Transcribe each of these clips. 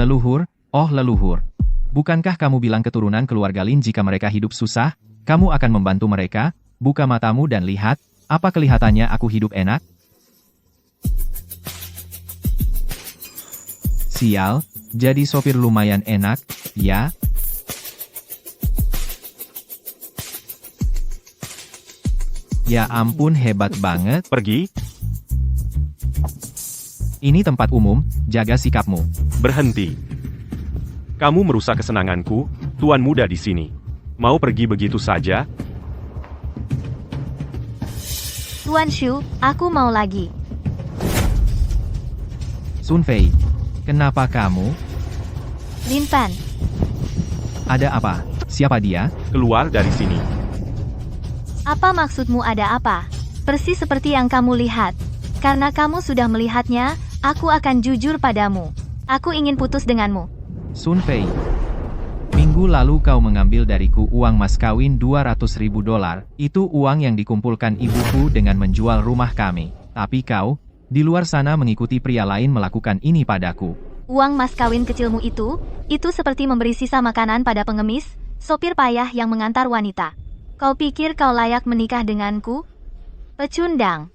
Leluhur, oh leluhur. Bukankah kamu bilang keturunan keluarga Lin jika mereka hidup susah, kamu akan membantu mereka? Buka matamu dan lihat, apa kelihatannya aku hidup enak? Sial, jadi sopir lumayan enak, ya? Ya ampun hebat banget. Pergi, Ini tempat umum, jaga sikapmu. berhenti. Kamu merusak kesenanganku, tuan muda di sini. Mau pergi begitu saja? Tuan Shu, aku mau lagi. Sun Fei, kenapa kamu? Lin Fan, Ada apa? Siapa dia? Keluar dari sini. apa maksudmu ada apa? Persis seperti yang kamu lihat. Karena kamu sudah melihatnya, aku akan jujur padamu. Aku ingin putus denganmu. Sun Fei. Minggu lalu kau mengambil dariku uang mas kawin $200.000. Itu uang yang dikumpulkan ibuku dengan menjual rumah kami. Tapi kau, di luar sana mengikuti pria lain melakukan ini padaku. Uang mas kawin kecilmu itu seperti memberi sisa makanan pada pengemis, sopir payah yang mengantar wanita. Kau pikir kau layak menikah denganku? Pecundang.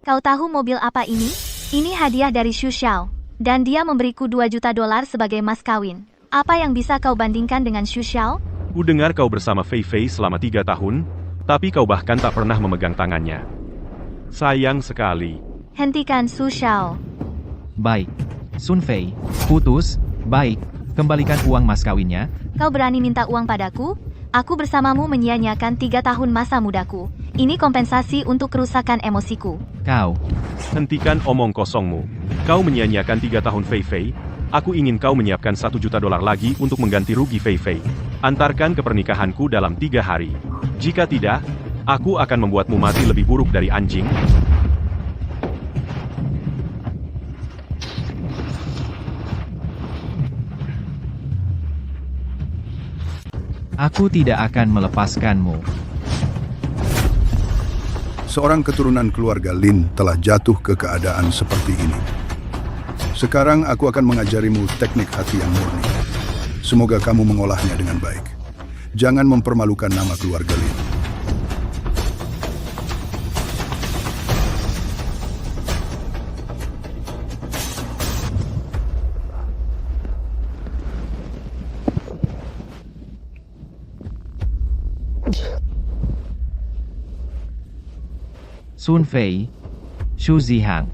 Kau tahu mobil apa ini? Ini hadiah dari Xu Xiao. Dan dia memberiku $2 juta sebagai mas kawin. Apa yang bisa kau bandingkan dengan Xu Xiao? Ku dengar kau bersama Fei Fei selama 3 tahun, tapi kau bahkan tak pernah memegang tangannya. Sayang sekali. Hentikan Xu Xiao. Baik. Sun Fei, putus, baik. Kembalikan uang mas kawinnya. Kau berani minta uang padaku? Aku bersamamu menyia-nyiakan 3 tahun masa mudaku. Ini kompensasi untuk kerusakan emosiku. Kau. Hentikan omong kosongmu. Kau menyia-nyiakan 3 tahun Fei Fei. Aku ingin kau menyiapkan $1 juta lagi untuk mengganti rugi Fei Fei. Antarkan ke pernikahanku dalam 3 hari. Jika tidak, aku akan membuatmu mati lebih buruk dari anjing. Aku tidak akan melepaskanmu. Seorang keturunan keluarga Lin telah jatuh ke keadaan seperti ini. Sekarang aku akan mengajarimu teknik hati yang murni. Semoga kamu mengolahnya dengan baik. Jangan mempermalukan nama keluarga Lin. Sun Fei, Xu Zihang.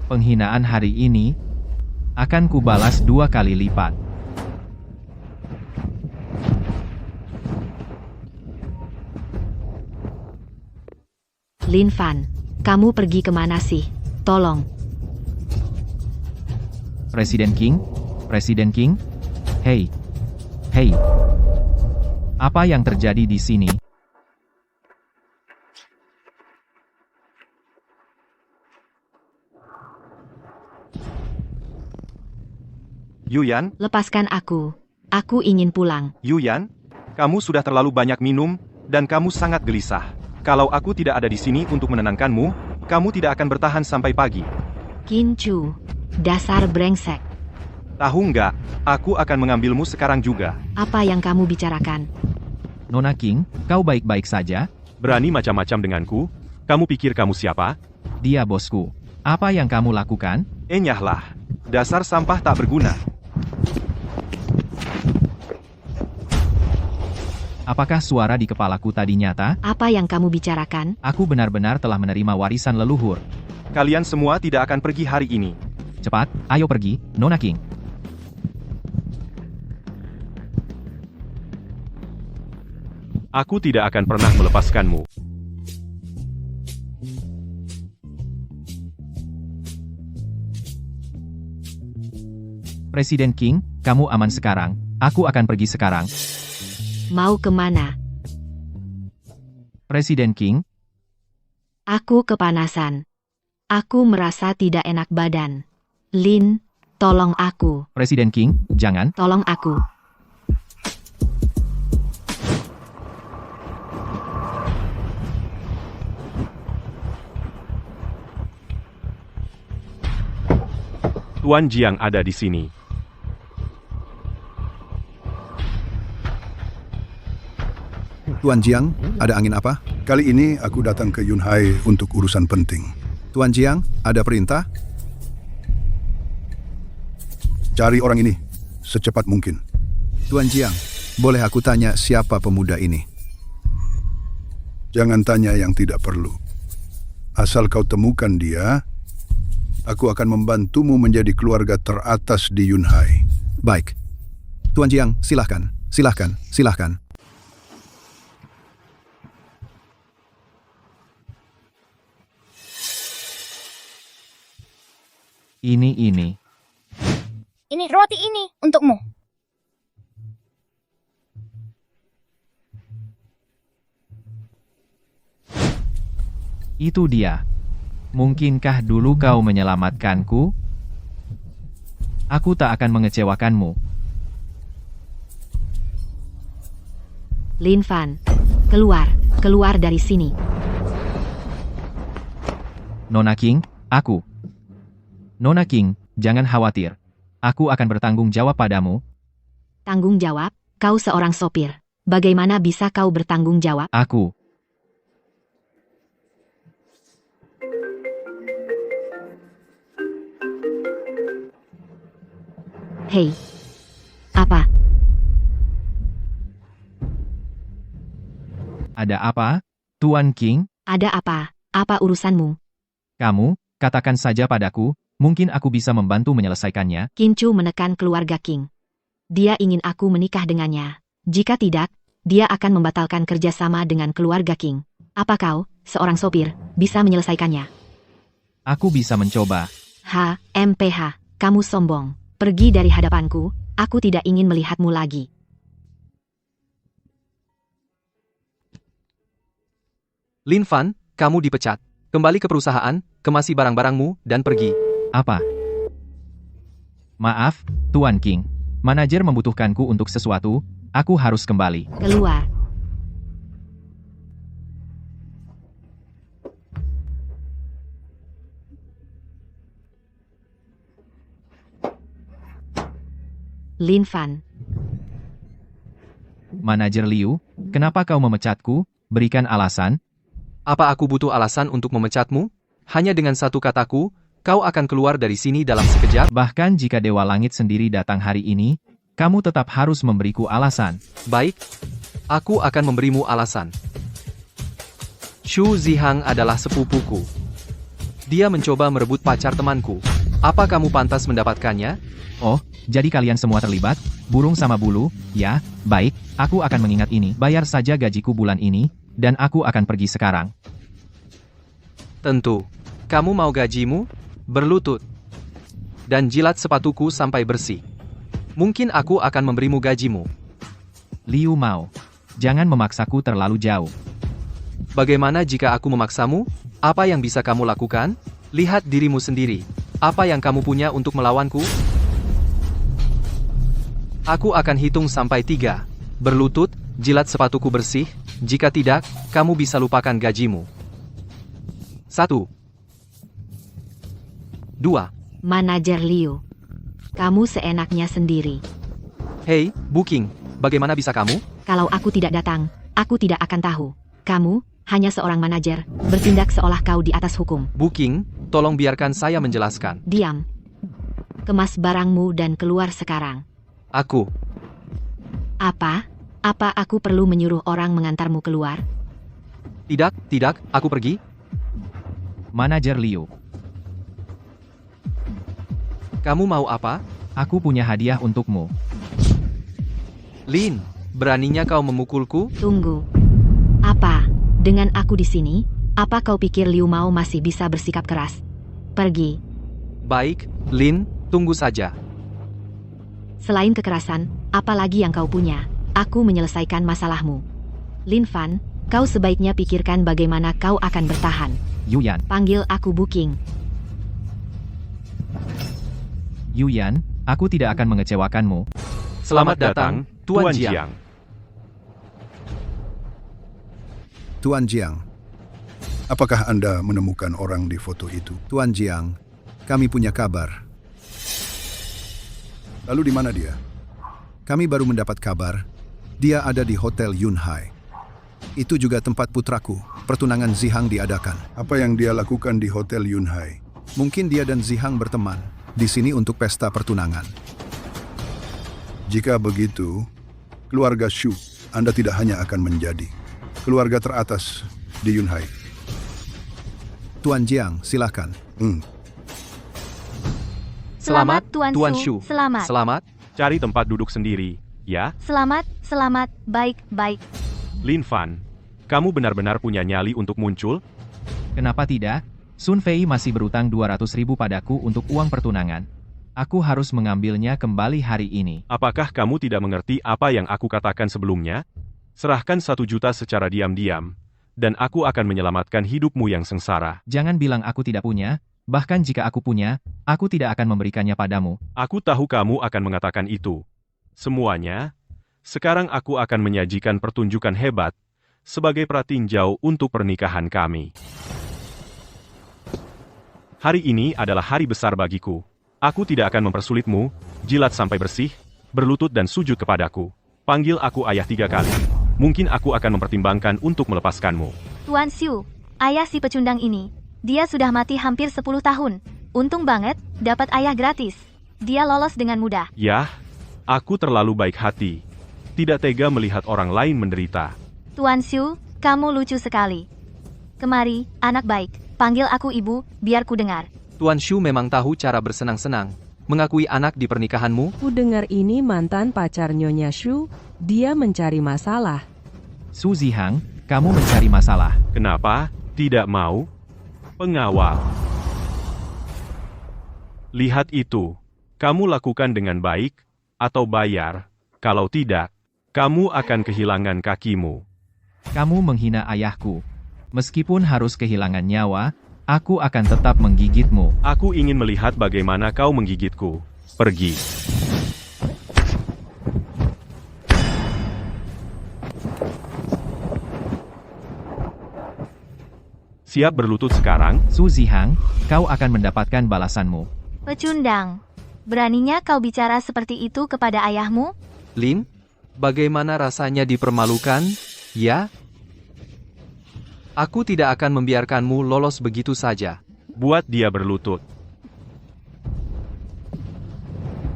Penghinaan hari ini akan kubalas 2 kali lipat. Lin Fan, kamu pergi kemana sih? Tolong. Presiden King? Presiden King? Hei. Hei. Apa yang terjadi di sini? Yuyan, Lepaskan aku. Aku ingin pulang. Yuyan, kamu sudah terlalu banyak minum, dan kamu sangat gelisah. Kalau aku tidak ada di sini untuk menenangkanmu, kamu tidak akan bertahan sampai pagi. Qin Chu, dasar brengsek. Tahu nggak, aku akan mengambilmu sekarang juga. Apa yang kamu bicarakan? Nona King, kau baik-baik saja? Berani macam-macam denganku? Kamu pikir kamu siapa? Dia bosku. Apa yang kamu lakukan? Enyahlah. Dasar sampah tak berguna. Apakah suara di kepalaku tadi nyata? Apa yang kamu bicarakan? Aku benar-benar telah menerima warisan leluhur. Kalian semua tidak akan pergi hari ini. Cepat, ayo pergi, Nona King. Aku tidak akan pernah melepaskanmu. Presiden King, kamu aman sekarang. Aku akan pergi sekarang. Mau kemana? Presiden King, Aku kepanasan. Aku merasa tidak enak badan. Lin, tolong aku. Presiden King, jangan. Tolong aku. Tuan Jiang ada di sini. Tuan Jiang, ada angin apa? Kali ini aku datang ke Yunhai untuk urusan penting. Tuan Jiang, ada perintah? Cari orang ini, secepat mungkin. Tuan Jiang, boleh aku tanya siapa pemuda ini? Jangan tanya yang tidak perlu. Asal kau temukan dia, aku akan membantumu menjadi keluarga teratas di Yunhai. Baik. Tuan Jiang, silahkan. Silahkan. Ini. Ini roti ini untukmu. Itu dia. Mungkinkah dulu kau menyelamatkanku? Aku tak akan mengecewakanmu. Lin Fan, keluar dari sini. Nona King, aku. Nona King, jangan khawatir. Aku akan bertanggung jawab padamu. Tanggung jawab? Kau seorang sopir. Bagaimana bisa kau bertanggung jawab? Aku. Hei. Apa? Ada apa, Tuan King? Ada apa? Apa urusanmu? Kamu, katakan saja padaku, mungkin aku bisa membantu menyelesaikannya. Qin Chu menekan keluarga King. Dia ingin aku menikah dengannya. Jika tidak, dia akan membatalkan kerjasama dengan keluarga King. Apa kau, seorang sopir, bisa menyelesaikannya? Aku bisa mencoba. MPH, kamu sombong. Pergi dari hadapanku, aku tidak ingin melihatmu lagi. Lin Fan, kamu dipecat. Kembali ke perusahaan, kemasi barang-barangmu, dan pergi. Apa? Maaf, Tuan King. Manajer membutuhkanku untuk sesuatu, aku harus kembali. Keluar. Lin Fan. Manajer Liu, kenapa kau memecatku? Berikan alasan. Apa aku butuh alasan untuk memecatmu? Hanya dengan satu kataku, kau akan keluar dari sini dalam sekejap. Bahkan jika Dewa Langit sendiri datang hari ini, kamu tetap harus memberiku alasan. Baik, aku akan memberimu alasan. Xu Zihang adalah sepupuku. Dia mencoba merebut pacar temanku. Apa kamu pantas mendapatkannya? Oh, jadi kalian semua terlibat? Burung sama bulu? Ya, baik, aku akan mengingat ini. Bayar saja gajiku bulan ini, dan aku akan pergi sekarang. Tentu. Kamu mau gajimu? Berlutut. Dan jilat sepatuku sampai bersih. Mungkin aku akan memberimu gajimu. Liu Mao, jangan memaksaku terlalu jauh. Bagaimana jika aku memaksamu? Apa yang bisa kamu lakukan? Lihat dirimu sendiri. Apa yang kamu punya untuk melawanku? Aku akan hitung sampai 3. Berlutut, jilat sepatuku bersih. Jika tidak, kamu bisa lupakan gajimu. 1. 2. Manajer Liu. Kamu seenaknya sendiri. Hei, Booking, bagaimana bisa kamu? Kalau aku tidak datang, aku tidak akan tahu. Kamu, hanya seorang manajer, bertindak seolah kau di atas hukum. Booking, tolong biarkan saya menjelaskan. Diam. Kemas barangmu dan keluar sekarang. Aku. Apa? Apa aku perlu menyuruh orang mengantarmu keluar? Tidak, aku pergi. Manajer Liu, Kamu mau apa? aku punya hadiah untukmu. Lin, beraninya kau memukulku? Tunggu. Apa? Dengan aku di sini, apa kau pikir Liu Mao masih bisa bersikap keras? Pergi. Baik, Lin, tunggu saja. Selain kekerasan, apa lagi yang kau punya? Aku menyelesaikan masalahmu. Lin Fan, kau sebaiknya pikirkan bagaimana kau akan bertahan. Yuyan, Panggil aku Booking. Yuyan, aku tidak akan mengecewakanmu. Selamat datang, Tuan Jiang. Tuan Jiang, apakah Anda menemukan orang di foto itu? Tuan Jiang, kami punya kabar. Lalu di mana dia? Kami baru mendapat kabar. Dia ada di Hotel Yunhai. Itu juga tempat putraku. Pertunangan Zihang diadakan. Apa yang dia lakukan di Hotel Yunhai? Mungkin dia dan Zihang berteman di sini untuk pesta pertunangan. Jika begitu, keluarga Shu, Anda tidak hanya akan menjadi keluarga teratas di Yunhai. Tuan Jiang, silakan. Selamat, Tuan Shu. Shu. Selamat. Selamat. Cari tempat duduk sendiri, ya. Selamat. Baik. Lin Fan, kamu benar-benar punya nyali untuk muncul? Kenapa tidak? Sun Fei masih berutang 200.000 padaku untuk uang pertunangan. Aku harus mengambilnya kembali hari ini. Apakah kamu tidak mengerti apa yang aku katakan sebelumnya? Serahkan 1 juta secara diam-diam, dan aku akan menyelamatkan hidupmu yang sengsara. Jangan bilang aku tidak punya, bahkan jika aku punya, aku tidak akan memberikannya padamu. Aku tahu kamu akan mengatakan itu. Semuanya, sekarang aku akan menyajikan pertunjukan hebat sebagai pratinjau untuk pernikahan kami. Hari ini adalah hari besar bagiku. Aku tidak akan mempersulitmu, jilat sampai bersih, berlutut dan sujud kepadaku. Panggil aku ayah 3 kali. Mungkin aku akan mempertimbangkan untuk melepaskanmu. Tuan Shu, ayah si pecundang ini. Dia sudah mati hampir 10 tahun. Untung banget, dapat ayah gratis. Dia lolos dengan mudah. Yah, aku terlalu baik hati. Tidak tega melihat orang lain menderita. Tuan Shu, kamu lucu sekali. Kemari, anak baik. Panggil aku ibu, biar ku dengar. Tuan Shu memang tahu cara bersenang-senang. Mengakui anak di pernikahanmu? Ku dengar ini mantan pacar Nyonya Shu, dia mencari masalah. Su Zihang, kamu mencari masalah. Kenapa? Tidak mau? Pengawal. Lihat itu. Kamu lakukan dengan baik, atau bayar. Kalau tidak, kamu akan kehilangan kakimu. Kamu menghina ayahku. Meskipun harus kehilangan nyawa, aku akan tetap menggigitmu. Aku ingin melihat bagaimana kau menggigitku. Pergi. Siap berlutut sekarang? Su Zihang, kau akan mendapatkan balasanmu. Pecundang. Beraninya kau bicara seperti itu kepada ayahmu? Lin, bagaimana rasanya dipermalukan? Ya? Aku tidak akan membiarkanmu lolos begitu saja. Buat dia berlutut.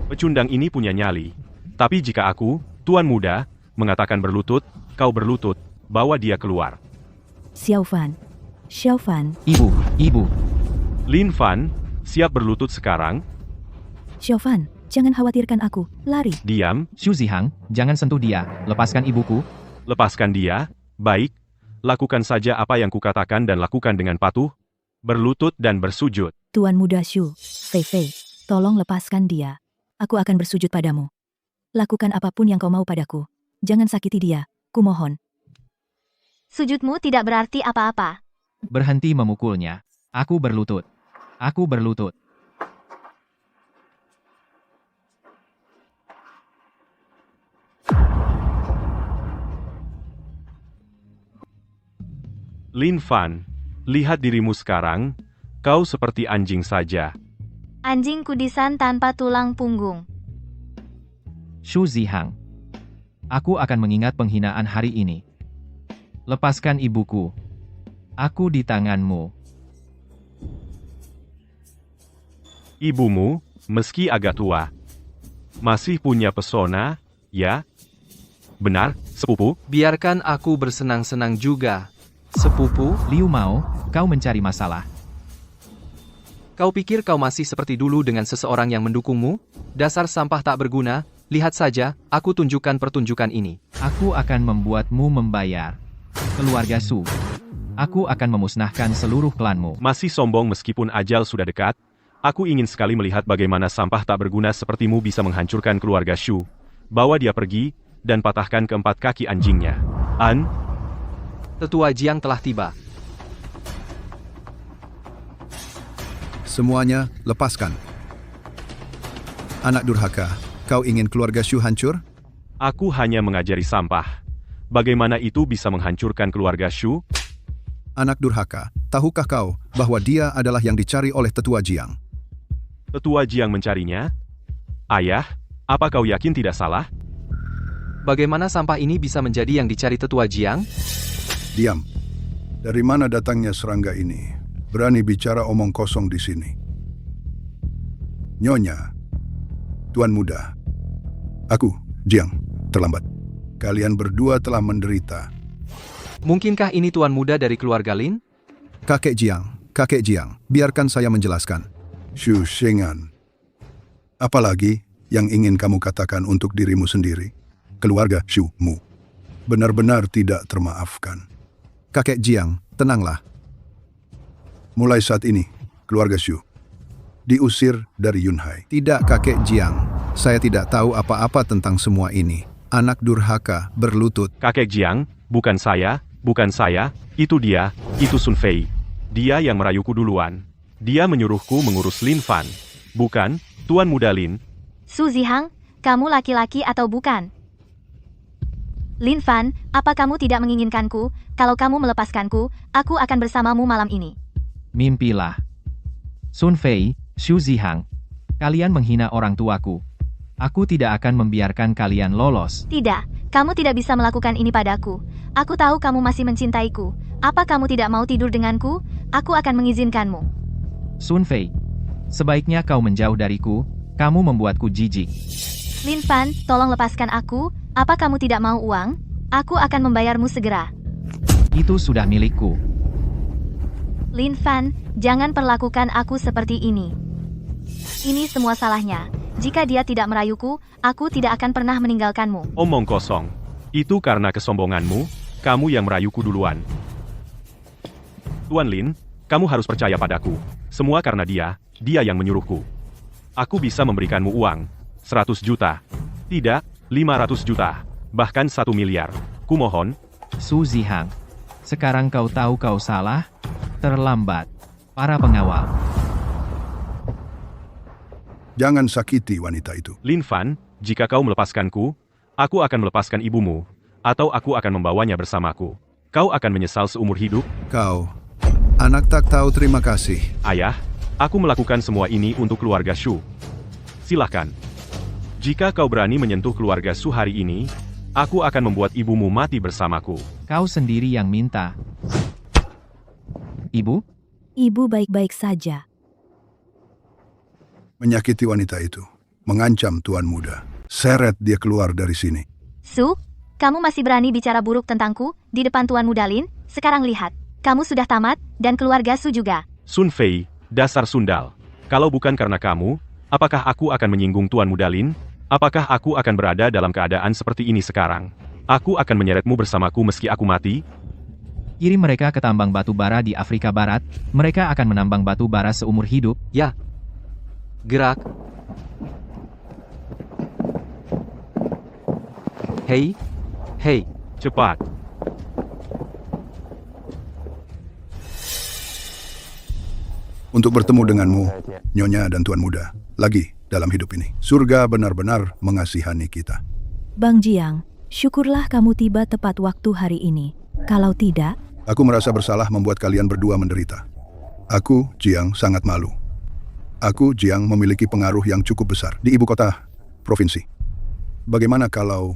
Pecundang ini punya nyali. Tapi jika aku, Tuan Muda, mengatakan berlutut, kau berlutut, bawa dia keluar. Xiao Fan. Ibu. Lin Fan, siap berlutut sekarang? Xiao Fan, jangan khawatirkan aku. Lari. Diam, Su Zihang, jangan sentuh dia. Lepaskan ibuku. lepaskan dia. Baik, lakukan saja apa yang kukatakan dan lakukan dengan patuh, berlutut dan bersujud. Tuan Muda Shu, Fei, tolong lepaskan dia. Aku akan bersujud padamu. Lakukan apapun yang kau mau padaku. Jangan sakiti dia, kumohon. Sujudmu tidak berarti apa-apa. Berhenti memukulnya. Aku berlutut. Lin Fan, lihat dirimu sekarang, kau seperti anjing saja. Anjing kudisan tanpa tulang punggung. Su Zihang. Aku akan mengingat penghinaan hari ini. Lepaskan ibuku. Aku di tanganmu. Ibumu, meski agak tua, masih punya pesona, ya? Benar, sepupu? Biarkan aku bersenang-senang juga. Sepupu, Liu Mao, kau mencari masalah. kau pikir kau masih seperti dulu dengan seseorang yang mendukungmu? Dasar sampah tak berguna, lihat saja, aku tunjukkan pertunjukan ini. Aku akan membuatmu membayar. Keluarga Su. Aku akan memusnahkan seluruh klanmu. Masih sombong meskipun ajal sudah dekat? Aku ingin sekali melihat bagaimana sampah tak berguna sepertimu bisa menghancurkan keluarga Shu. Bawa dia pergi, dan patahkan keempat kaki anjingnya. Tetua Jiang telah tiba. Semuanya, lepaskan. Anak durhaka, kau ingin keluarga Shu hancur? Aku hanya mengajari sampah. Bagaimana itu bisa menghancurkan keluarga Shu? Anak durhaka, tahukah kau bahwa dia adalah yang dicari oleh Tetua Jiang? Tetua Jiang mencarinya? Ayah, apa kau yakin tidak salah? Bagaimana sampah ini bisa menjadi yang dicari tetua Jiang? Diam. Dari mana datangnya serangga ini? Berani bicara omong kosong di sini. Nyonya, Tuan Muda. Aku, Jiang, terlambat. Kalian berdua telah menderita. Mungkinkah ini tuan muda dari keluarga Lin? Kakek Jiang, biarkan saya menjelaskan. Xu Xing'an. Apalagi yang ingin kamu katakan untuk dirimu sendiri? Keluarga Xu Mu benar-benar tidak termaafkan. Kakek Jiang, tenanglah. Mulai saat ini, keluarga Xu diusir dari Yunhai. Tidak, Kakek Jiang. Saya tidak tahu apa-apa tentang semua ini. Anak durhaka berlutut. Kakek Jiang, bukan saya, itu dia, itu Sun Fei. Dia yang merayuku duluan. Dia menyuruhku mengurus Lin Fan. Bukan, Tuan Muda Lin. Su Zihang, kamu laki-laki atau bukan? Lin Fan, apa kamu tidak menginginkanku? Kalau kamu melepaskanku, aku akan bersamamu malam ini. Mimpilah. Sun Fei, Xu Zihang. Kalian menghina orang tuaku. Aku tidak akan membiarkan kalian lolos. Tidak, kamu tidak bisa melakukan ini padaku. Aku tahu kamu masih mencintaiku. Apa kamu tidak mau tidur denganku? Aku akan mengizinkanmu. Sun Fei, sebaiknya kau menjauh dariku. Kamu membuatku jijik. Lin Fan, tolong lepaskan aku. Apa kamu tidak mau uang? Aku akan membayarmu segera. Itu sudah milikku. Lin Fan, jangan perlakukan aku seperti ini. Ini semua salahnya. Jika dia tidak merayuku, aku tidak akan pernah meninggalkanmu. Omong kosong. Itu karena kesombonganmu, kamu yang merayuku duluan. Tuan Lin, kamu harus percaya padaku. Semua karena dia yang menyuruhku. Aku bisa memberikanmu uang. 100 juta. Tidak, 500 juta. Bahkan 1 miliar. Kumohon. Su Zihang, sekarang kau tahu kau salah? Terlambat. Para pengawal. Jangan sakiti wanita itu. Lin Fan, jika kau melepaskanku, aku akan melepaskan ibumu. Atau aku akan membawanya bersamaku. Kau akan menyesal seumur hidup. Kau, anak tak tahu terima kasih. Ayah, aku melakukan semua ini untuk keluarga Shu. Silahkan. Jika kau berani menyentuh keluarga Shu hari ini, aku akan membuat ibumu mati bersamaku. Kau sendiri yang minta. Ibu? Ibu baik-baik saja. Menyakiti wanita itu. Mengancam Tuan Muda. Seret dia keluar dari sini. Su, kamu masih berani bicara buruk tentangku di depan Tuan Muda Lin? Sekarang lihat, kamu sudah tamat, dan keluarga Su juga. Sun Fei, dasar sundal. Kalau bukan karena kamu, apakah aku akan menyinggung Tuan Muda Lin? Apakah aku akan berada dalam keadaan seperti ini sekarang? Aku akan menyeretmu bersamaku meski aku mati? Kirim mereka ke tambang batu bara di Afrika Barat. Mereka akan menambang batu bara seumur hidup. Ya. Gerak. Hei. Cepat. Untuk bertemu denganmu, Nyonya dan Tuan Muda. Lagi dalam hidup ini. Surga benar-benar mengasihani kita. Bang Jiang, syukurlah kamu tiba tepat waktu hari ini. Kalau tidak, Aku merasa bersalah membuat kalian berdua menderita. Aku, Jiang, sangat malu. Aku, Jiang, memiliki pengaruh yang cukup besar di ibu kota provinsi. Bagaimana kalau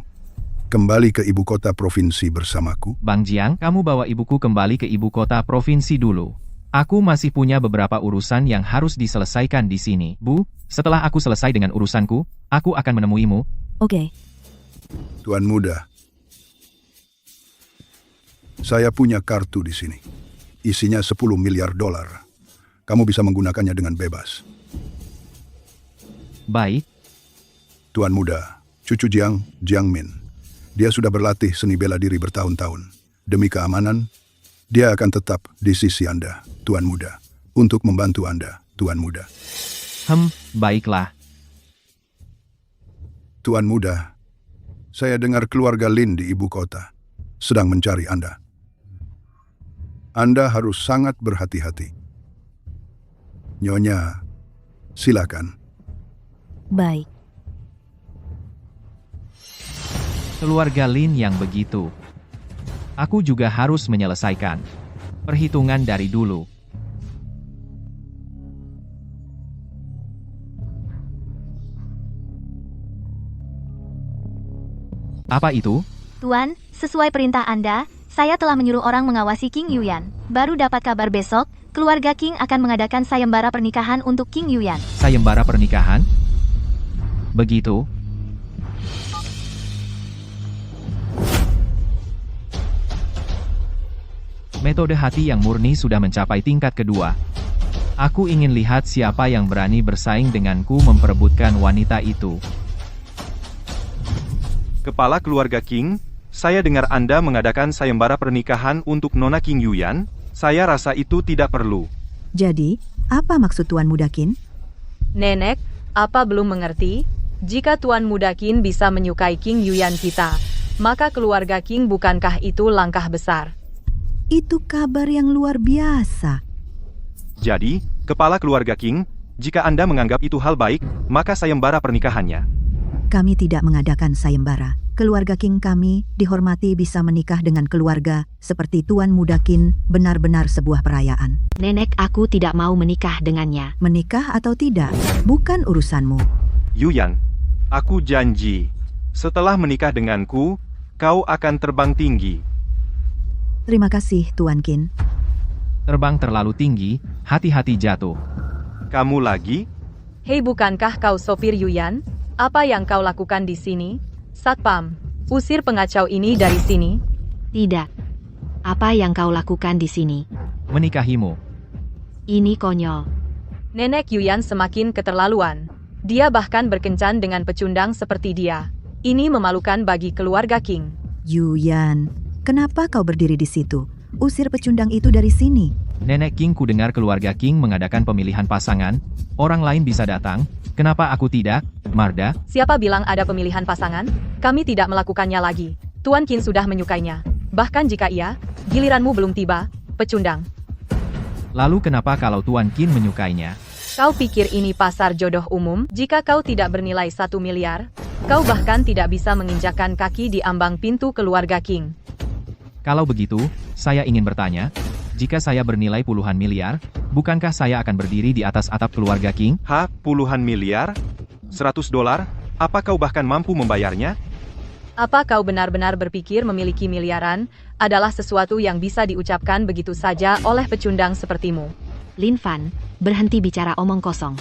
kembali ke ibu kota provinsi bersamaku? Bang Jiang, kamu bawa ibuku kembali ke ibu kota provinsi dulu. Aku masih punya beberapa urusan yang harus diselesaikan di sini. Bu, setelah aku selesai dengan urusanku, aku akan menemuimu. oke. Tuan Muda, saya punya kartu di sini. Isinya 10 miliar dolar. Kamu bisa menggunakannya dengan bebas. Baik, Tuan Muda, cucu Jiang, Jiang Min. Dia sudah berlatih seni bela diri bertahun-tahun. Demi keamanan, dia akan tetap di sisi Anda, Tuan Muda. Untuk membantu Anda, Tuan Muda. baiklah. Tuan Muda, saya dengar keluarga Lin di ibu kota sedang mencari Anda. Anda harus sangat berhati-hati. Nyonya, silakan. Baik. Keluarga Lin yang begitu. Aku juga harus menyelesaikan perhitungan dari dulu. Apa itu? Tuan, sesuai perintah Anda, saya telah menyuruh orang mengawasi King Yuyan. Baru dapat kabar besok, keluarga King akan mengadakan sayembara pernikahan untuk King Yuyan. Sayembara pernikahan? Begitu? Metode hati yang murni sudah mencapai tingkat kedua. Aku ingin lihat siapa yang berani bersaing denganku memperebutkan wanita itu. Kepala keluarga King, saya dengar Anda mengadakan sayembara pernikahan untuk Nona King Yuyan. Saya rasa itu tidak perlu. Jadi, apa maksud Tuan Muda Qin? Nenek, apa belum mengerti? Jika Tuan Muda Qin bisa menyukai King Yuyan kita, maka keluarga King bukankah itu langkah besar? Itu kabar yang luar biasa. Jadi, kepala keluarga King, jika Anda menganggap itu hal baik, maka sayembara pernikahannya. Kami tidak mengadakan sayembara. Keluarga King kami dihormati bisa menikah dengan keluarga seperti Tuan Muda Qin, benar-benar sebuah perayaan. Nenek, aku tidak mau menikah dengannya. Menikah atau tidak, bukan urusanmu. Yuyan, aku janji, setelah menikah denganku, kau akan terbang tinggi. Terima kasih, Tuan Qin. Terbang terlalu tinggi, hati-hati jatuh. Kamu lagi? Hei, bukankah kau sopir Yuyan? Apa yang kau lakukan di sini? Satpam, usir pengacau ini dari sini. Tidak. Apa yang kau lakukan di sini? Menikahimu. Ini konyol. Nenek Yuyan semakin keterlaluan. Dia bahkan berkencan dengan pecundang seperti dia. Ini memalukan bagi keluarga King. Yuyan, kenapa kau berdiri di situ? Usir pecundang itu dari sini. Nenek King, ku dengar keluarga King mengadakan pemilihan pasangan. Orang lain bisa datang. Kenapa aku tidak, Marda? Siapa bilang ada pemilihan pasangan? Kami tidak melakukannya lagi. Tuan Qin sudah menyukainya. Bahkan jika iya, giliranmu belum tiba, pecundang. Lalu kenapa kalau Tuan Qin menyukainya? Kau pikir ini pasar jodoh umum? Jika kau tidak bernilai 1 miliar, kau bahkan tidak bisa menginjakkan kaki di ambang pintu keluarga King. Kalau begitu, saya ingin bertanya, jika saya bernilai puluhan miliar, bukankah saya akan berdiri di atas atap keluarga King? Hah, puluhan miliar? $100? Apa kau bahkan mampu membayarnya? Apa kau benar-benar berpikir memiliki miliaran adalah sesuatu yang bisa diucapkan begitu saja oleh pecundang sepertimu? Lin Fan, berhenti bicara omong kosong.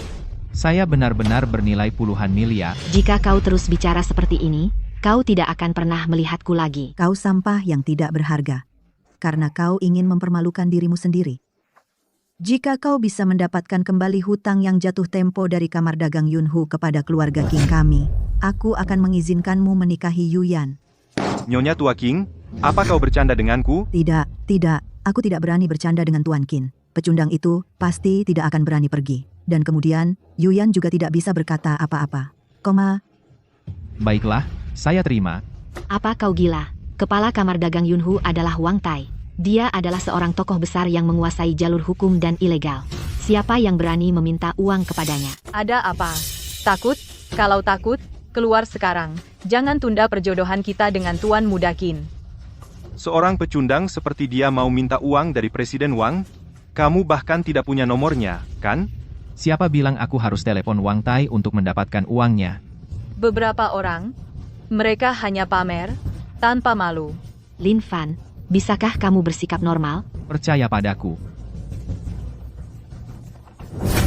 Saya benar-benar bernilai puluhan miliar. Jika kau terus bicara seperti ini, kau tidak akan pernah melihatku lagi. Kau sampah yang tidak berharga. Karena kau ingin mempermalukan dirimu sendiri. Jika kau bisa mendapatkan kembali hutang yang jatuh tempo dari kamar dagang Yunhu kepada keluarga King kami, aku akan mengizinkanmu menikahi Yuyan. Nyonya Tua King, apa kau bercanda denganku? Tidak, aku tidak berani bercanda dengan Tuan Qin. Pecundang itu pasti tidak akan berani pergi. Dan kemudian, Yuyan juga tidak bisa berkata apa-apa. Baiklah, saya terima. Apa kau gila? Kepala kamar dagang Yunhu adalah Wang Tai. Dia adalah seorang tokoh besar yang menguasai jalur hukum dan ilegal. Siapa yang berani meminta uang kepadanya? Ada apa? Takut? Kalau takut, keluar sekarang. Jangan tunda perjodohan kita dengan Tuan Muda Qin. Seorang pecundang seperti dia mau minta uang dari Presiden Wang? Kamu bahkan tidak punya nomornya, kan? Siapa bilang aku harus telepon Wang Tai untuk mendapatkan uangnya? Beberapa orang. Mereka hanya pamer, tanpa malu. Lin Fan, bisakah kamu bersikap normal? Percaya padaku.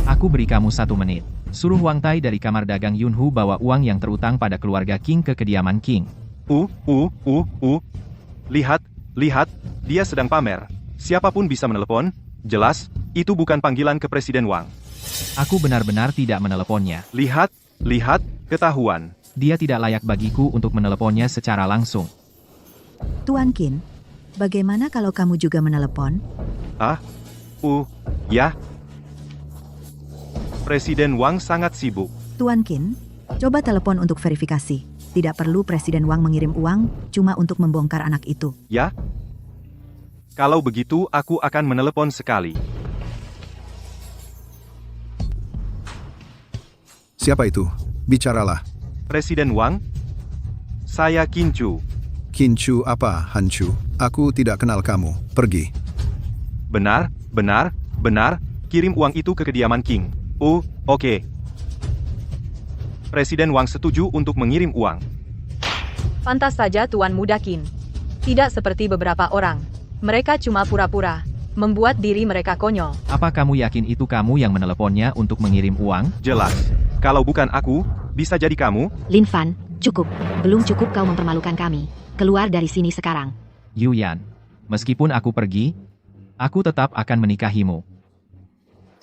Aku beri kamu 1 menit. Suruh Wang Tai dari kamar dagang Yunhu bawa uang yang terutang pada keluarga King ke kediaman King. Lihat, dia sedang pamer. Siapapun bisa menelepon. Jelas, itu bukan panggilan ke Presiden Wang. Aku benar-benar tidak meneleponnya. Lihat, ketahuan. Dia tidak layak bagiku untuk meneleponnya secara langsung. Tuan Qin, bagaimana kalau kamu juga menelepon? Ya. Presiden Wang sangat sibuk. Tuan Qin, coba telepon untuk verifikasi. Tidak perlu Presiden Wang mengirim uang, cuma untuk membongkar anak itu. Ya? Kalau begitu, aku akan menelepon sekali. Siapa itu? Bicaralah. Presiden Wang? Saya Qin Chu. Qin Chu apa, Han Chu? Aku tidak kenal kamu. Pergi. Benar. Kirim uang itu ke kediaman King. Oke. Presiden Wang setuju untuk mengirim uang. Pantas saja Tuan Muda Qin. Tidak seperti beberapa orang. Mereka cuma pura-pura, membuat diri mereka konyol. Apa kamu yakin itu kamu yang meneleponnya untuk mengirim uang? Jelas. Kalau bukan aku, bisa jadi kamu. Lin Fan, cukup. Belum cukup kau mempermalukan kami. Keluar dari sini sekarang. Yuyan, meskipun aku pergi, aku tetap akan menikahimu.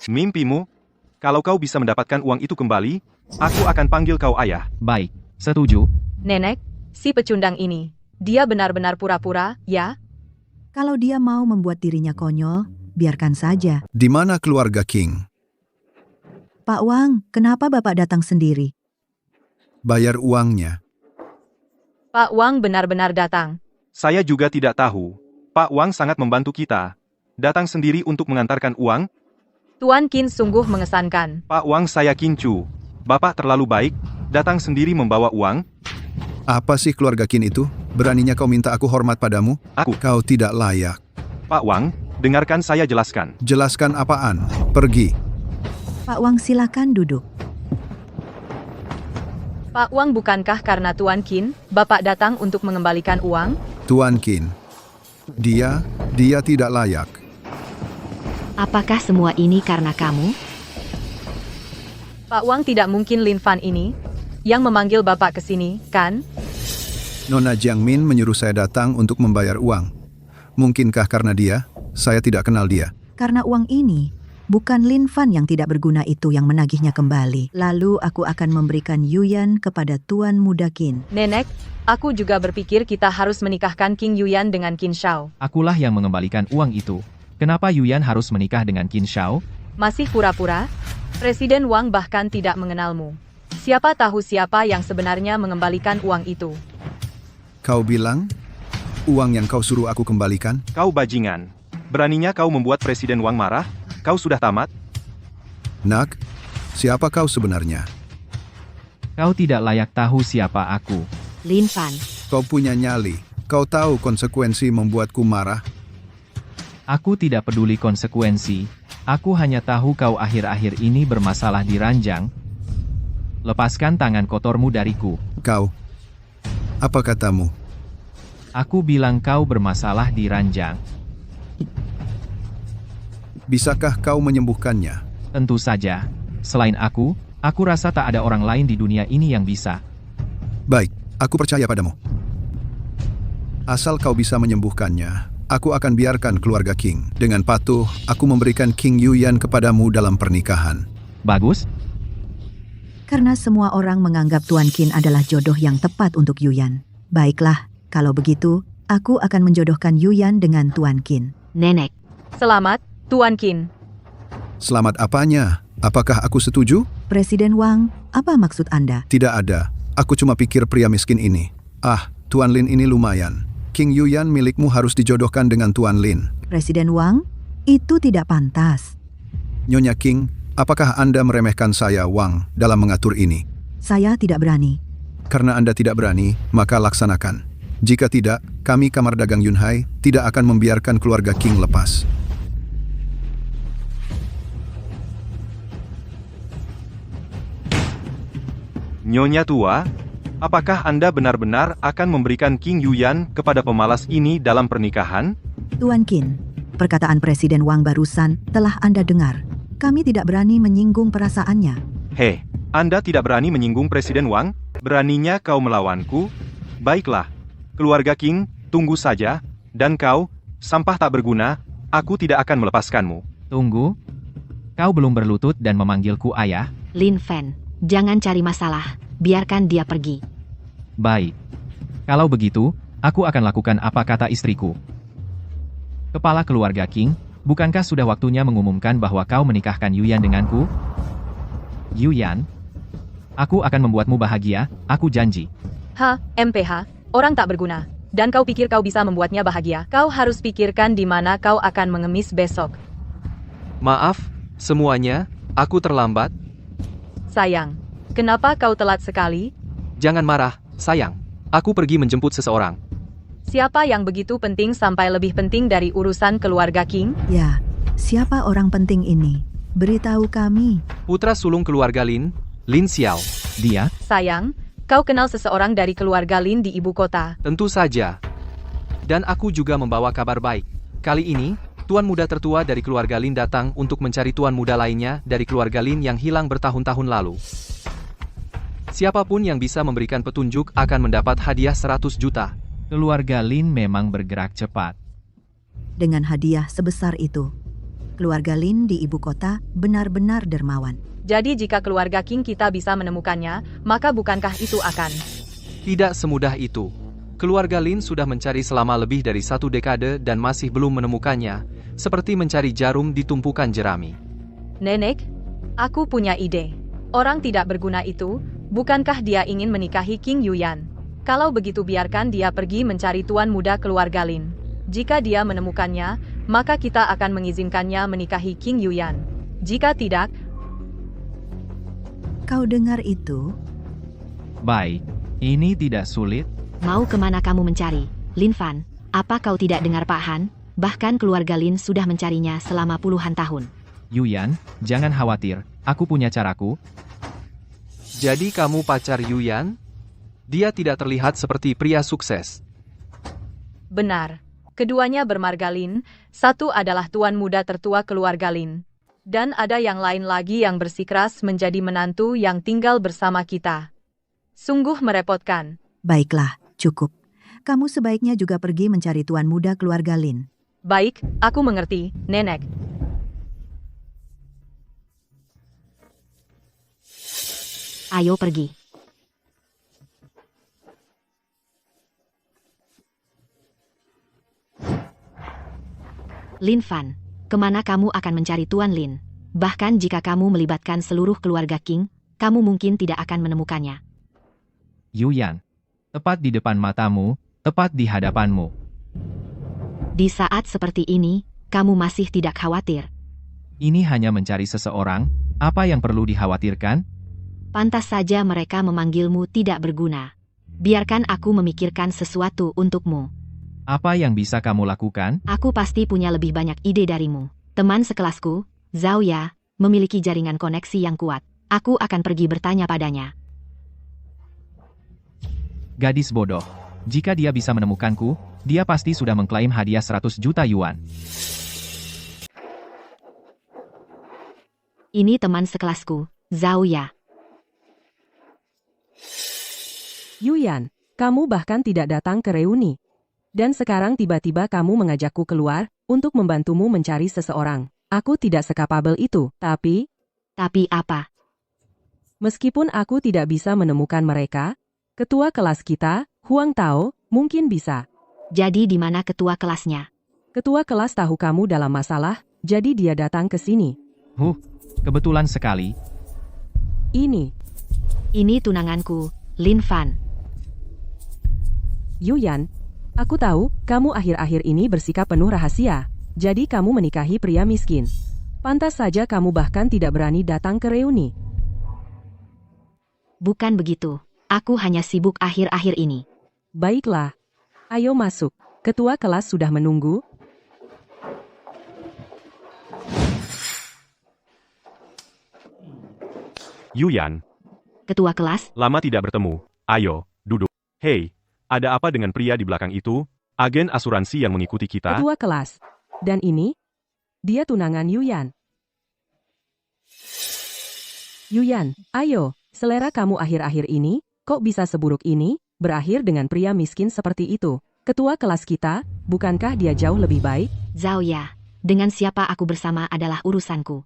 Mimpimu? Kalau kau bisa mendapatkan uang itu kembali, aku akan panggil kau ayah. Baik, setuju. Nenek, si pecundang ini, dia benar-benar pura-pura, ya? Kalau dia mau membuat dirinya konyol, biarkan saja. Di mana keluarga King? Pak Wang, kenapa Bapak datang sendiri? Bayar uangnya. Pak Wang benar-benar datang. Saya juga tidak tahu. Pak Wang sangat membantu kita. Datang sendiri untuk mengantarkan uang. Tuan Qin sungguh mengesankan. Pak Wang, saya Qin Chu. Bapak terlalu baik, datang sendiri membawa uang. Apa sih keluarga Qin itu? Beraninya kau minta aku hormat padamu? Kau tidak layak. Pak Wang, dengarkan saya jelaskan. Jelaskan apaan? Pergi. Pak Wang, silakan duduk. Pak Wang, bukankah karena Tuan Qin, Bapak datang untuk mengembalikan uang? Tuan Qin. Dia tidak layak. Apakah semua ini karena kamu? Pak Wang, tidak mungkin Lin Fan ini yang memanggil Bapak ke sini, kan? Nona Jiangmin menyuruh saya datang untuk membayar uang. Mungkinkah karena dia? Saya tidak kenal dia. Karena uang ini, bukan Lin Fan yang tidak berguna itu yang menagihnya kembali. Lalu aku akan memberikan Yuyan kepada Tuan Muda Qin. Nenek, aku juga berpikir kita harus menikahkan King Yuyan dengan Qin Shao. Akulah yang mengembalikan uang itu. Kenapa Yuyan harus menikah dengan Qin Shao? Masih pura-pura? Presiden Wang bahkan tidak mengenalmu. Siapa tahu siapa yang sebenarnya mengembalikan uang itu. Kau bilang, uang yang kau suruh aku kembalikan? Kau bajingan. Beraninya kau membuat Presiden Wang marah? Kau sudah tamat? Nak, siapa kau sebenarnya? Kau tidak layak tahu siapa aku. Lin Fan. Kau punya nyali. Kau tahu konsekuensi membuatku marah? Aku tidak peduli konsekuensi. Aku hanya tahu kau akhir-akhir ini bermasalah di ranjang. Lepaskan tangan kotormu dariku. Kau. Apa katamu? Aku bilang kau bermasalah di ranjang. Bisakah kau menyembuhkannya? Tentu saja. Selain aku rasa tak ada orang lain di dunia ini yang bisa. Baik, aku percaya padamu. Asal kau bisa menyembuhkannya, aku akan biarkan keluarga King. Dengan patuh, aku memberikan King Yuyan kepadamu dalam pernikahan. Bagus? Karena semua orang menganggap Tuan Qin adalah jodoh yang tepat untuk Yuyan. Baiklah, kalau begitu, aku akan menjodohkan Yuyan dengan Tuan Qin. Nenek. Selamat, Tuan Qin. Selamat apanya? Apakah aku setuju? Presiden Wang, apa maksud Anda? Tidak ada. Aku cuma pikir pria miskin ini. Tuan Lin ini lumayan. King Yuyan milikmu harus dijodohkan dengan Tuan Lin. Presiden Wang, itu tidak pantas. Nyonya King, apakah Anda meremehkan saya, Wang, dalam mengatur ini? Saya tidak berani. Karena Anda tidak berani, maka laksanakan. Jika tidak, kami Kamar Dagang Yunhai tidak akan membiarkan keluarga King lepas. Nyonya tua, apakah Anda benar-benar akan memberikan King Yuyan kepada pemalas ini dalam pernikahan? Tuan Qin, perkataan Presiden Wang barusan telah Anda dengar. Kami tidak berani menyinggung perasaannya. Hei, Anda tidak berani menyinggung Presiden Wang? Beraninya kau melawanku? Baiklah, keluarga King, tunggu saja. Dan kau, sampah tak berguna, aku tidak akan melepaskanmu. Tunggu. Kau belum berlutut dan memanggilku ayah? Lin Fan, jangan cari masalah. Biarkan dia pergi. Baik. Kalau begitu, aku akan lakukan apa kata istriku. Kepala keluarga King, bukankah sudah waktunya mengumumkan bahwa kau menikahkan Yuyan denganku? Yuyan, aku akan membuatmu bahagia, aku janji. MPH, orang tak berguna. Dan kau pikir kau bisa membuatnya bahagia? Kau harus pikirkan di mana kau akan mengemis besok. Maaf, semuanya, aku terlambat. Sayang, kenapa kau telat sekali? Jangan marah, sayang. Aku pergi menjemput seseorang. Siapa yang begitu penting sampai lebih penting dari urusan keluarga King? Ya, siapa orang penting ini? Beritahu kami. Putra sulung keluarga Lin, Lin Xiao. Dia? Sayang, kau kenal seseorang dari keluarga Lin di ibu kota. Tentu saja. Dan aku juga membawa kabar baik. Kali ini, tuan muda tertua dari keluarga Lin datang untuk mencari tuan muda lainnya dari keluarga Lin yang hilang bertahun-tahun lalu. Siapapun yang bisa memberikan petunjuk akan mendapat hadiah 100 juta. Keluarga Lin memang bergerak cepat. Dengan hadiah sebesar itu, keluarga Lin di ibu kota benar-benar dermawan. Jadi jika keluarga King kita bisa menemukannya, maka bukankah itu akan? Tidak semudah itu. Keluarga Lin sudah mencari selama lebih dari 1 dekade dan masih belum menemukannya, seperti mencari jarum di tumpukan jerami. Nenek, aku punya ide. Orang tidak berguna itu, bukankah dia ingin menikahi King Yuyan? Kalau begitu biarkan dia pergi mencari tuan muda keluarga Lin. Jika dia menemukannya, maka kita akan mengizinkannya menikahi King Yuyan. Jika tidak, Kau dengar itu? Baik, ini tidak sulit. Mau kemana kamu mencari? Lin Fan, apa kau tidak dengar Pak Han? Bahkan keluarga Lin sudah mencarinya selama puluhan tahun. Yuyan, jangan khawatir, aku punya caraku. Jadi kamu pacar Yuyan? Dia tidak terlihat seperti pria sukses. benar. Keduanya bermarga Lin, satu adalah tuan muda tertua keluarga Lin. Dan ada yang lain lagi yang bersikeras menjadi menantu yang tinggal bersama kita. Sungguh merepotkan. Baiklah, cukup. Kamu sebaiknya juga pergi mencari tuan muda keluarga Lin. Baik, aku mengerti, Nenek. Ayo pergi. Lin Fan, kemana kamu akan mencari Tuan Lin? Bahkan jika kamu melibatkan seluruh keluarga King, kamu mungkin tidak akan menemukannya. Yuyan, tepat di depan matamu, tepat di hadapanmu. Di saat seperti ini, kamu masih tidak khawatir. Ini hanya mencari seseorang, apa yang perlu dikhawatirkan? Pantas saja mereka memanggilmu tidak berguna. Biarkan aku memikirkan sesuatu untukmu. Apa yang bisa kamu lakukan? Aku pasti punya lebih banyak ide darimu. Teman sekelasku, Zhao Ya, memiliki jaringan koneksi yang kuat. Aku akan pergi bertanya padanya. Gadis bodoh. Jika dia bisa menemukanku, dia pasti sudah mengklaim hadiah 100 juta yuan. Ini teman sekelasku, Zhao Ya. Yuyan, kamu bahkan tidak datang ke reuni. Dan sekarang tiba-tiba kamu mengajakku keluar untuk membantumu mencari seseorang. Aku tidak sekapabel itu, tapi... Tapi apa? Meskipun aku tidak bisa menemukan mereka, ketua kelas kita, Huang Tao, mungkin bisa. Jadi di mana ketua kelasnya? Ketua kelas tahu kamu dalam masalah, jadi dia datang ke sini. Kebetulan sekali. Ini tunanganku, Lin Fan. Yuyan, aku tahu, kamu akhir-akhir ini bersikap penuh rahasia. Jadi kamu menikahi pria miskin. Pantas saja kamu bahkan tidak berani datang ke reuni. Bukan begitu. Aku hanya sibuk akhir-akhir ini. Baiklah. Ayo masuk. Ketua kelas sudah menunggu. Yuyan, Ketua kelas, lama tidak bertemu. Ayo, duduk. Hei, ada apa dengan pria di belakang itu? Agen asuransi yang mengikuti kita? Ketua kelas. Dan ini, dia tunangan Yuyan. Yuyan, ayo, selera kamu akhir-akhir ini, kok bisa seburuk ini, berakhir dengan pria miskin seperti itu. Ketua kelas kita, bukankah dia jauh lebih baik? Zhao Ya, dengan siapa aku bersama adalah urusanku.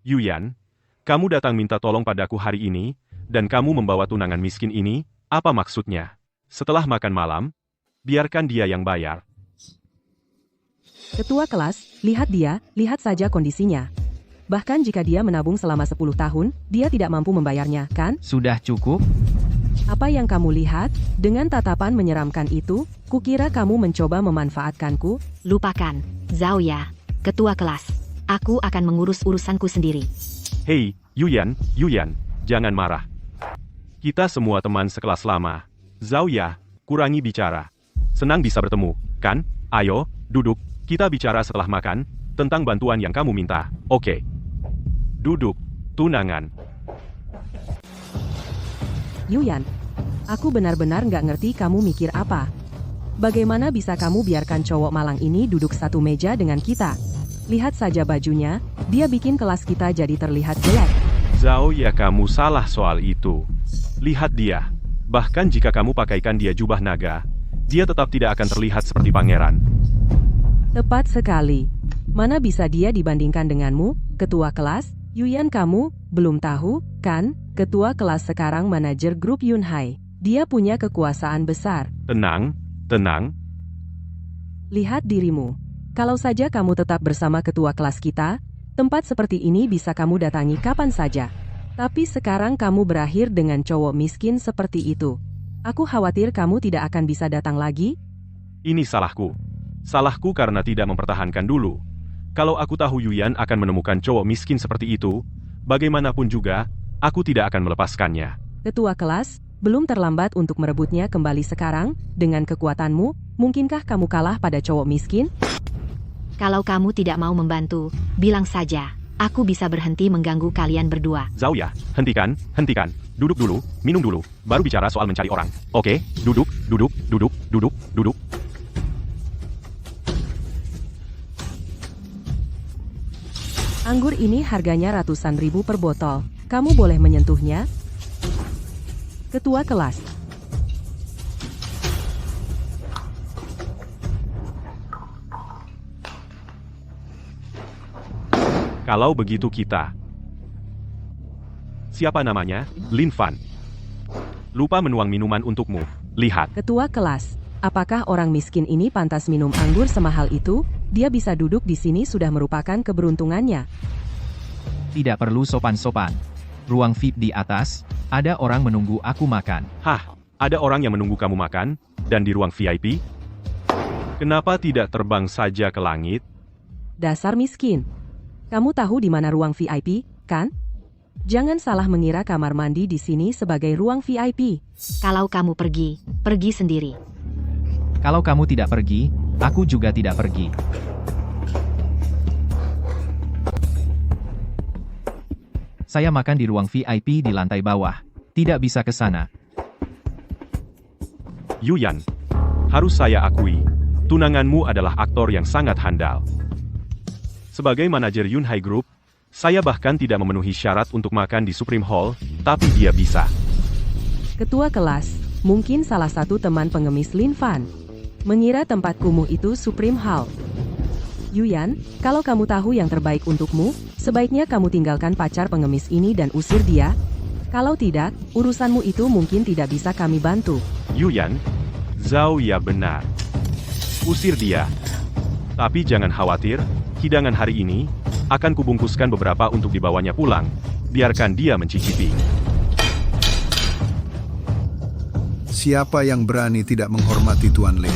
Yuyan, kamu datang minta tolong padaku hari ini, dan kamu membawa tunangan miskin ini, apa maksudnya? Setelah makan malam, biarkan dia yang bayar. Ketua kelas, lihat dia, lihat saja kondisinya. Bahkan jika dia menabung selama 10 tahun, dia tidak mampu membayarnya, kan? Sudah cukup? Apa yang kamu lihat? Dengan tatapan menyeramkan itu, kukira kamu mencoba memanfaatkanku. Lupakan, Zhao Ya, ketua kelas. Aku akan mengurus urusanku sendiri. Hei, Yuyan, jangan marah. Kita semua teman sekelas lama. Zhao Ya, kurangi bicara. Senang bisa bertemu, kan? Ayo, duduk. Kita bicara setelah makan, tentang bantuan yang kamu minta, oke? Duduk, tunangan. Yuyan, aku benar-benar nggak ngerti kamu mikir apa. Bagaimana bisa kamu biarkan cowok malang ini duduk satu meja dengan kita? Lihat saja bajunya, dia bikin kelas kita jadi terlihat jelek. Zhao ya, kamu salah soal itu. Lihat dia. Bahkan jika kamu pakaikan dia jubah naga, dia tetap tidak akan terlihat seperti pangeran. Tepat sekali. Mana bisa dia dibandingkan denganmu, ketua kelas? Yuyan, kamu belum tahu, kan? Ketua kelas sekarang manajer grup Yunhai. Dia punya kekuasaan besar. Tenang, tenang. Lihat dirimu. Kalau saja kamu tetap bersama ketua kelas kita, tempat seperti ini bisa kamu datangi kapan saja. Tapi sekarang kamu berakhir dengan cowok miskin seperti itu. Aku khawatir kamu tidak akan bisa datang lagi. Ini salahku. Salahku karena tidak mempertahankan dulu. Kalau aku tahu Yuyan akan menemukan cowok miskin seperti itu, bagaimanapun juga, aku tidak akan melepaskannya. Ketua kelas, belum terlambat untuk merebutnya kembali sekarang. Dengan kekuatanmu, mungkinkah kamu kalah pada cowok miskin? Kalau kamu tidak mau membantu, bilang saja. Aku bisa berhenti mengganggu kalian berdua. Zhao ya, hentikan, hentikan. Duduk dulu, minum dulu, baru bicara soal mencari orang. Oke, duduk, duduk, duduk, duduk, duduk. Anggur ini harganya ratusan ribu per botol. Kamu boleh menyentuhnya? Ketua kelas. Kalau begitu kita. Siapa namanya? Lin Fan. Lupa menuang minuman untukmu. Lihat. Ketua kelas. Apakah orang miskin ini pantas minum anggur semahal itu? Dia bisa duduk di sini sudah merupakan keberuntungannya. Tidak perlu sopan-sopan. Ruang VIP di atas, ada orang menunggu aku makan. Hah, ada orang yang menunggu kamu makan? Dan di ruang VIP? Kenapa tidak terbang saja ke langit? Dasar miskin. Kamu tahu di mana ruang VIP, kan? Jangan salah mengira kamar mandi di sini sebagai ruang VIP. Kalau kamu pergi, pergi sendiri. Kalau kamu tidak pergi, aku juga tidak pergi. Saya makan di ruang VIP di lantai bawah. Tidak bisa ke sana. Yuyan, harus saya akui, tunanganmu adalah aktor yang sangat handal. Sebagai manajer Yunhai Group, saya bahkan tidak memenuhi syarat untuk makan di Supreme Hall, tapi dia bisa. Ketua kelas, mungkin salah satu teman pengemis Lin Fan mengira tempat kumuh itu Supreme Hall. Yuyan, kalau kamu tahu yang terbaik untukmu, sebaiknya kamu tinggalkan pacar pengemis ini dan usir dia. Kalau tidak, urusanmu itu mungkin tidak bisa kami bantu. Yuyan, Zhao ya benar. Usir dia. Tapi jangan khawatir, hidangan hari ini akan kubungkuskan beberapa untuk dibawanya pulang. Biarkan dia mencicipi. Siapa yang berani tidak menghormati Tuan Lin?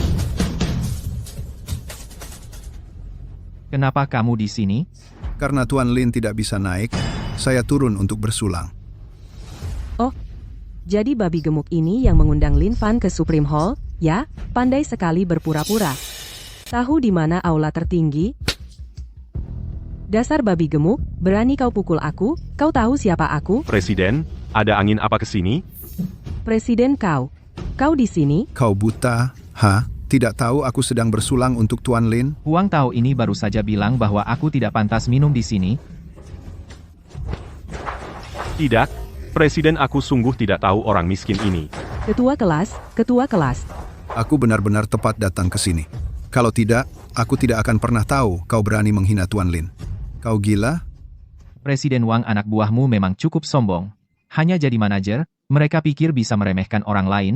Kenapa kamu di sini? Karena Tuan Lin tidak bisa naik, saya turun untuk bersulang. Oh, jadi babi gemuk ini yang mengundang Lin Fan ke Supreme Hall, ya? Pandai sekali berpura-pura. Tahu di mana aula tertinggi? Dasar babi gemuk, berani kau pukul aku? Kau tahu siapa aku? Presiden, ada angin apa ke sini? Presiden kau. Kau di sini? Kau buta? Hah? Tidak tahu aku sedang bersulang untuk Tuan Lin? Huang Tao ini baru saja bilang bahwa aku tidak pantas minum di sini. Tidak, Presiden, aku sungguh tidak tahu orang miskin ini. Ketua kelas, ketua kelas. Aku benar-benar tepat datang ke sini. Kalau tidak, aku tidak akan pernah tahu kau berani menghina Tuan Lin. Kau gila? Presiden Wang, anak buahmu memang cukup sombong. Hanya jadi manajer, mereka pikir bisa meremehkan orang lain.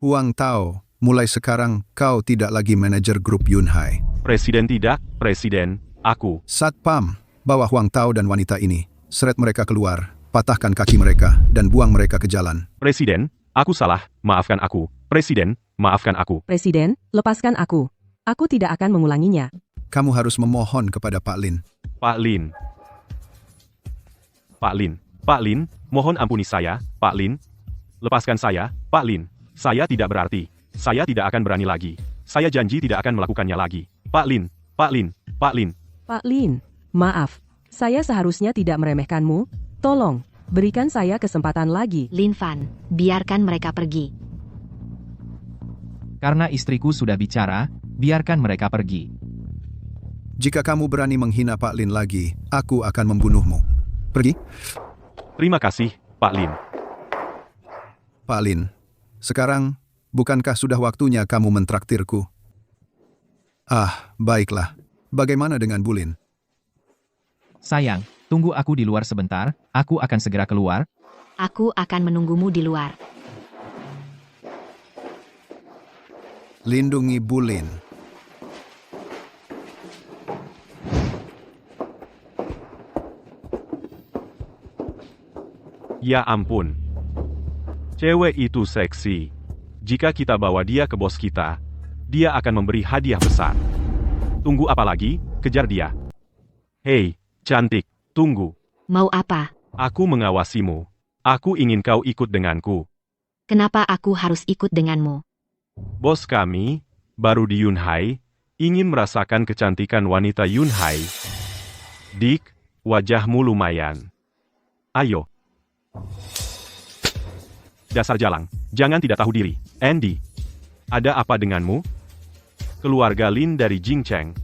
Huang Tao, mulai sekarang kau tidak lagi manajer grup Yunhai. Presiden tidak, Presiden, aku. Satpam, bawa Huang Tao dan wanita ini. Seret mereka keluar, patahkan kaki mereka, dan buang mereka ke jalan. Presiden, aku salah, maafkan aku. Presiden, maafkan aku. Presiden, lepaskan aku. Aku tidak akan mengulanginya. Kamu harus memohon kepada Pak Lin. Pak Lin. Pak Lin. Pak Lin, mohon ampuni saya, Pak Lin. Lepaskan saya, Pak Lin. Saya tidak berarti. Saya tidak akan berani lagi. Saya janji tidak akan melakukannya lagi. Pak Lin, Pak Lin, Pak Lin. Pak Lin, maaf. Saya seharusnya tidak meremehkanmu. Tolong, Berikan saya kesempatan lagi. Lin Fan, biarkan mereka pergi. Karena istriku sudah bicara, biarkan mereka pergi. Jika kamu berani menghina Pak Lin lagi, aku akan membunuhmu. Pergi. Terima kasih, Pak Lin. Pak Lin, sekarang, bukankah sudah waktunya kamu mentraktirku? Ah, baiklah. Bagaimana dengan Bu Lin? Sayang, tunggu aku di luar sebentar, aku akan segera keluar. Aku akan menunggumu di luar. Lindungi Bu Lin. Ya ampun. Cewek itu seksi. Jika kita bawa dia ke bos kita, dia akan memberi hadiah besar. Tunggu apa lagi? Kejar dia. Hei, cantik, tunggu. Mau apa? Aku mengawasimu. Aku ingin kau ikut denganku. Kenapa aku harus ikut denganmu? Bos kami, baru di Yunhai, ingin merasakan kecantikan wanita Yunhai. Dik, wajahmu lumayan. Ayo. Dasar jalang, jangan tidak tahu diri. Andy, ada apa denganmu? Keluarga Lin dari Jingcheng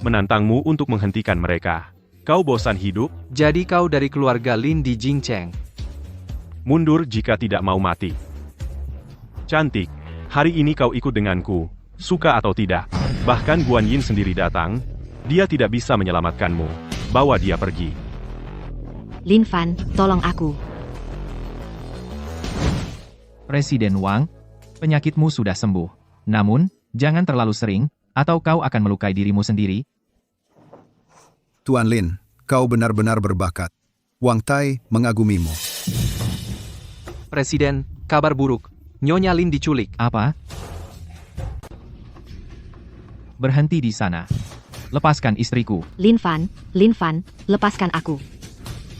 menantangmu untuk menghentikan mereka. Kau bosan hidup? Jadi kau dari keluarga Lin di Jingcheng. Mundur jika tidak mau mati. Cantik, hari ini kau ikut denganku, suka atau tidak. Bahkan Guan Yin sendiri datang, dia tidak bisa menyelamatkanmu. Bawa dia pergi. Lin Fan, tolong aku. Presiden Wang, penyakitmu sudah sembuh. Namun, jangan terlalu sering, atau kau akan melukai dirimu sendiri. Tuan Lin, kau benar-benar berbakat. Wang Tai mengagumimu. Presiden, kabar buruk. Nyonya Lin diculik. Apa? Berhenti di sana. Lepaskan istriku. Lin Fan, lepaskan aku.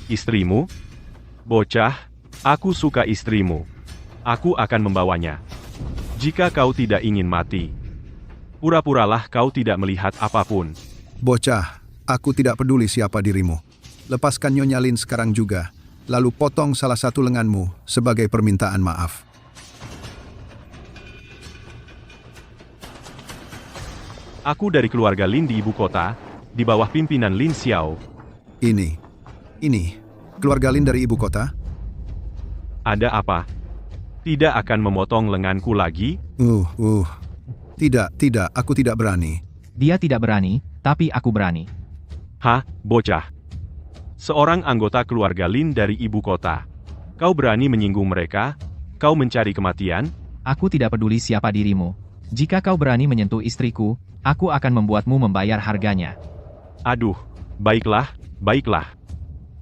Istrimu? Bocah, aku suka istrimu. Aku akan membawanya. Jika kau tidak ingin mati, pura-puralah kau tidak melihat apapun. Bocah, aku tidak peduli siapa dirimu. Lepaskan Nyonya Lin sekarang juga, lalu potong salah satu lenganmu sebagai permintaan maaf. Aku dari keluarga Lin di ibu kota, di bawah pimpinan Lin Xiao. Ini, keluarga Lin dari ibu kota? Ada apa? Tidak akan memotong lenganku lagi? Tidak, aku tidak berani. Dia tidak berani, tapi aku berani. Hah, bocah? Seorang anggota keluarga Lin dari ibu kota. Kau berani menyinggung mereka? Kau mencari kematian? Aku tidak peduli siapa dirimu. Jika kau berani menyentuh istriku, aku akan membuatmu membayar harganya. Aduh, baiklah.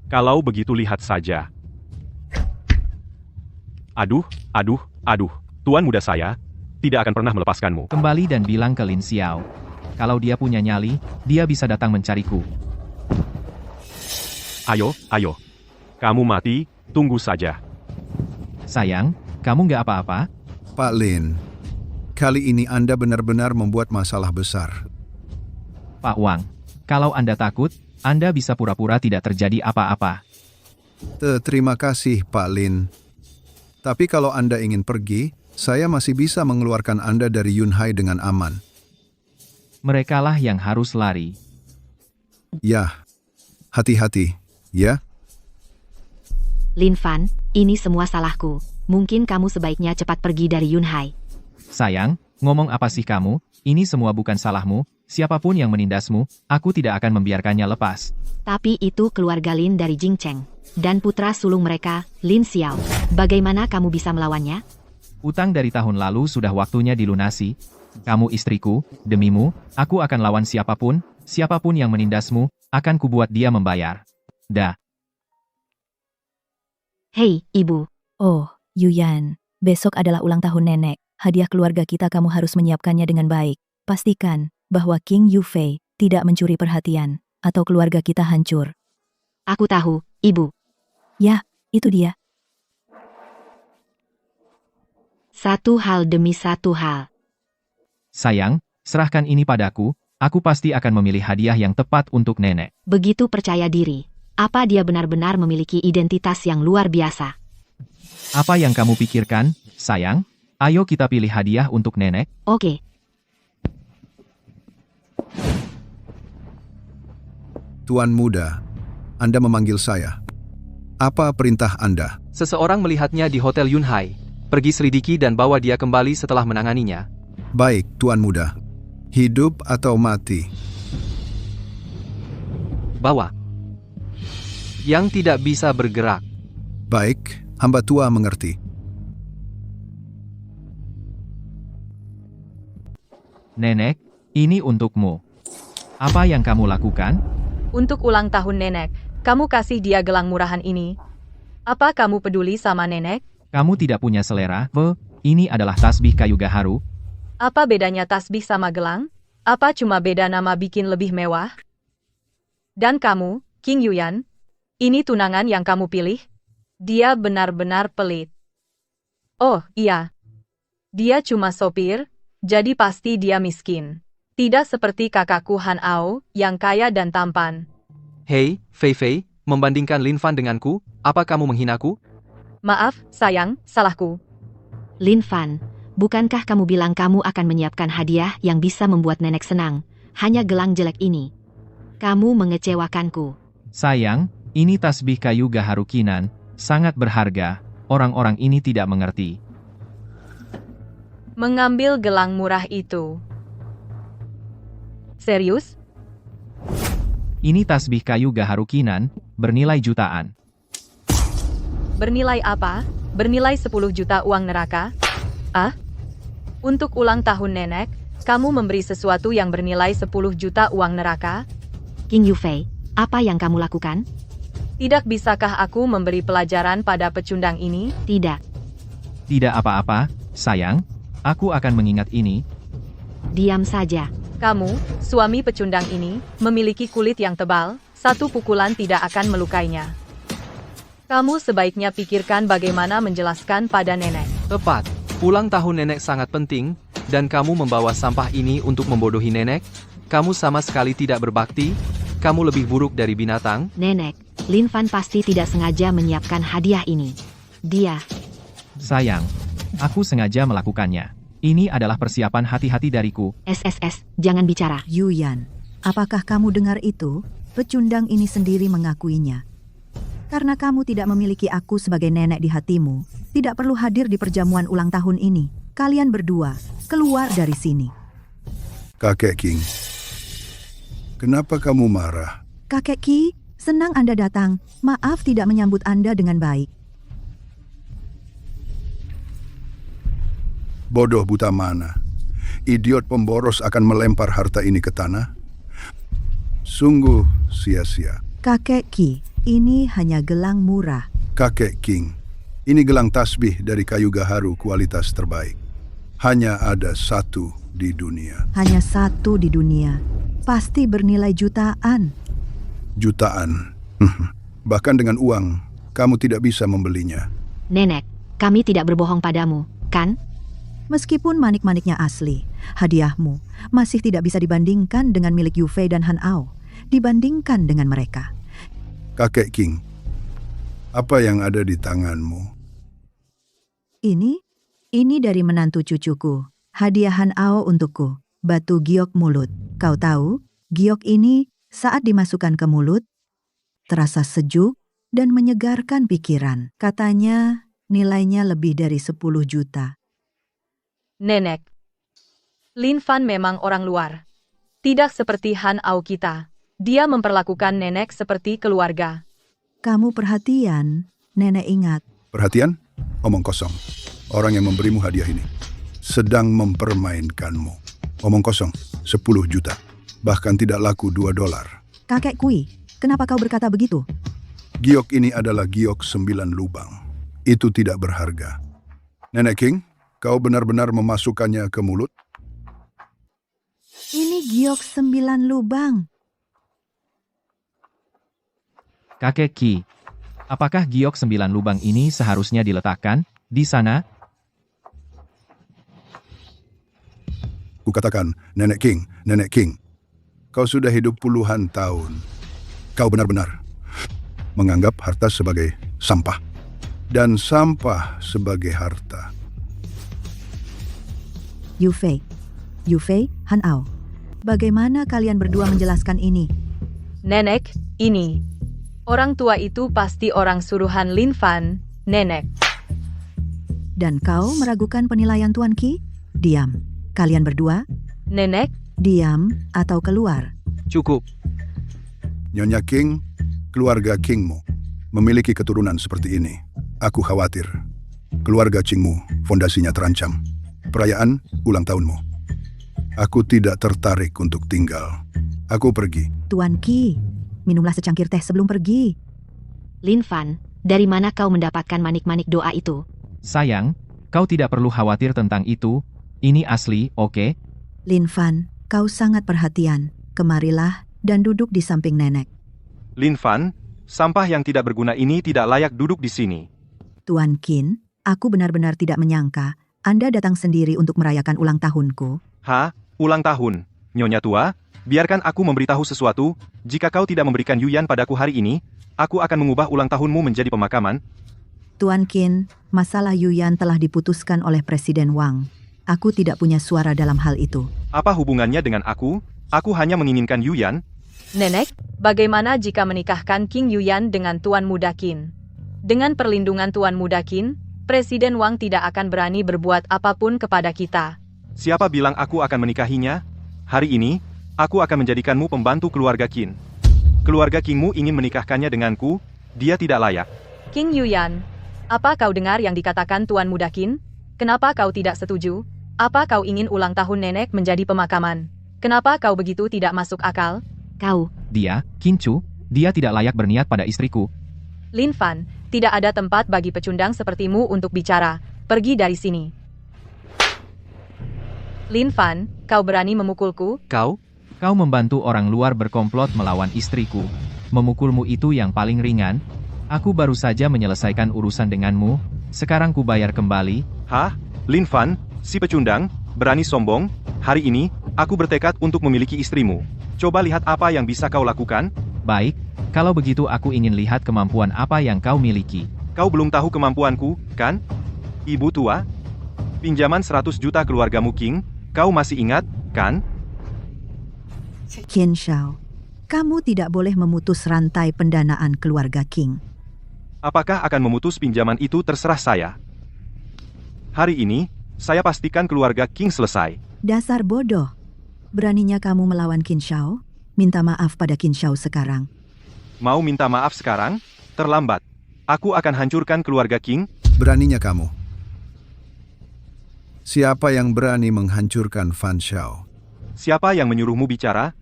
Kalau begitu lihat saja. Aduh, Tuan muda saya, tidak akan pernah melepaskanmu. Kembali dan bilang ke Lin Xiao. Kalau dia punya nyali, dia bisa datang mencariku. Ayo. Kamu mati, tunggu saja. Sayang, kamu nggak apa-apa? Pak Lin, kali ini Anda benar-benar membuat masalah besar. Pak Wang, kalau Anda takut, Anda bisa pura-pura tidak terjadi apa-apa. Terima kasih, Pak Lin. Tapi kalau Anda ingin pergi, saya masih bisa mengeluarkan Anda dari Yunhai dengan aman. Merekalah yang harus lari. Ya, hati-hati, ya? Lin Fan, ini semua salahku. Mungkin kamu sebaiknya cepat pergi dari Yunhai. Sayang, ngomong apa sih kamu? Ini semua bukan salahmu. Siapapun yang menindasmu, aku tidak akan membiarkannya lepas. Tapi itu keluarga Lin dari Jingcheng. Dan putra sulung mereka, Lin Xiao. Bagaimana kamu bisa melawannya? Utang dari tahun lalu sudah waktunya dilunasi. Kamu istriku, demimu, aku akan lawan siapapun yang menindasmu, akan kubuat dia membayar. Dah. Hei, ibu. Oh, Yuyan, besok adalah ulang tahun nenek. Hadiah keluarga kita kamu harus menyiapkannya dengan baik. Pastikan bahwa King Yufei tidak mencuri perhatian, atau keluarga kita hancur. Aku tahu, ibu. Ya, itu dia. Satu hal demi satu hal. Sayang, serahkan ini padaku, aku pasti akan memilih hadiah yang tepat untuk nenek. Begitu percaya diri. Apa dia benar-benar memiliki identitas yang luar biasa? Apa yang kamu pikirkan, sayang? Ayo kita pilih hadiah untuk nenek. Oke, Tuan muda, Anda memanggil saya. Apa perintah Anda? Seseorang melihatnya di Hotel Yunhai. Pergi selidiki dan bawa dia kembali setelah menanganinya. Baik, Tuan muda. Hidup atau mati? Bawa. Yang tidak bisa bergerak. Baik, hamba tua mengerti. Nenek, ini untukmu. Apa yang kamu lakukan? Untuk ulang tahun nenek, kamu kasih dia gelang murahan ini. Apa kamu peduli sama nenek? Kamu tidak punya selera, ini adalah tasbih kayu gaharu. Apa bedanya tasbih sama gelang? Apa cuma beda nama bikin lebih mewah? Dan kamu, King Yuyan, ini tunangan yang kamu pilih? Dia benar-benar pelit. Oh, iya. Dia cuma sopir, jadi pasti dia miskin. Tidak seperti kakakku Han Ao, yang kaya dan tampan. Hei, Fei Fei, membandingkan Lin Fan denganku, apa kamu menghinaku? Maaf, sayang, salahku. Lin Fan, bukankah kamu bilang kamu akan menyiapkan hadiah yang bisa membuat nenek senang? Hanya gelang jelek ini. Kamu mengecewakanku. Sayang, ini tasbih kayu gaharu Kinan, sangat berharga, orang-orang ini tidak mengerti. Mengambil gelang murah itu. Serius? Ini tasbih kayu gaharu Kinan, bernilai jutaan. Bernilai apa? Bernilai 10 juta uang neraka? Ah? Untuk ulang tahun nenek, kamu memberi sesuatu yang bernilai 10 juta uang neraka? King Yufei, apa yang kamu lakukan? Tidak bisakah aku memberi pelajaran pada pecundang ini? Tidak. Tidak apa-apa, sayang, aku akan mengingat ini. Diam saja. Kamu, suami pecundang ini, memiliki kulit yang tebal, satu pukulan tidak akan melukainya. Kamu sebaiknya pikirkan bagaimana menjelaskan pada nenek. Tepat. Ulang tahun nenek sangat penting, dan kamu membawa sampah ini untuk membodohi nenek? Kamu sama sekali tidak berbakti? Kamu lebih buruk dari binatang? Nenek, Lin Fan pasti tidak sengaja menyiapkan hadiah ini. Dia. Sayang, aku sengaja melakukannya. Ini adalah persiapan hati-hati dariku. SSS, jangan bicara. Yuyan, apakah kamu dengar itu? Pecundang ini sendiri mengakuinya. Karena kamu tidak memiliki aku sebagai nenek di hatimu, tidak perlu hadir di perjamuan ulang tahun ini. Kalian berdua, keluar dari sini. Kakek King, kenapa kamu marah? Kakek Ki, senang Anda datang. Maaf tidak menyambut Anda dengan baik. Bodoh buta mana? Idiot pemboros akan melempar harta ini ke tanah? Sungguh sia-sia. Kakek Ki, ini hanya gelang murah. Kakek King, ini gelang tasbih dari kayu gaharu kualitas terbaik. Hanya ada satu di dunia. Hanya satu di dunia. Pasti bernilai jutaan. Jutaan. Bahkan dengan uang, kamu tidak bisa membelinya. Nenek, kami tidak berbohong padamu, kan? Meskipun manik-maniknya asli, hadiahmu masih tidak bisa dibandingkan dengan milik Yufei dan Han Ao. Dibandingkan dengan mereka. Kakek King, apa yang ada di tanganmu? Ini dari menantu cucuku. Hadiah Han Ao untukku. Batu giok mulut. Kau tahu, giok ini saat dimasukkan ke mulut, terasa sejuk dan menyegarkan pikiran. Katanya nilainya lebih dari 10 juta. Nenek. Lin Fan memang orang luar. Tidak seperti Han Ao kita. Dia memperlakukan nenek seperti keluarga. Kamu perhatian, nenek ingat. Perhatian? Omong kosong. Orang yang memberimu hadiah ini sedang mempermainkanmu. Omong kosong, 10 juta. Bahkan tidak laku $2. Kakek Kui, kenapa kau berkata begitu? Giok ini adalah giok 9 lubang. Itu tidak berharga. Nenek King, kau benar-benar memasukkannya ke mulut? Ini giok 9 lubang. Kakek Ki, apakah giok 9 lubang ini seharusnya diletakkan di sana? Kukatakan, Nenek King, kau sudah hidup puluhan tahun. Kau benar-benar menganggap harta sebagai sampah, dan sampah sebagai harta. Yufei, Hanao. Bagaimana kalian berdua menjelaskan ini? Nenek, ini. Orang tua itu pasti orang suruhan Lin Fan, Nenek. Dan kau meragukan penilaian Tuan Qi? Diam. Kalian berdua? Nenek, Diam atau keluar. Cukup. Nyonya King, keluarga Kingmu memiliki keturunan seperti ini. Aku khawatir. Keluarga Qingmu fondasinya terancam. Perayaan ulang tahunmu. Aku tidak tertarik untuk tinggal. Aku pergi. Tuan Qi, minumlah secangkir teh sebelum pergi. Lin Fan, dari mana kau mendapatkan manik-manik doa itu? Sayang, kau tidak perlu khawatir tentang itu. Ini asli, oke? Lin Fan, kau sangat perhatian. Kemarilah dan duduk di samping nenek. Lin Fan, sampah yang tidak berguna ini tidak layak duduk di sini. Tuan Qin, aku benar-benar tidak menyangka Anda datang sendiri untuk merayakan ulang tahunku. Ulang tahun. Nyonya tua, biarkan aku memberitahu sesuatu. Jika kau tidak memberikan Yuyan padaku hari ini, aku akan mengubah ulang tahunmu menjadi pemakaman. Tuan Qin, masalah Yuyan telah diputuskan oleh Presiden Wang. Aku tidak punya suara dalam hal itu. Apa hubungannya dengan aku? Aku hanya menginginkan Yuyan. Nenek, bagaimana jika menikahkan King Yuyan dengan Tuan Muda Qin? Dengan perlindungan Tuan Muda Qin, Presiden Wang tidak akan berani berbuat apapun kepada kita. Siapa bilang aku akan menikahinya? Hari ini, aku akan menjadikanmu pembantu keluarga Qin. Keluarga Qingmu ingin menikahkannya denganku, dia tidak layak. King Yuyan, apa kau dengar yang dikatakan Tuan Muda Qin? Kenapa kau tidak setuju? Apa kau ingin ulang tahun nenek menjadi pemakaman? Kenapa kau begitu tidak masuk akal? Kau, Dia, Kincu, dia tidak layak berniat pada istriku. Lin Fan, tidak ada tempat bagi pecundang sepertimu untuk bicara. Pergi dari sini. Lin Fan, kau berani memukulku? Kau? Kau membantu orang luar berkomplot melawan istriku. Memukulmu itu yang paling ringan. Aku baru saja menyelesaikan urusan denganmu. Sekarang ku bayar kembali. Lin Fan, si pecundang, berani sombong. Hari ini, aku bertekad untuk memiliki istrimu. Coba lihat apa yang bisa kau lakukan. Baik, kalau begitu aku ingin lihat kemampuan apa yang kau miliki. Kau belum tahu kemampuanku, kan? Ibu tua? Pinjaman 100 juta keluargamu King, kau masih ingat, kan? Qin Shao, kamu tidak boleh memutus rantai pendanaan keluarga King. Apakah akan memutus pinjaman itu terserah saya. Hari ini, saya pastikan keluarga King selesai. Dasar bodoh. Beraninya kamu melawan Qin Shao? Minta maaf pada Qin Shao sekarang. Mau minta maaf sekarang? Terlambat. Aku akan hancurkan keluarga King. Beraninya kamu. Siapa yang berani menghancurkan Fan Shao? Siapa yang menyuruhmu bicara?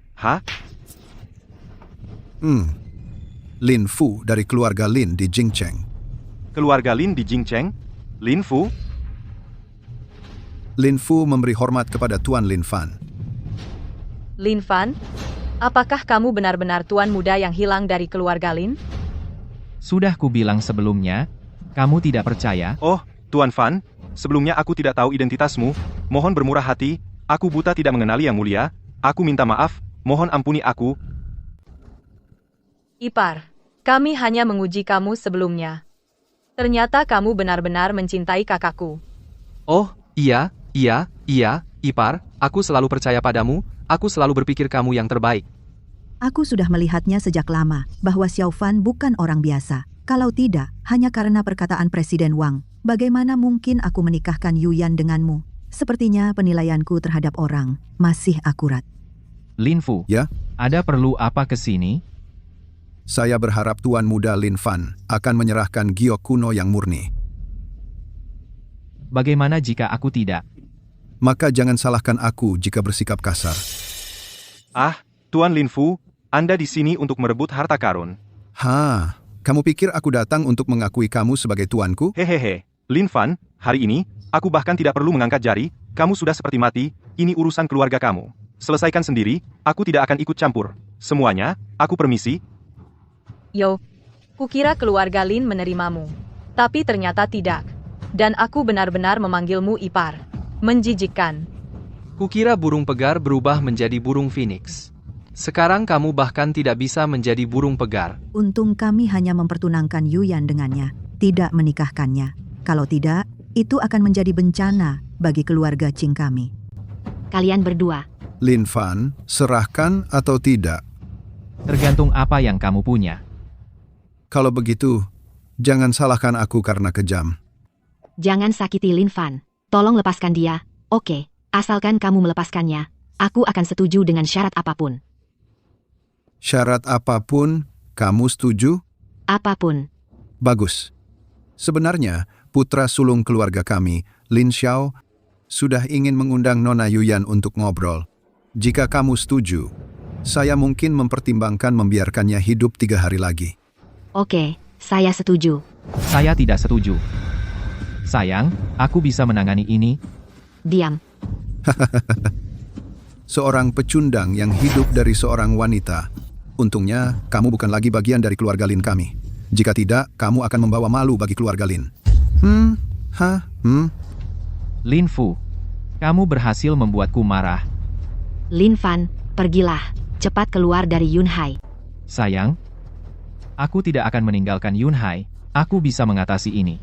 Lin Fu dari keluarga Lin di Jingcheng. Keluarga Lin di Jingcheng? Lin Fu? Lin Fu memberi hormat kepada Tuan Lin Fan. Lin Fan, apakah kamu benar-benar tuan muda yang hilang dari keluarga Lin? Sudah ku bilang sebelumnya, kamu tidak percaya? Oh, Tuan Fan, sebelumnya aku tidak tahu identitasmu. Mohon bermurah hati, aku buta tidak mengenali yang mulia. Aku minta maaf, mohon ampuni aku. Ipar, kami hanya menguji kamu sebelumnya. Ternyata kamu benar-benar mencintai kakakku. Oh, iya, Ipar, aku selalu percaya padamu, aku selalu berpikir kamu yang terbaik. Aku sudah melihatnya sejak lama, bahwa Xiao Fan bukan orang biasa. Kalau tidak, hanya karena perkataan Presiden Wang, bagaimana mungkin aku menikahkan Yuyan denganmu? Sepertinya penilaianku terhadap orang masih akurat. Lin Fu, Ya? ada perlu apa ke sini? Saya berharap Tuan Muda Lin Fan akan menyerahkan giok kuno yang murni. Bagaimana jika aku tidak? Maka jangan salahkan aku jika bersikap kasar. Tuan Lin Fu, Anda di sini untuk merebut harta karun. Kamu pikir aku datang untuk mengakui kamu sebagai tuanku? Hehehe, Lin Fan, hari ini, aku bahkan tidak perlu mengangkat jari, kamu sudah seperti mati, ini urusan keluarga kamu. Selesaikan sendiri, aku tidak akan ikut campur. Semuanya, aku permisi. Yo, kukira keluarga Lin menerimamu. Tapi ternyata tidak. Dan aku benar-benar memanggilmu Ipar. Menjijikkan. Kukira burung pegar berubah menjadi burung phoenix. Sekarang kamu bahkan tidak bisa menjadi burung pegar. Untung kami hanya mempertunangkan Yuyan dengannya, tidak menikahkannya. Kalau tidak, itu akan menjadi bencana bagi keluarga Qing kami. Kalian berdua, Lin Fan, serahkan atau tidak? Tergantung apa yang kamu punya. Kalau begitu, jangan salahkan aku karena kejam. jangan sakiti Lin Fan. Tolong lepaskan dia, oke? Asalkan kamu melepaskannya, aku akan setuju dengan syarat apapun. Syarat apapun, kamu setuju? Apapun. Bagus. Sebenarnya, putra sulung keluarga kami, Lin Xiao, sudah ingin mengundang Nona Yuyan untuk ngobrol. Jika kamu setuju, saya mungkin mempertimbangkan membiarkannya hidup 3 hari lagi. Oke, saya setuju. Saya tidak setuju. Sayang, aku bisa menangani ini. Diam. Seorang pecundang yang hidup dari seorang wanita. Untungnya, kamu bukan lagi bagian dari keluarga Lin kami. Jika tidak, kamu akan membawa malu bagi keluarga Lin. Lin Fu, kamu berhasil membuatku marah. Lin Fan, pergilah. Cepat keluar dari Yunhai. Sayang, aku tidak akan meninggalkan Yunhai. Aku bisa mengatasi ini.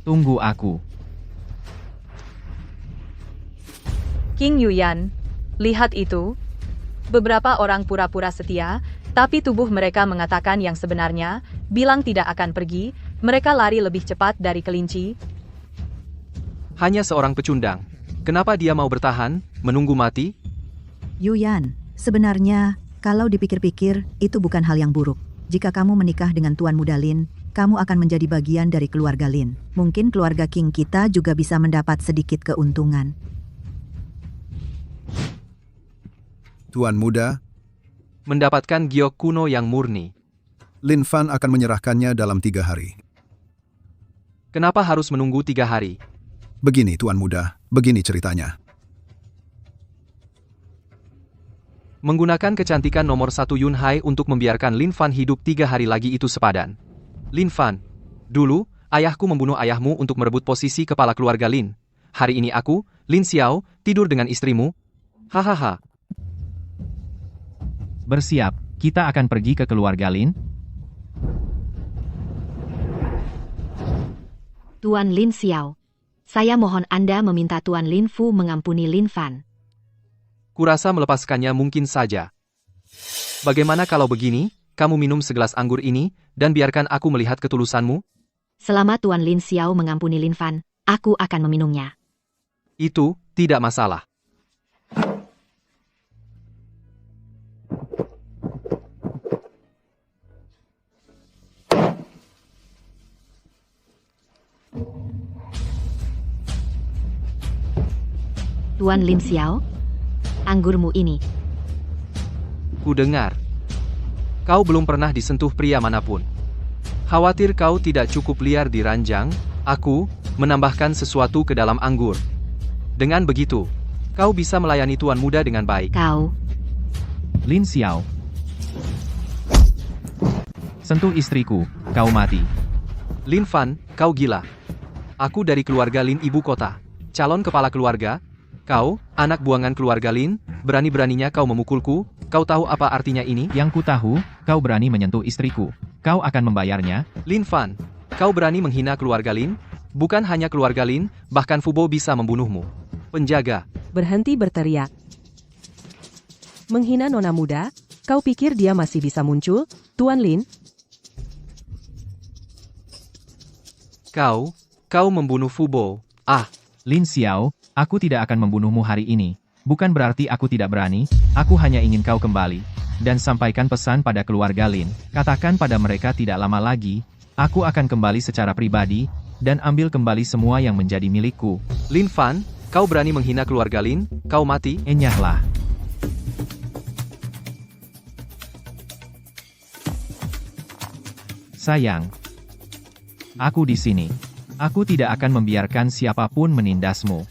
Tunggu aku. King Yuyan, lihat itu. Beberapa orang pura-pura setia, tapi tubuh mereka mengatakan yang sebenarnya, bilang tidak akan pergi, mereka lari lebih cepat dari kelinci. Hanya seorang pecundang. Kenapa dia mau bertahan, menunggu mati? Yuyan, sebenarnya, kalau dipikir-pikir, itu bukan hal yang buruk. Jika kamu menikah dengan Tuan Muda Lin, kamu akan menjadi bagian dari keluarga Lin. Mungkin keluarga King kita juga bisa mendapat sedikit keuntungan. Tuan Muda, Mendapatkan giok kuno yang murni. Lin Fan akan menyerahkannya dalam 3 hari. Kenapa harus menunggu 3 hari? Begini, Tuan Muda, begini ceritanya. Menggunakan kecantikan nomor 1 Yunhai untuk membiarkan Lin Fan hidup 3 hari lagi itu sepadan. Lin Fan, dulu, ayahku membunuh ayahmu untuk merebut posisi kepala keluarga Lin. Hari ini aku, Lin Xiao, tidur dengan istrimu. Hahaha. Bersiap, kita akan pergi ke keluarga Lin. Tuan Lin Xiao. Saya mohon Anda meminta Tuan Lin Fu mengampuni Lin Fan. Kurasa melepaskannya mungkin saja. Bagaimana kalau begini, kamu minum segelas anggur ini, dan biarkan aku melihat ketulusanmu? Selama Tuan Lin Xiao mengampuni Lin Fan, aku akan meminumnya. Itu, tidak masalah. Tuan Lin Xiao, anggurmu ini. Ku dengar. Kau belum pernah disentuh pria manapun. Khawatir kau tidak cukup liar di ranjang, aku menambahkan sesuatu ke dalam anggur. Dengan begitu, kau bisa melayani tuan muda dengan baik. Kau, Lin Xiao. Sentuh istriku, kau mati. Lin Fan, kau gila. Aku dari keluarga Lin ibu kota. Calon kepala keluarga. Kau, anak buangan keluarga Lin, berani-beraninya kau memukulku. Kau tahu apa artinya ini? Yang ku tahu, kau berani menyentuh istriku. Kau akan membayarnya. Lin Fan, kau berani menghina keluarga Lin? Bukan hanya keluarga Lin, bahkan Fubo bisa membunuhmu. Penjaga. Berhenti berteriak. Menghina nona muda? Kau pikir dia masih bisa muncul, Tuan Lin? Kau membunuh Fubo. Ah, Lin Xiao, aku tidak akan membunuhmu hari ini. Bukan berarti aku tidak berani, aku hanya ingin kau kembali. Dan sampaikan pesan pada keluarga Lin. Katakan pada mereka tidak lama lagi, aku akan kembali secara pribadi, dan ambil kembali semua yang menjadi milikku. Lin Fan, kau berani menghina keluarga Lin, kau mati. Enyahlah. Sayang. Aku di sini. Aku tidak akan membiarkan siapapun menindasmu.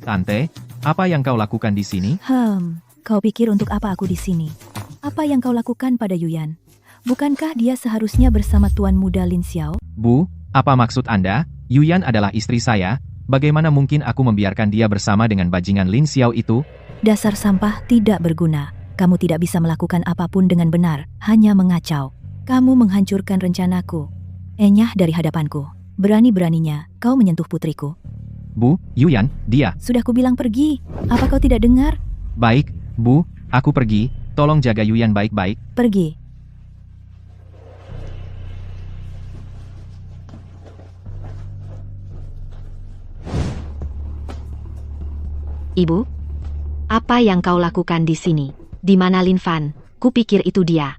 Tante, apa yang kau lakukan di sini? Kau pikir untuk apa aku di sini? Apa yang kau lakukan pada Yuyan? Bukankah dia seharusnya bersama Tuan Muda Lin Xiao? Bu, apa maksud Anda? Yuyan adalah istri saya, bagaimana mungkin aku membiarkan dia bersama dengan bajingan Lin Xiao itu? Dasar sampah tidak berguna. Kamu tidak bisa melakukan apapun dengan benar, hanya mengacau. Kamu menghancurkan rencanaku. Enyah dari hadapanku. Berani-beraninya kau menyentuh putriku. Bu, Yuyan, dia. Sudah kubilang pergi. Apa kau tidak dengar? Baik, Bu, aku pergi. Tolong jaga Yuyan baik-baik. Pergi. Ibu, apa yang kau lakukan di sini? Di mana Lin Fan? Kupikir itu dia.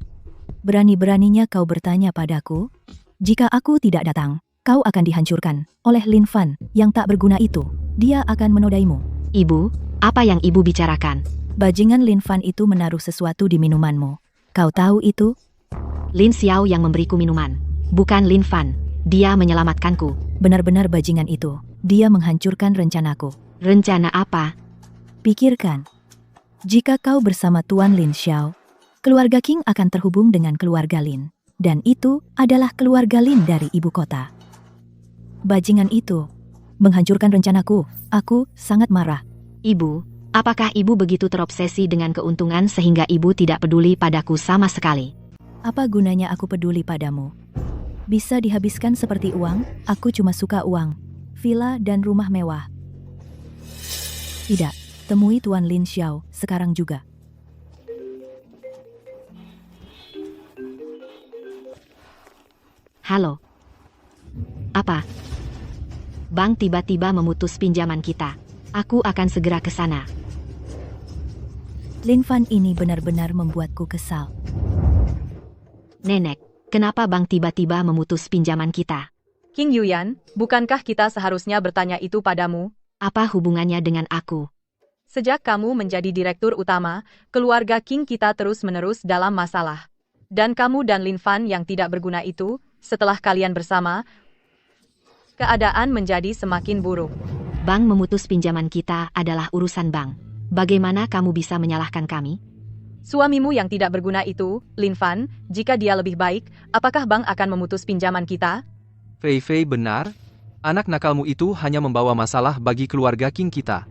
Berani-beraninya kau bertanya padaku? Jika aku tidak datang, kau akan dihancurkan oleh Lin Fan yang tak berguna itu. Dia akan menodaimu. Ibu, apa yang ibu bicarakan? Bajingan Lin Fan itu menaruh sesuatu di minumanmu. Kau tahu itu? Lin Xiao yang memberiku minuman. Bukan Lin Fan. Dia menyelamatkanku. Benar-benar bajingan itu. Dia menghancurkan rencanaku. Rencana apa? Pikirkan. Jika kau bersama Tuan Lin Xiao, keluarga King akan terhubung dengan keluarga Lin. Dan itu adalah keluarga Lin dari ibu kota. Bajingan itu menghancurkan rencanaku. Aku sangat marah. Ibu, apakah ibu begitu terobsesi dengan keuntungan sehingga ibu tidak peduli padaku sama sekali? Apa gunanya aku peduli padamu? Bisa dihabiskan seperti uang, aku cuma suka uang. Villa dan rumah mewah. Tidak, temui Tuan Lin Xiao sekarang juga. Halo. Apa? Bank tiba-tiba memutus pinjaman kita. Aku akan segera ke sana. Lin Fan ini benar-benar membuatku kesal. Nenek, kenapa bank tiba-tiba memutus pinjaman kita? King Yuyan, bukankah kita seharusnya bertanya itu padamu? Apa hubungannya dengan aku? Sejak kamu menjadi direktur utama, keluarga King kita terus-menerus dalam masalah. Dan kamu dan Lin Fan yang tidak berguna itu, setelah kalian bersama, keadaan menjadi semakin buruk. Bank memutus pinjaman kita adalah urusan bank. Bagaimana kamu bisa menyalahkan kami? Suamimu yang tidak berguna itu, Lin Fan, jika dia lebih baik, apakah bank akan memutus pinjaman kita? Fei Fei benar? Anak nakalmu itu hanya membawa masalah bagi keluarga King kita.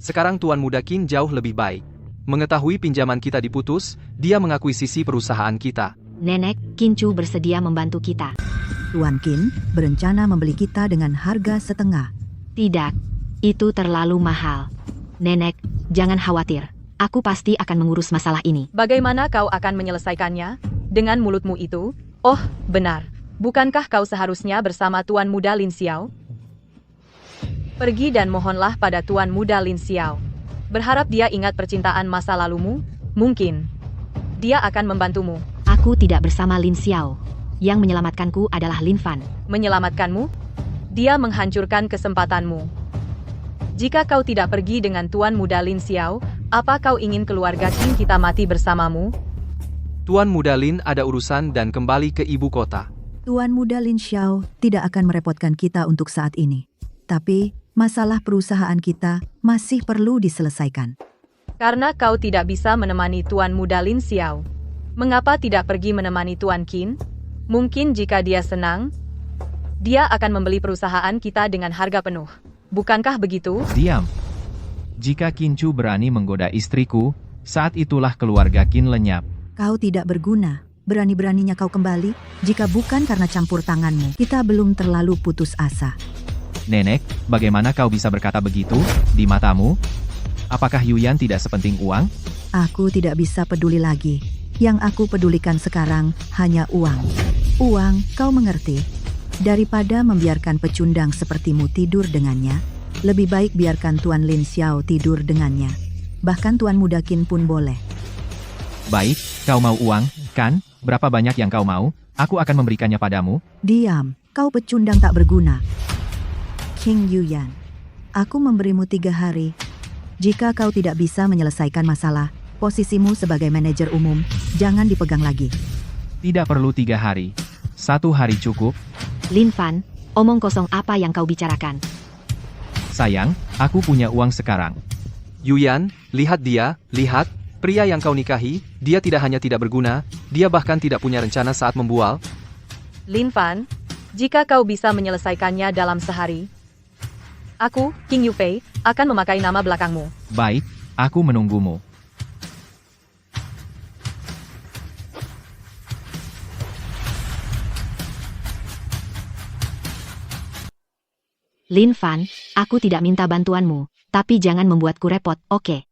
Sekarang Tuan Muda King jauh lebih baik. Mengetahui pinjaman kita diputus, dia mengakuisisi perusahaan kita. Nenek, Qin Chu bersedia membantu kita. Tuan Qin berencana membeli kita dengan harga setengah. Tidak, itu terlalu mahal. Nenek, jangan khawatir. Aku pasti akan mengurus masalah ini. Bagaimana kau akan menyelesaikannya? Dengan mulutmu itu? Oh, benar. Bukankah kau seharusnya bersama Tuan Muda Lin Xiao? Pergi dan mohonlah pada Tuan Muda Lin Xiao. Berharap dia ingat percintaan masa lalumu? Mungkin. Dia akan membantumu. Aku tidak bersama Lin Xiao. Yang menyelamatkanku adalah Lin Fan. Menyelamatkanmu? Dia menghancurkan kesempatanmu. Jika kau tidak pergi dengan Tuan Muda Lin Xiao, apa kau ingin keluarga King kita mati bersamamu? Tuan Muda Lin ada urusan dan kembali ke ibu kota. Tuan Muda Lin Xiao tidak akan merepotkan kita untuk saat ini. Tapi, masalah perusahaan kita masih perlu diselesaikan. Karena kau tidak bisa menemani Tuan Muda Lin Xiao. Mengapa tidak pergi menemani Tuan Qin? Mungkin jika dia senang, dia akan membeli perusahaan kita dengan harga penuh. Bukankah begitu? Diam. Jika Qin Chu berani menggoda istriku, saat itulah keluarga Qin lenyap. Kau tidak berguna. Berani-beraninya kau kembali, jika bukan karena campur tanganmu. Kita belum terlalu putus asa. Nenek, bagaimana kau bisa berkata begitu? Di matamu? Apakah Yuyan tidak sepenting uang? Aku tidak bisa peduli lagi. Yang aku pedulikan sekarang hanya uang. Uang, kau mengerti? Daripada membiarkan pecundang sepertimu tidur dengannya, lebih baik biarkan Tuan Lin Xiao tidur dengannya. Bahkan Tuan Muda Qin pun boleh. Baik, kau mau uang, kan? Berapa banyak yang kau mau? Aku akan memberikannya padamu. Diam, kau pecundang tak berguna. King Yuyan, aku memberimu 3 hari. Jika kau tidak bisa menyelesaikan masalah, posisimu sebagai manajer umum, jangan dipegang lagi. Tidak perlu 3 hari. 1 hari cukup. Lin Fan, omong kosong apa yang kau bicarakan? Sayang, aku punya uang sekarang. Yuyan, lihat dia, lihat. Pria yang kau nikahi, dia tidak hanya tidak berguna, dia bahkan tidak punya rencana saat membual. Lin Fan, jika kau bisa menyelesaikannya dalam sehari, Aku, King Yufei, akan memakai nama belakangmu. Baik, aku menunggumu. Lin Fan, aku tidak minta bantuanmu, tapi jangan membuatku repot, oke?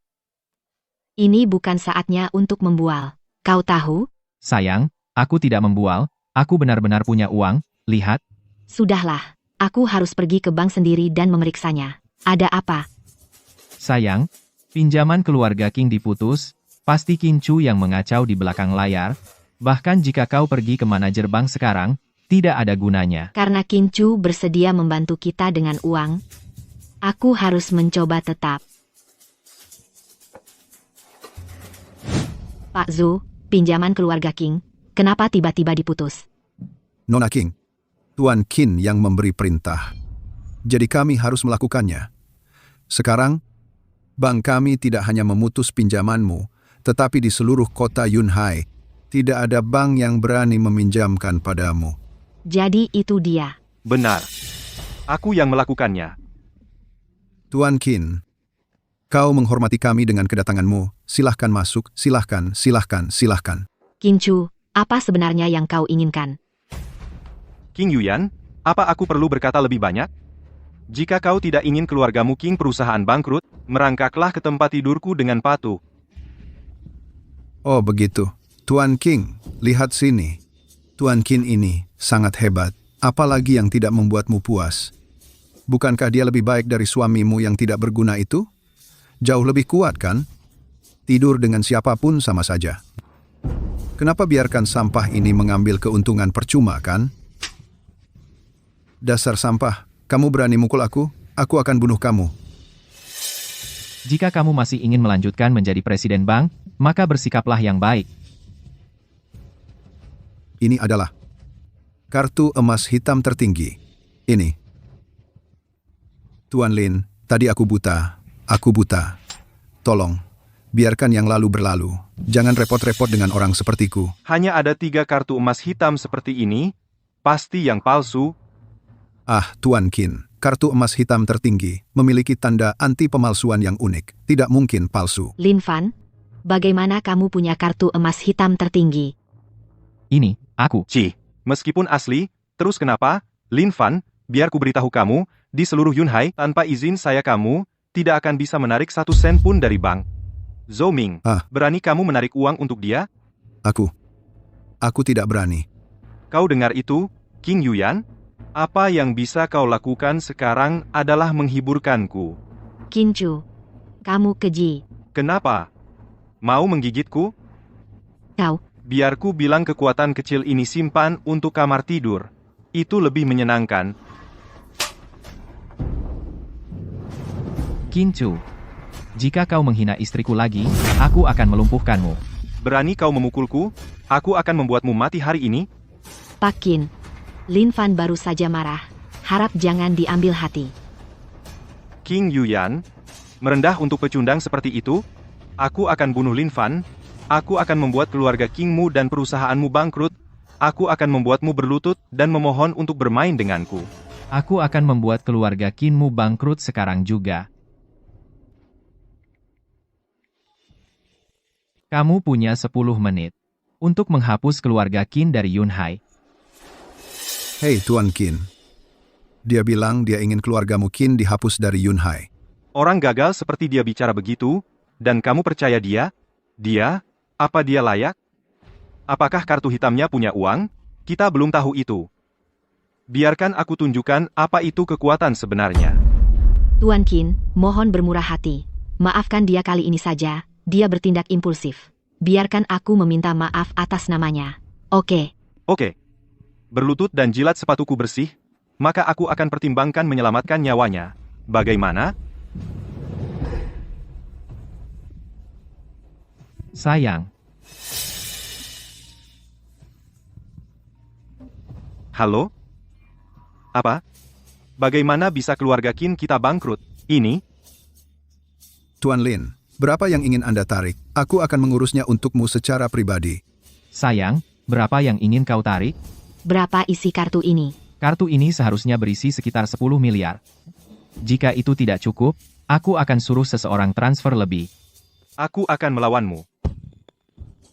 Ini bukan saatnya untuk membual. Kau tahu? Sayang, aku tidak membual, aku benar-benar punya uang, lihat. Sudahlah, aku harus pergi ke bank sendiri dan memeriksanya. Ada apa? Sayang, pinjaman keluarga King diputus, pasti King Chu yang mengacau di belakang layar. Bahkan jika kau pergi ke manajer bank sekarang, tidak ada gunanya. Karena King Chu bersedia membantu kita dengan uang, aku harus mencoba tetap. Pak Zhou, pinjaman keluarga King, kenapa tiba-tiba diputus? Nona King, Tuan Qin yang memberi perintah. Jadi kami harus melakukannya. Sekarang, bank kami tidak hanya memutus pinjamanmu, tetapi di seluruh kota Yunhai, tidak ada bank yang berani meminjamkan padamu. Jadi itu dia. Benar. Aku yang melakukannya. Tuan Qin, kau menghormati kami dengan kedatanganmu. Silahkan masuk, silahkan. King Chu, apa sebenarnya yang kau inginkan? King Yuyan, apa aku perlu berkata lebih banyak? Jika kau tidak ingin keluargamu King perusahaan bangkrut, merangkaklah ke tempat tidurku dengan patuh. Oh begitu. Tuan King, lihat sini. Tuan Qin ini sangat hebat, apalagi yang tidak membuatmu puas. Bukankah dia lebih baik dari suamimu yang tidak berguna itu? Jauh lebih kuat kan? Tidur dengan siapapun sama saja. Kenapa biarkan sampah ini mengambil keuntungan percuma kan? Dasar sampah, kamu berani mukul aku akan bunuh kamu. Jika kamu masih ingin melanjutkan menjadi presiden bank, maka bersikaplah yang baik. Ini adalah kartu emas hitam tertinggi. Ini. Tuan Lin, tadi aku buta. Tolong, biarkan yang lalu berlalu. Jangan repot-repot dengan orang sepertiku. Hanya ada 3 kartu emas hitam seperti ini, pasti yang palsu. Ah, Tuan Qin, kartu emas hitam tertinggi memiliki tanda anti pemalsuan yang unik. Tidak mungkin palsu. Lin Fan, bagaimana kamu punya kartu emas hitam tertinggi? Ini, aku. Meskipun asli, terus kenapa? Lin Fan, biar ku beritahu kamu, di seluruh Yunhai, tanpa izin saya kamu, tidak akan bisa menarik 1 sen pun dari bank. Zhou Ming, berani kamu menarik uang untuk dia? Aku tidak berani. Kau dengar itu, King Yuyan? Apa yang bisa kau lakukan sekarang adalah menghiburkanku. King Chu, kamu keji. Kenapa? Mau menggigitku? Kau. Biar ku bilang kekuatan kecil ini simpan untuk kamar tidur. Itu lebih menyenangkan. King Chu, jika kau menghina istriku lagi, aku akan melumpuhkanmu. Berani kau memukulku? Aku akan membuatmu mati hari ini. Pak Qin, Lin Fan baru saja marah. Harap jangan diambil hati. King Yuyan, merendah untuk pecundang seperti itu? Aku akan bunuh Lin Fan. Aku akan membuat keluarga Kingmu dan perusahaanmu bangkrut. Aku akan membuatmu berlutut dan memohon untuk bermain denganku. Aku akan membuat keluarga Qinmu bangkrut sekarang juga. Kamu punya 10 menit untuk menghapus keluarga Qin dari Yunhai. Hei Tuan Qin. Dia bilang dia ingin keluargamu Qin dihapus dari Yunhai. Orang gagal seperti dia bicara begitu, dan kamu percaya dia? Apa dia layak? Apakah kartu hitamnya punya uang? Kita belum tahu itu. Biarkan aku tunjukkan apa itu kekuatan sebenarnya. Tuan Qin, mohon bermurah hati. Maafkan dia kali ini saja, dia bertindak impulsif. Biarkan aku meminta maaf atas namanya. Oke. Berlutut dan jilat sepatuku bersih, maka aku akan pertimbangkan menyelamatkan nyawanya. Bagaimana? Sayang. Halo? Apa? Bagaimana bisa keluarga Qin kita bangkrut? Ini? Tuan Lin, berapa yang ingin Anda tarik? Aku akan mengurusnya untukmu secara pribadi. Sayang, berapa yang ingin kau tarik? Berapa isi kartu ini? Kartu ini seharusnya berisi sekitar 10 miliar. Jika itu tidak cukup, aku akan suruh seseorang transfer lebih. Aku akan melawanmu.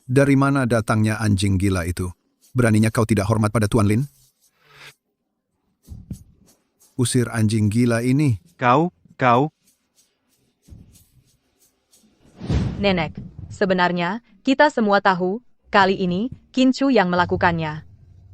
Dari mana datangnya anjing gila itu? Beraninya kau tidak hormat pada Tuan Lin? Usir anjing gila ini. Kau. Nenek, sebenarnya, kita semua tahu, kali ini, Qin Chu yang melakukannya.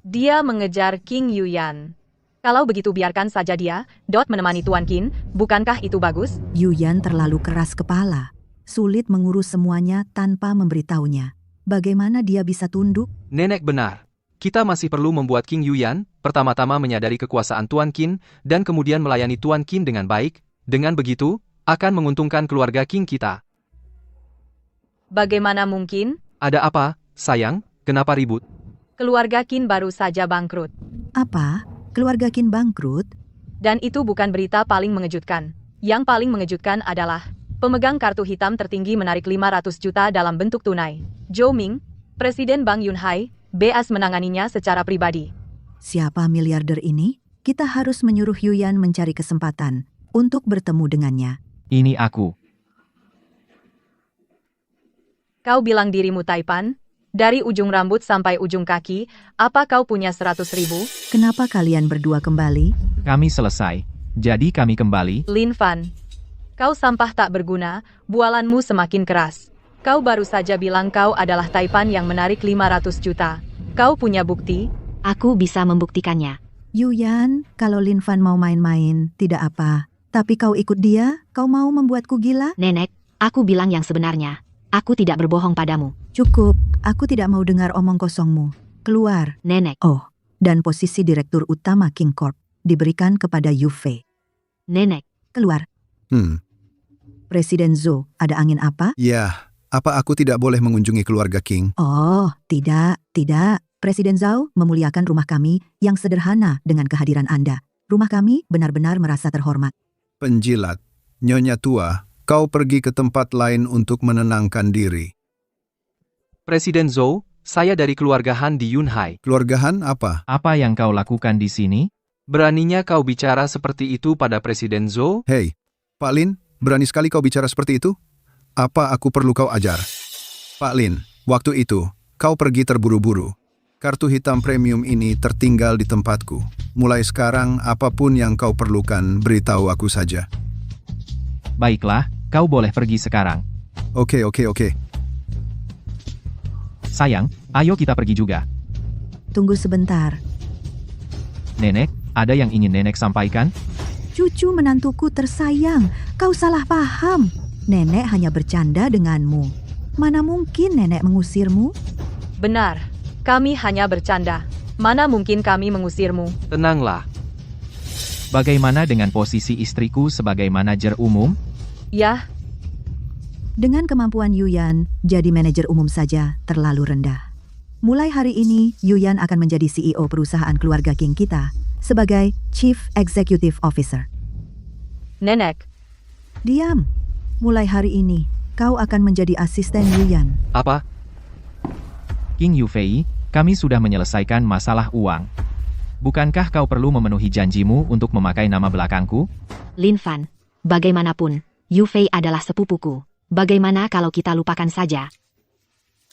Dia mengejar King Yuyan. Kalau begitu biarkan saja dia, menemani Tuan Qin, bukankah itu bagus? Yuyan terlalu keras kepala. Sulit mengurus semuanya tanpa memberitahunya. Bagaimana dia bisa tunduk? Nenek benar. Kita masih perlu membuat King Yuyan, pertama-tama menyadari kekuasaan Tuan Qin, dan kemudian melayani Tuan Qin dengan baik. Dengan begitu, akan menguntungkan keluarga King kita. Bagaimana mungkin? Ada apa, sayang? Kenapa ribut? Keluarga Qin baru saja bangkrut. Apa? Keluarga Qin bangkrut? Dan itu bukan berita paling mengejutkan. Yang paling mengejutkan adalah, pemegang kartu hitam tertinggi menarik 500 juta dalam bentuk tunai. Zhou Ming, Presiden Bank Yunhai, BS menanganinya secara pribadi. Siapa miliarder ini? Kita harus menyuruh Yuyan mencari kesempatan untuk bertemu dengannya. Ini aku. Kau bilang dirimu Taipan? Dari ujung rambut sampai ujung kaki, apa kau punya 100.000? Kenapa kalian berdua kembali? Kami selesai. Jadi kami kembali. Lin Fan, kau sampah tak berguna, bualanmu semakin keras. Kau baru saja bilang kau adalah Taipan yang menarik 500 juta. Kau punya bukti? Aku bisa membuktikannya. Yuyan, kalau Lin Fan mau main-main, tidak apa. Tapi kau ikut dia, kau mau membuatku gila? Nenek, aku bilang yang sebenarnya. Aku tidak berbohong padamu. Cukup, aku tidak mau dengar omong kosongmu. Keluar. Nenek. Oh, dan posisi Direktur Utama King Corp diberikan kepada Yu Fei. Nenek. Keluar. Presiden Zhou, ada angin apa? Ya, apa aku tidak boleh mengunjungi keluarga King? Oh, tidak. Presiden Zhou memuliakan rumah kami yang sederhana dengan kehadiran Anda. Rumah kami benar-benar merasa terhormat. Penjilat, Nyonya tua, kau pergi ke tempat lain untuk menenangkan diri. Presiden Zhou, saya dari keluarga Han di Yunhai. Keluarga Han apa? Apa yang kau lakukan di sini? Beraninya kau bicara seperti itu pada Presiden Zhou? Hei, Pak Lin, berani sekali kau bicara seperti itu? Apa aku perlu kau ajar? Pak Lin, waktu itu, kau pergi terburu-buru. Kartu hitam premium ini tertinggal di tempatku. Mulai sekarang, apapun yang kau perlukan, beritahu aku saja. Baiklah, kau boleh pergi sekarang. Oke. Sayang, ayo kita pergi juga. Tunggu sebentar. Nenek, ada yang ingin nenek sampaikan? Cucu menantuku tersayang, kau salah paham. Nenek hanya bercanda denganmu. Mana mungkin nenek mengusirmu? Benar, kami hanya bercanda. Mana mungkin kami mengusirmu? Tenanglah. Bagaimana dengan posisi istriku sebagai manajer umum? Ya, Dengan kemampuan Yuyan, jadi manajer umum saja terlalu rendah. Mulai hari ini, Yuyan akan menjadi CEO perusahaan keluarga King kita sebagai Chief Executive Officer. Nenek. Diam. Mulai hari ini, kau akan menjadi asisten Yuyan. Apa? King Yufei, kami sudah menyelesaikan masalah uang. Bukankah kau perlu memenuhi janjimu untuk memakai nama belakangku? Lin Fan, bagaimanapun, Yu Fei adalah sepupuku. Bagaimana kalau kita lupakan saja?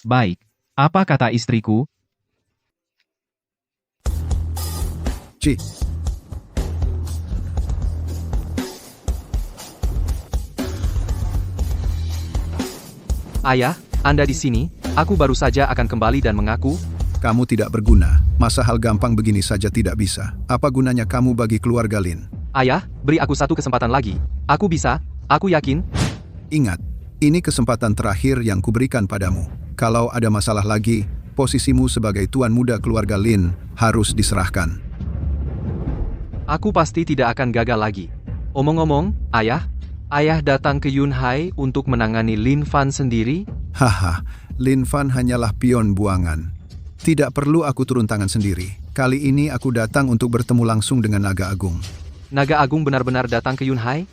Baik. Apa kata istriku? Ci. Ayah, Anda di sini, aku baru saja akan kembali dan mengaku. Kamu tidak berguna. Masa hal gampang begini saja tidak bisa. Apa gunanya kamu bagi keluarga Lin? Ayah, beri aku satu kesempatan lagi. Aku bisa, aku yakin. Ingat, ini kesempatan terakhir yang kuberikan padamu. Kalau ada masalah lagi, posisimu sebagai tuan muda keluarga Lin harus diserahkan. Aku pasti tidak akan gagal lagi. Omong-omong, ayah datang ke Yunhai untuk menangani Lin Fan sendiri? Haha, Lin Fan hanyalah pion buangan. Tidak perlu aku turun tangan sendiri. Kali ini aku datang untuk bertemu langsung dengan Naga Agung. Naga Agung benar-benar datang ke Yunhai?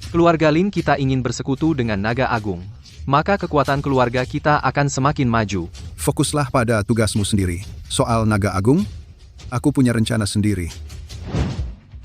Keluarga Lin kita ingin bersekutu dengan Naga Agung. Maka kekuatan keluarga kita akan semakin maju. Fokuslah pada tugasmu sendiri. Soal Naga Agung, aku punya rencana sendiri.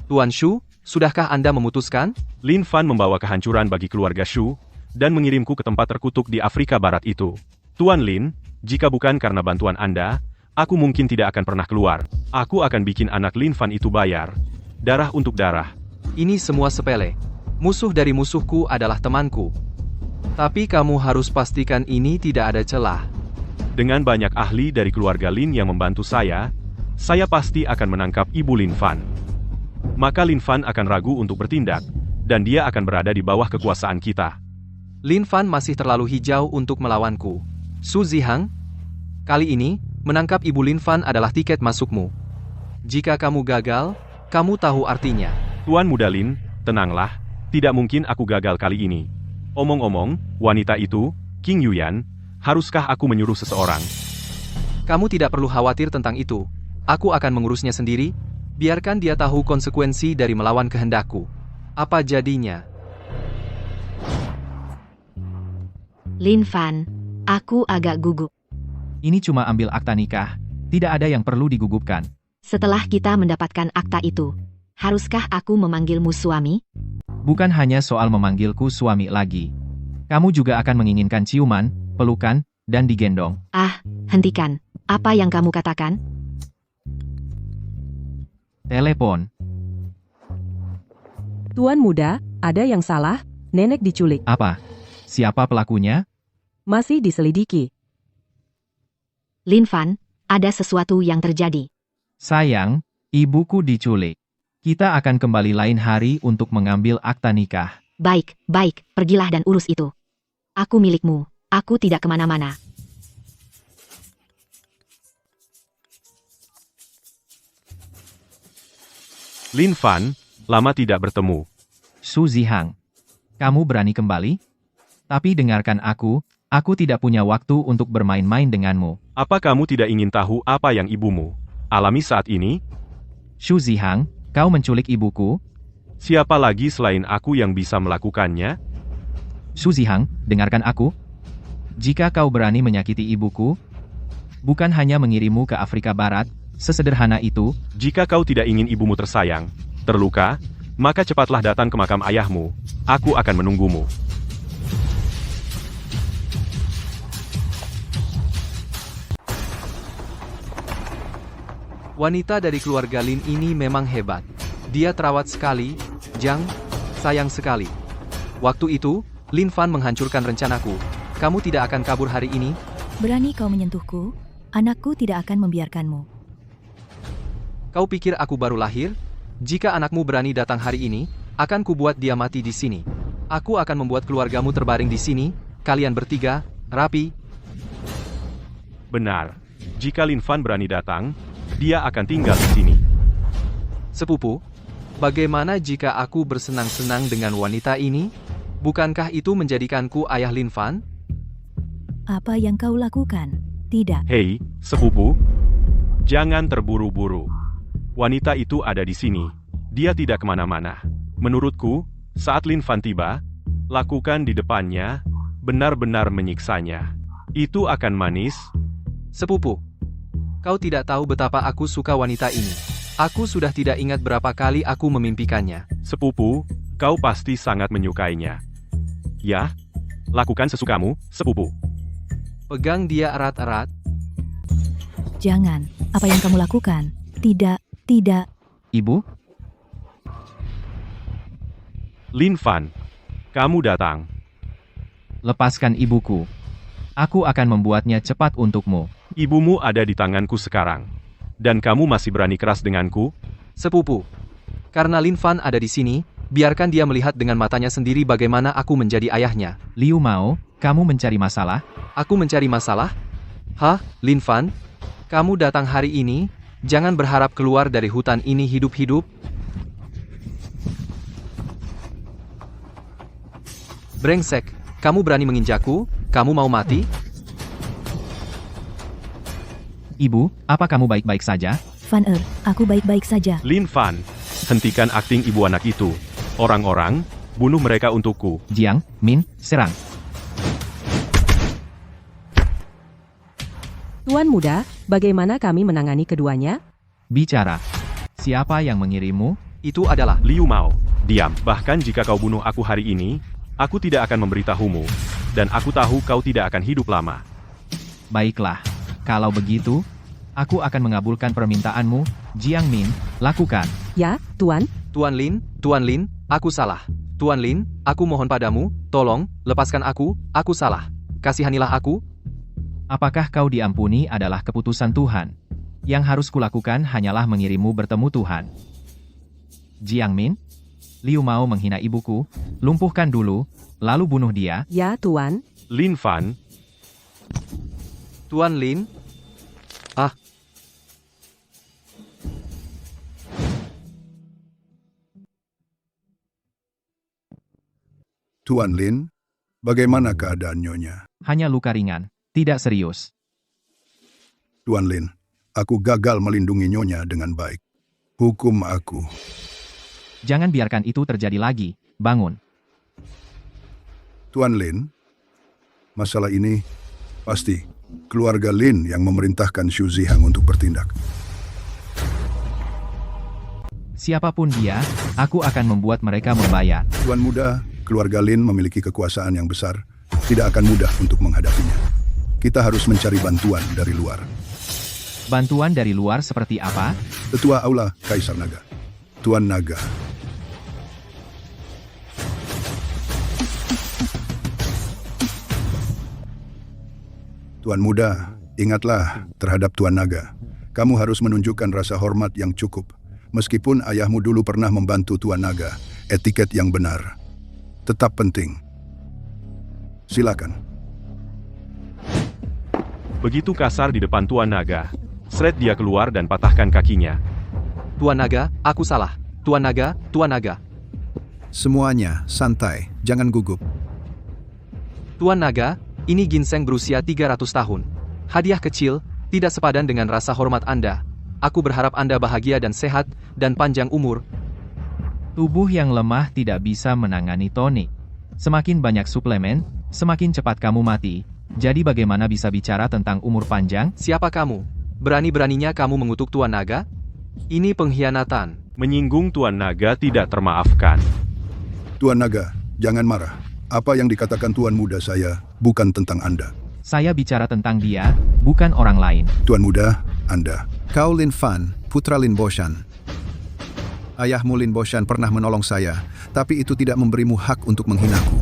Tuan Shu, sudahkah Anda memutuskan? Lin Fan membawa kehancuran bagi keluarga Shu, dan mengirimku ke tempat terkutuk di Afrika Barat itu. Tuan Lin, jika bukan karena bantuan Anda, aku mungkin tidak akan pernah keluar. Aku akan bikin anak Lin Fan itu bayar. Darah untuk darah. Ini semua sepele. Musuh dari musuhku adalah temanku. Tapi kamu harus pastikan ini tidak ada celah. Dengan banyak ahli dari keluarga Lin yang membantu saya pasti akan menangkap Ibu Lin Fan. Maka Lin Fan akan ragu untuk bertindak, dan dia akan berada di bawah kekuasaan kita. Lin Fan masih terlalu hijau untuk melawanku. Su Zihang, kali ini, menangkap Ibu Lin Fan adalah tiket masukmu. Jika kamu gagal, kamu tahu artinya. Tuan Muda Lin, tenanglah, tidak mungkin aku gagal kali ini. Omong-omong, wanita itu, King Yuyan, haruskah aku menyuruh seseorang? Kamu tidak perlu khawatir tentang itu. Aku akan mengurusnya sendiri, biarkan dia tahu konsekuensi dari melawan kehendakku. Apa jadinya? Lin Fan, aku agak gugup. Ini cuma ambil akta nikah, tidak ada yang perlu digugupkan. Setelah kita mendapatkan akta itu, haruskah aku memanggilmu suami? Bukan hanya soal memanggilku suami lagi. Kamu juga akan menginginkan ciuman, pelukan, dan digendong. Ah, hentikan. Apa yang kamu katakan? Telepon. Tuan muda, ada yang salah, nenek diculik. Apa? Siapa pelakunya? Masih diselidiki. Lin Fan, ada sesuatu yang terjadi. Sayang, ibuku diculik. Kita akan kembali lain hari untuk mengambil akta nikah. Baik, pergilah dan urus itu. Aku milikmu, aku tidak kemana-mana. Lin Fan, lama tidak bertemu. Su Zihang, kamu berani kembali? Tapi dengarkan aku tidak punya waktu untuk bermain-main denganmu. Apa kamu tidak ingin tahu apa yang ibumu alami saat ini? Su Zihang, kau menculik ibuku? Siapa lagi selain aku yang bisa melakukannya? Su Zihang, dengarkan aku. Jika kau berani menyakiti ibuku, bukan hanya mengirimmu ke Afrika Barat, sesederhana itu. Jika kau tidak ingin ibumu tersayang, terluka, maka cepatlah datang ke makam ayahmu. Aku akan menunggumu. Wanita dari keluarga Lin ini memang hebat. Dia terawat sekali, Jang, sayang sekali. Waktu itu, Lin Fan menghancurkan rencanaku. Kamu tidak akan kabur hari ini? Berani kau menyentuhku? Anakku tidak akan membiarkanmu. Kau pikir aku baru lahir? Jika anakmu berani datang hari ini, akan kubuat dia mati di sini. Aku akan membuat keluargamu terbaring di sini, kalian bertiga, rapi. Benar. Jika Lin Fan berani datang, dia akan tinggal di sini. Sepupu, bagaimana jika aku bersenang-senang dengan wanita ini? Bukankah itu menjadikanku ayah Lin Fan? Apa yang kau lakukan? Tidak. Hei, sepupu. Jangan terburu-buru. Wanita itu ada di sini. Dia tidak kemana-mana. Menurutku, saat Lin Fan tiba, lakukan di depannya, benar-benar menyiksanya. Itu akan manis. Sepupu, kau tidak tahu betapa aku suka wanita ini. Aku sudah tidak ingat berapa kali aku memimpikannya. Sepupu, kau pasti sangat menyukainya. Ya, lakukan sesukamu, sepupu. Pegang dia erat-erat. Jangan, apa yang kamu lakukan? Tidak. Ibu? Lin Fan, kamu datang. Lepaskan ibuku. Aku akan membuatnya cepat untukmu. Ibumu ada di tanganku sekarang. Dan kamu masih berani keras denganku? Sepupu, karena Lin Fan ada di sini, biarkan dia melihat dengan matanya sendiri bagaimana aku menjadi ayahnya. Liu Mao, kamu mencari masalah? Aku mencari masalah? Hah, Lin Fan? Kamu datang hari ini, jangan berharap keluar dari hutan ini hidup-hidup. Brengsek, kamu berani menginjakku? Kamu mau mati? Ibu, apa kamu baik-baik saja? Fan aku baik-baik saja. Lin Fan, hentikan akting ibu anak itu. Orang-orang, bunuh mereka untukku. Jiang, Min, serang. Tuan muda, bagaimana kami menangani keduanya? Bicara. Siapa yang mengirimmu? Itu adalah Liu Mao, diam. Bahkan jika kau bunuh aku hari ini, aku tidak akan memberitahumu. Dan aku tahu kau tidak akan hidup lama. Baiklah, kalau begitu, aku akan mengabulkan permintaanmu, Jiang Min, lakukan. Ya, Tuan. Tuan Lin, aku salah. Tuan Lin, aku mohon padamu, tolong, lepaskan aku salah. Kasihanilah aku. Apakah kau diampuni adalah keputusan Tuhan. Yang harus kulakukan hanyalah mengirimmu bertemu Tuhan. Jiang Min, Liu Mao menghina ibuku, lumpuhkan dulu, lalu bunuh dia. Ya, Tuan. Lin Fan, Tuan Lin. Tuan Lin, bagaimana keadaan Nyonya? Hanya luka ringan, tidak serius. Tuan Lin, aku gagal melindungi Nyonya dengan baik. Hukum aku. Jangan biarkan itu terjadi lagi, bangun. Tuan Lin, masalah ini pasti keluarga Lin yang memerintahkan Xu Zihang untuk bertindak. Siapapun dia, aku akan membuat mereka membayar. Tuan muda, keluarga Lin memiliki kekuasaan yang besar, tidak akan mudah untuk menghadapinya. Kita harus mencari bantuan dari luar. Bantuan dari luar seperti apa? Tetua Aula Kaisar Naga. Tuan Naga. Tuan muda, ingatlah terhadap Tuan Naga. Kamu harus menunjukkan rasa hormat yang cukup. Meskipun ayahmu dulu pernah membantu Tuan Naga, etiket yang benar tetap penting. Silakan. begitu kasar di depan Tuan Naga. Sret dia keluar dan patahkan kakinya. Tuan Naga, aku salah. Tuan Naga, Tuan Naga. Semuanya, santai, jangan gugup. Tuan Naga, ini ginseng berusia 300 tahun. Hadiah kecil, tidak sepadan dengan rasa hormat Anda. Aku berharap Anda bahagia dan sehat, dan panjang umur. Tubuh yang lemah tidak bisa menangani tonik. Semakin banyak suplemen, semakin cepat kamu mati. Jadi bagaimana bisa bicara tentang umur panjang? Siapa kamu? Berani-beraninya kamu mengutuk Tuan Naga? Ini pengkhianatan. Menyinggung Tuan Naga tidak termaafkan. Tuan Naga, jangan marah. Apa yang dikatakan Tuan Muda saya bukan tentang Anda. Saya bicara tentang dia, bukan orang lain. Tuan Muda, Anda. Kau Lin Fan, putra Lin Boshan. Ayahmu Lin Boshan pernah menolong saya, tapi itu tidak memberimu hak untuk menghinaku.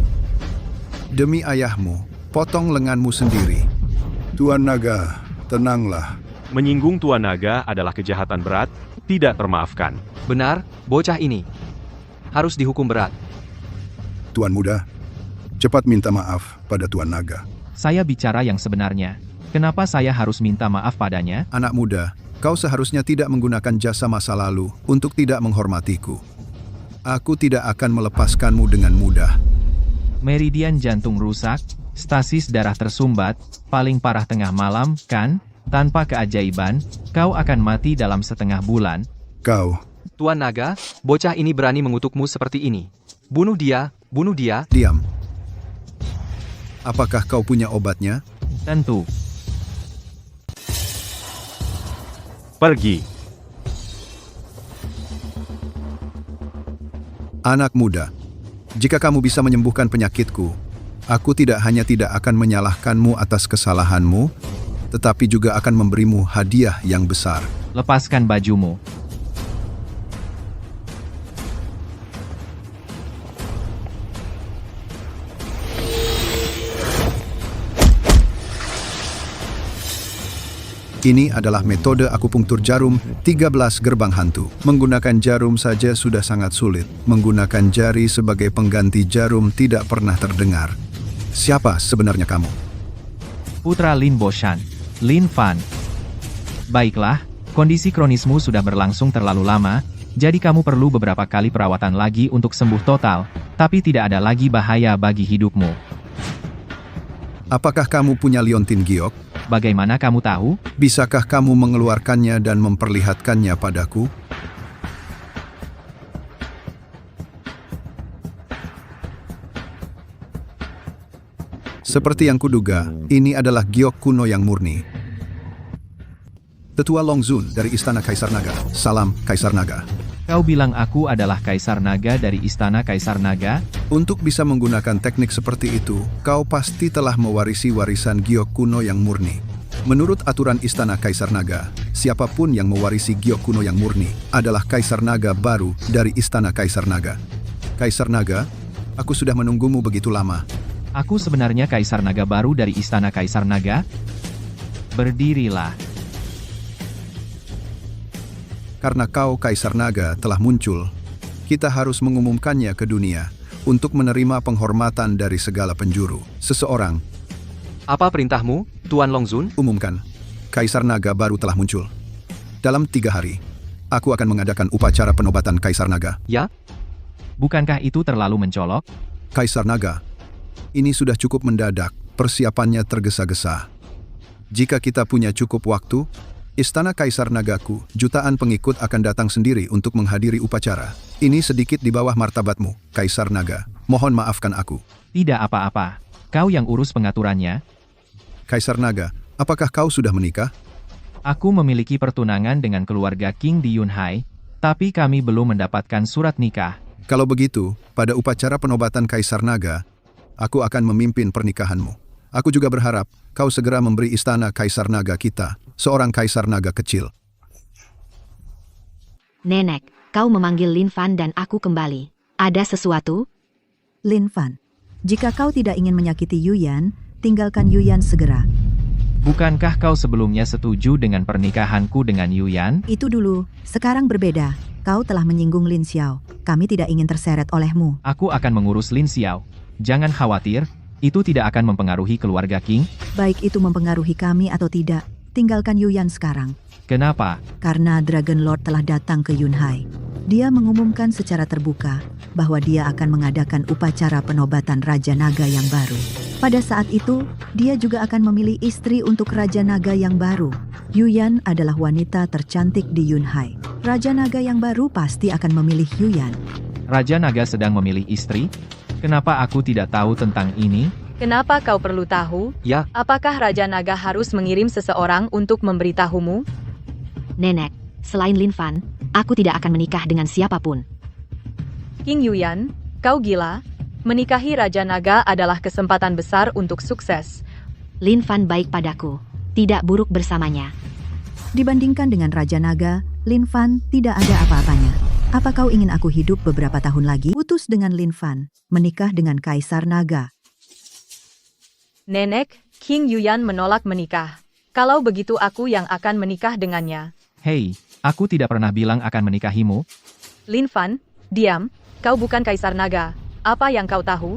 Demi ayahmu, potong lenganmu sendiri. Tuan Naga, tenanglah. Menyinggung Tuan Naga adalah kejahatan berat, tidak termaafkan. Benar, bocah ini harus dihukum berat. Tuan Muda, cepat minta maaf pada Tuan Naga. Saya bicara yang sebenarnya. Kenapa saya harus minta maaf padanya? Anak muda, kau seharusnya tidak menggunakan jasa masa lalu untuk tidak menghormatiku. Aku tidak akan melepaskanmu dengan mudah. Meridian jantung rusak, stasis darah tersumbat, paling parah tengah malam, kan? Tanpa keajaiban, kau akan mati dalam setengah bulan. Kau. Tuan Naga, bocah ini berani mengutukmu seperti ini. Bunuh dia, bunuh dia. Diam. Apakah kau punya obatnya? Tentu. Pergi. Anak muda, jika kamu bisa menyembuhkan penyakitku, aku tidak hanya tidak akan menyalahkanmu atas kesalahanmu, tetapi juga akan memberimu hadiah yang besar. Lepaskan bajumu. Ini adalah metode akupunktur jarum 13 gerbang hantu. Menggunakan jarum saja sudah sangat sulit. Menggunakan jari sebagai pengganti jarum tidak pernah terdengar. Siapa sebenarnya kamu? Putra Lin Boshan, Lin Fan. Baiklah, kondisi kronismu sudah berlangsung terlalu lama, jadi kamu perlu beberapa kali perawatan lagi untuk sembuh total, tapi tidak ada lagi bahaya bagi hidupmu. Apakah kamu punya liontin giok? Bagaimana kamu tahu? Bisakah kamu mengeluarkannya dan memperlihatkannya padaku? Seperti yang kuduga, ini adalah giok kuno yang murni. Tetua Long Zun dari Istana Kaisar Naga. Salam, Kaisar Naga. Kau bilang aku adalah Kaisar Naga dari Istana Kaisar Naga? Untuk bisa menggunakan teknik seperti itu, kau pasti telah mewarisi warisan giok kuno yang murni. Menurut aturan Istana Kaisar Naga, siapapun yang mewarisi giok kuno yang murni adalah Kaisar Naga baru dari Istana Kaisar Naga. Kaisar Naga, aku sudah menunggumu begitu lama. Aku sebenarnya Kaisar Naga baru dari Istana Kaisar Naga? Berdirilah. Karena kau Kaisar Naga telah muncul, kita harus mengumumkannya ke dunia untuk menerima penghormatan dari segala penjuru. Seseorang, Apa perintahmu, Tuan Longzun? umumkan, Kaisar Naga baru telah muncul. Dalam 3 hari, aku akan mengadakan upacara penobatan Kaisar Naga. Ya? Bukankah itu terlalu mencolok? Kaisar Naga, ini sudah cukup mendadak, persiapannya tergesa-gesa. Jika kita punya cukup waktu, Istana Kaisar Nagaku, jutaan pengikut akan datang sendiri untuk menghadiri upacara. Ini sedikit di bawah martabatmu, Kaisar Naga. Mohon maafkan aku. Tidak apa-apa. Kau yang urus pengaturannya. Kaisar Naga, apakah kau sudah menikah? Aku memiliki pertunangan dengan keluarga King di Yunhai, tapi kami belum mendapatkan surat nikah. Kalau begitu, pada upacara penobatan Kaisar Naga, aku akan memimpin pernikahanmu. Aku juga berharap kau segera memberi Istana Kaisar Naga kita, seorang Kaisar Naga kecil. Nenek, kau memanggil Lin Fan dan aku kembali. Ada sesuatu? Lin Fan, jika kau tidak ingin menyakiti Yuyan, tinggalkan Yuyan segera. Bukankah kau sebelumnya setuju dengan pernikahanku dengan Yuyan? Itu dulu, sekarang berbeda. Kau telah menyinggung Lin Xiao. Kami tidak ingin terseret olehmu. Aku akan mengurus Lin Xiao. Jangan khawatir, itu tidak akan mempengaruhi keluarga King. Baik itu mempengaruhi kami atau tidak, tinggalkan Yuyan sekarang. Kenapa? Karena Dragon Lord telah datang ke Yunhai. Dia mengumumkan secara terbuka bahwa dia akan mengadakan upacara penobatan Raja Naga yang baru. Pada saat itu, dia juga akan memilih istri untuk Raja Naga yang baru. Yuyan adalah wanita tercantik di Yunhai. Raja Naga yang baru pasti akan memilih Yuyan. Raja Naga sedang memilih istri? Kenapa aku tidak tahu tentang ini? Kenapa kau perlu tahu? Ya. Apakah Raja Naga harus mengirim seseorang untuk memberitahumu? Nenek, selain Lin Fan, aku tidak akan menikah dengan siapapun. King Yuyan, kau gila? Menikahi Raja Naga adalah kesempatan besar untuk sukses. Lin Fan baik padaku, tidak buruk bersamanya. Dibandingkan dengan Raja Naga, Lin Fan tidak ada apa-apanya. Apa kau ingin aku hidup beberapa tahun lagi? Putus dengan Lin Fan, menikah dengan Kaisar Naga. Nenek, King Yuyan menolak menikah. Kalau begitu aku yang akan menikah dengannya. Hei, aku tidak pernah bilang akan menikahimu. Lin Fan, diam. Kau bukan Kaisar Naga. Apa yang kau tahu?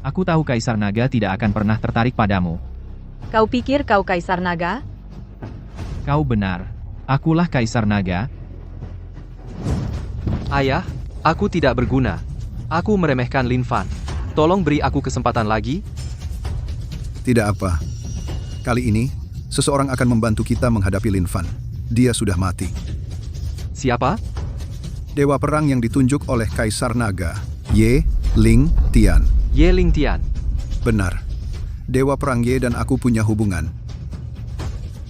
Aku tahu Kaisar Naga tidak akan pernah tertarik padamu. Kau pikir kau Kaisar Naga? Kau benar. Akulah Kaisar Naga. Ayah, aku tidak berguna. Aku meremehkan Lin Fan. Tolong beri aku kesempatan lagi. Tidak apa. Kali ini, seseorang akan membantu kita menghadapi Lin Fan. Dia sudah mati. Siapa? Dewa perang yang ditunjuk oleh Kaisar Naga, Ye Ling Tian. Ye Ling Tian. Benar. Dewa perang Ye dan aku punya hubungan.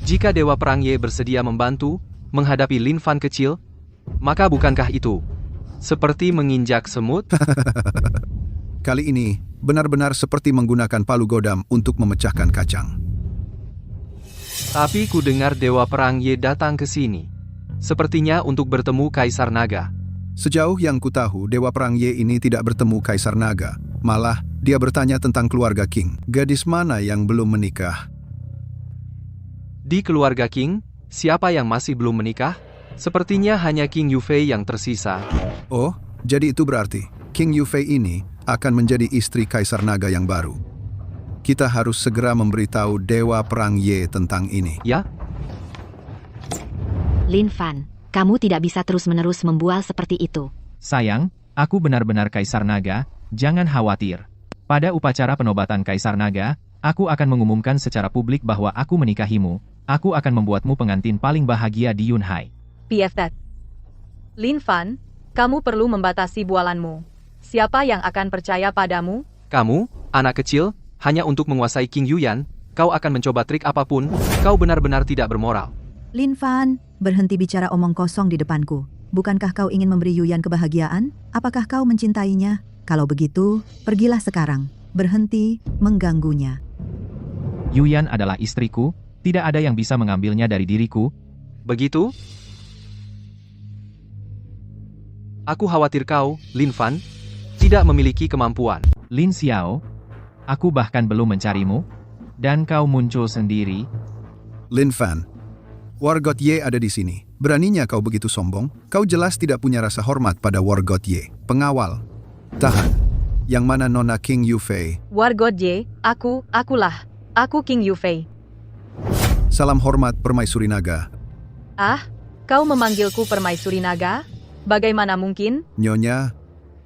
Jika Dewa Perang Ye bersedia membantu menghadapi Lin Fan kecil, maka bukankah itu seperti menginjak semut? Kali ini, benar-benar seperti menggunakan palu godam untuk memecahkan kacang. Tapi ku dengar Dewa Perang Ye datang ke sini. Sepertinya untuk bertemu Kaisar Naga. Sejauh yang ku tahu, Dewa Perang Ye ini tidak bertemu Kaisar Naga. Malah, dia bertanya tentang keluarga King. Gadis mana yang belum menikah? Di keluarga King, siapa yang masih belum menikah? Sepertinya hanya King Yufei yang tersisa. Oh, jadi itu berarti King Yufei ini akan menjadi istri Kaisar Naga yang baru. Kita harus segera memberitahu Dewa Perang Ye tentang ini. Ya? Lin Fan, kamu tidak bisa terus-menerus membual seperti itu. Sayang, aku benar-benar Kaisar Naga, jangan khawatir. Pada upacara penobatan Kaisar Naga, aku akan mengumumkan secara publik bahwa aku menikahimu. Aku akan membuatmu pengantin paling bahagia di Yunhai. PFT. Lin Fan, kamu perlu membatasi bualanmu. Siapa yang akan percaya padamu? Kamu, anak kecil, hanya untuk menguasai King Yuyan, kau akan mencoba trik apapun, kau benar-benar tidak bermoral. Lin Fan, berhenti bicara omong kosong di depanku. bukankah kau ingin memberi Yuyan kebahagiaan? Apakah kau mencintainya? Kalau begitu, pergilah sekarang. Berhenti mengganggunya. Yuyan adalah istriku, tidak ada yang bisa mengambilnya dari diriku. Begitu? Aku khawatir kau, Lin Fan, tidak memiliki kemampuan. Lin Xiao, aku bahkan belum mencarimu, dan kau muncul sendiri. Lin Fan, Wargot Ye ada di sini. Beraninya kau begitu sombong? Kau jelas tidak punya rasa hormat pada Wargot Ye. Pengawal. Tahan. Yang mana Nona King Yufei? Wargot Ye, akulah. Aku King Yufei. Salam hormat Permaisuri Naga. Ah, kau memanggilku Permaisuri Naga? Bagaimana mungkin? Nyonya,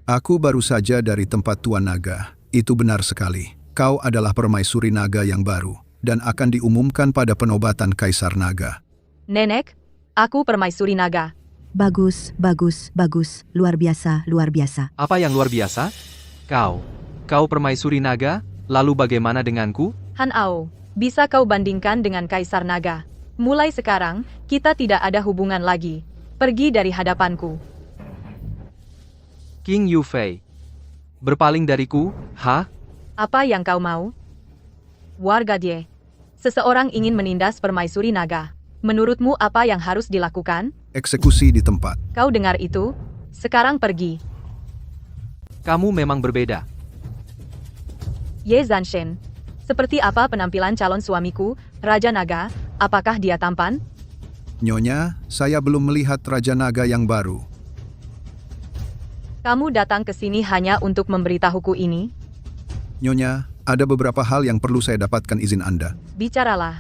aku baru saja dari tempat Tuan Naga. Itu benar sekali. Kau adalah Permaisuri Naga yang baru, dan akan diumumkan pada penobatan Kaisar Naga. Nenek, aku Permaisuri Naga. Bagus, bagus, bagus. Luar biasa, luar biasa. Apa yang luar biasa? Kau Permaisuri Naga, lalu bagaimana denganku? Han Ao, bisa kau bandingkan dengan Kaisar Naga. Mulai sekarang, kita tidak ada hubungan lagi. Pergi dari hadapanku. King Yufei. Berpaling dariku, ha? Apa yang kau mau? Warga Ye. Seseorang ingin menindas Permaisuri Naga. Menurutmu apa yang harus dilakukan? Eksekusi di tempat. Kau dengar itu? Sekarang pergi. Kamu memang berbeda. Ye Zanshen. Seperti apa penampilan calon suamiku, Raja Naga? Apakah dia tampan? Nyonya, saya belum melihat Raja Naga yang baru. Kamu datang ke sini hanya untuk memberitahuku ini? Nyonya, ada beberapa hal yang perlu saya dapatkan izin Anda. Bicaralah.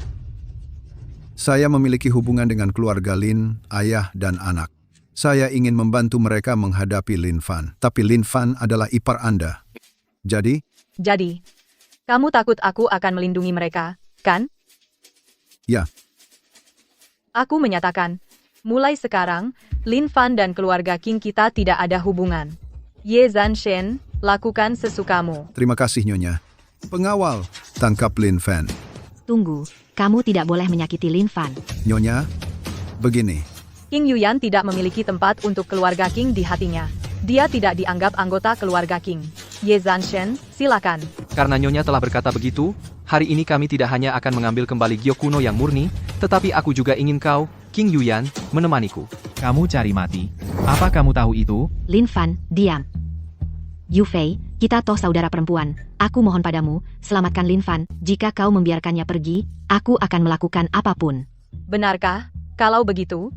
Saya memiliki hubungan dengan keluarga Lin, ayah dan anak. Saya ingin membantu mereka menghadapi Lin Fan, tapi Lin Fan adalah ipar Anda. Jadi, kamu takut aku akan melindungi mereka, kan? ya, Aku menyatakan, mulai sekarang, Lin Fan dan keluarga King kita tidak ada hubungan. Ye Zanshen, lakukan sesukamu. terima kasih Nyonya. Pengawal, tangkap Lin Fan. Tunggu, kamu tidak boleh menyakiti Lin Fan. Nyonya, begini. King Yuyan tidak memiliki tempat untuk keluarga King di hatinya. Dia tidak dianggap anggota keluarga King. Ye Zanshen, silakan. Karena Nyonya telah berkata begitu, hari ini kami tidak hanya akan mengambil kembali Gyo kuno yang murni, tetapi aku juga ingin kau, King Yuyan, menemaniku. Kamu cari mati. Apa kamu tahu itu? Lin Fan, diam. Yufei, kita toh saudara perempuan. Aku mohon padamu, selamatkan Lin Fan. Jika kau membiarkannya pergi, aku akan melakukan apapun. Benarkah? Kalau begitu,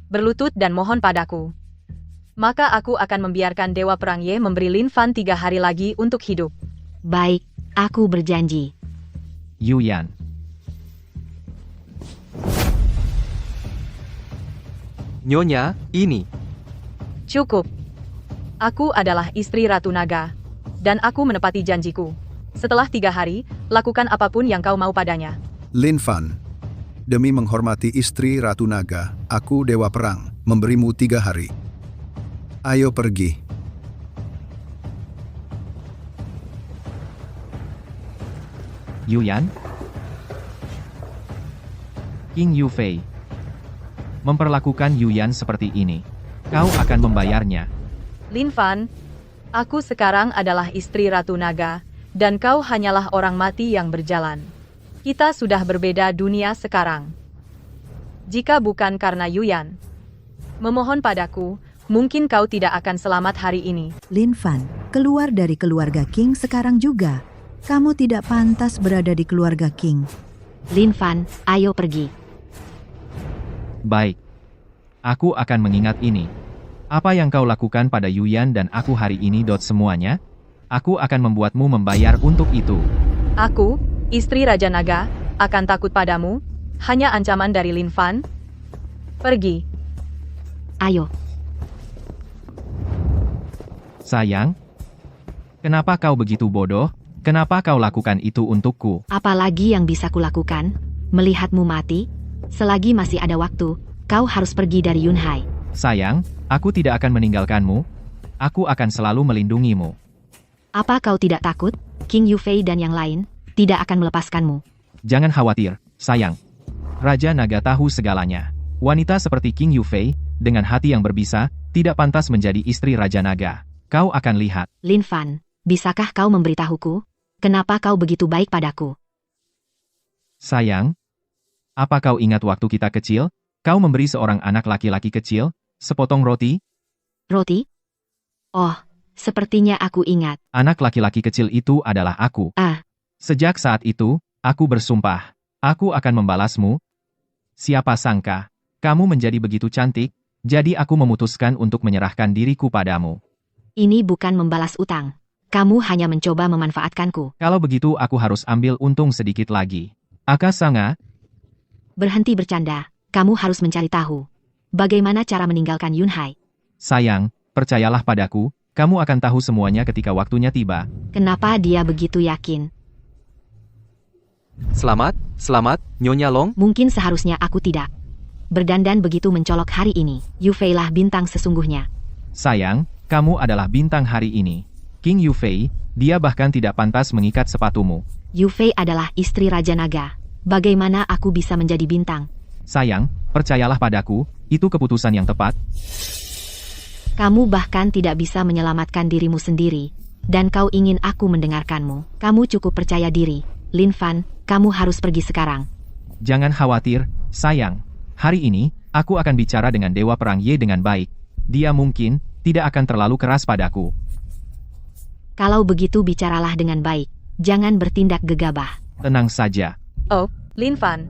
berlutut dan mohon padaku. Maka aku akan membiarkan Dewa Perang Ye memberi Lin Fan 3 hari lagi untuk hidup. Baik, aku berjanji. Yuyan. Nyonya, ini. Cukup. Aku adalah istri Ratu Naga. Dan aku menepati janjiku. Setelah 3 hari, lakukan apapun yang kau mau padanya. Lin Fan, demi menghormati istri Ratu Naga, aku Dewa Perang, memberimu 3 hari. Ayo pergi. Yuyan? King Yufei. Memperlakukan Yuyan seperti ini. Kau akan membayarnya. Lin Fan, aku sekarang adalah istri Ratu Naga, dan kau hanyalah orang mati yang berjalan. Kita sudah berbeda dunia sekarang. Jika bukan karena Yuyan, memohon padaku, mungkin kau tidak akan selamat hari ini. Lin Fan, keluar dari keluarga King sekarang juga. Kamu tidak pantas berada di keluarga King. Lin Fan, ayo pergi. Baik. Aku akan mengingat ini. Apa yang kau lakukan pada Yuyan dan aku hari ini. Semuanya, aku akan membuatmu membayar untuk itu. Aku, istri Raja Naga, akan takut padamu? Hanya ancaman dari Lin Fan? Pergi. Ayo. Sayang, kenapa kau begitu bodoh? Kenapa kau lakukan itu untukku? Apalagi yang bisa kulakukan? Melihatmu mati? Selagi masih ada waktu, kau harus pergi dari Yunhai. Sayang, aku tidak akan meninggalkanmu. Aku akan selalu melindungimu. Apa kau tidak takut? King Yufei dan yang lain tidak akan melepaskanmu. Jangan khawatir, sayang. Raja Naga tahu segalanya. Wanita seperti King Yufei dengan hati yang berbisa, tidak pantas menjadi istri Raja Naga. Kau akan lihat. Lin Fan, bisakah kau memberitahuku? Kenapa kau begitu baik padaku? Sayang, apa kau ingat waktu kita kecil? Kau memberi seorang anak laki-laki kecil sepotong roti? Roti? Oh, sepertinya aku ingat. Anak laki-laki kecil itu adalah aku. Sejak saat itu, aku bersumpah, aku akan membalasmu. Siapa sangka, kamu menjadi begitu cantik, jadi aku memutuskan untuk menyerahkan diriku padamu. Ini bukan membalas utang. Kamu hanya mencoba memanfaatkanku. Kalau begitu aku harus ambil untung sedikit lagi. Akasanga, Berhenti bercanda. Kamu harus mencari tahu. Bagaimana cara meninggalkan Yunhai? sayang, percayalah padaku, kamu akan tahu semuanya ketika waktunya tiba. Kenapa dia begitu yakin? Selamat, Nyonya Long. Mungkin seharusnya aku tidak berdandan begitu mencolok hari ini. Yufei lah bintang sesungguhnya. Sayang, kamu adalah bintang hari ini. King Yufei, dia bahkan tidak pantas mengikat sepatumu. Yufei adalah istri Raja Naga. Bagaimana aku bisa menjadi bintang? Sayang, percayalah padaku, itu keputusan yang tepat. Kamu bahkan tidak bisa menyelamatkan dirimu sendiri. Dan kau ingin aku mendengarkanmu. Kamu cukup percaya diri. Lin Fan, kamu harus pergi sekarang. Jangan khawatir, sayang. Hari ini, aku akan bicara dengan Dewa Perang Ye dengan baik. Dia mungkin tidak akan terlalu keras padaku. Kalau begitu bicaralah dengan baik. Jangan bertindak gegabah. Tenang saja. Oh, Lin Fan.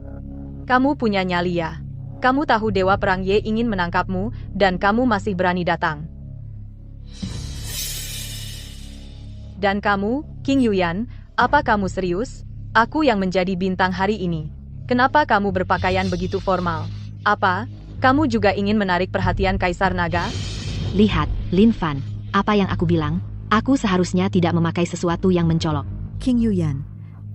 Kamu punya nyali ya. Kamu tahu Dewa Perang Ye ingin menangkapmu, dan kamu masih berani datang. Dan kamu, King Yuyan, apa kamu serius? Aku yang menjadi bintang hari ini. Kenapa kamu berpakaian begitu formal? Apa, kamu juga ingin menarik perhatian Kaisar Naga? Lihat, Lin Fan, apa yang aku bilang? Aku seharusnya tidak memakai sesuatu yang mencolok. King Yuyan,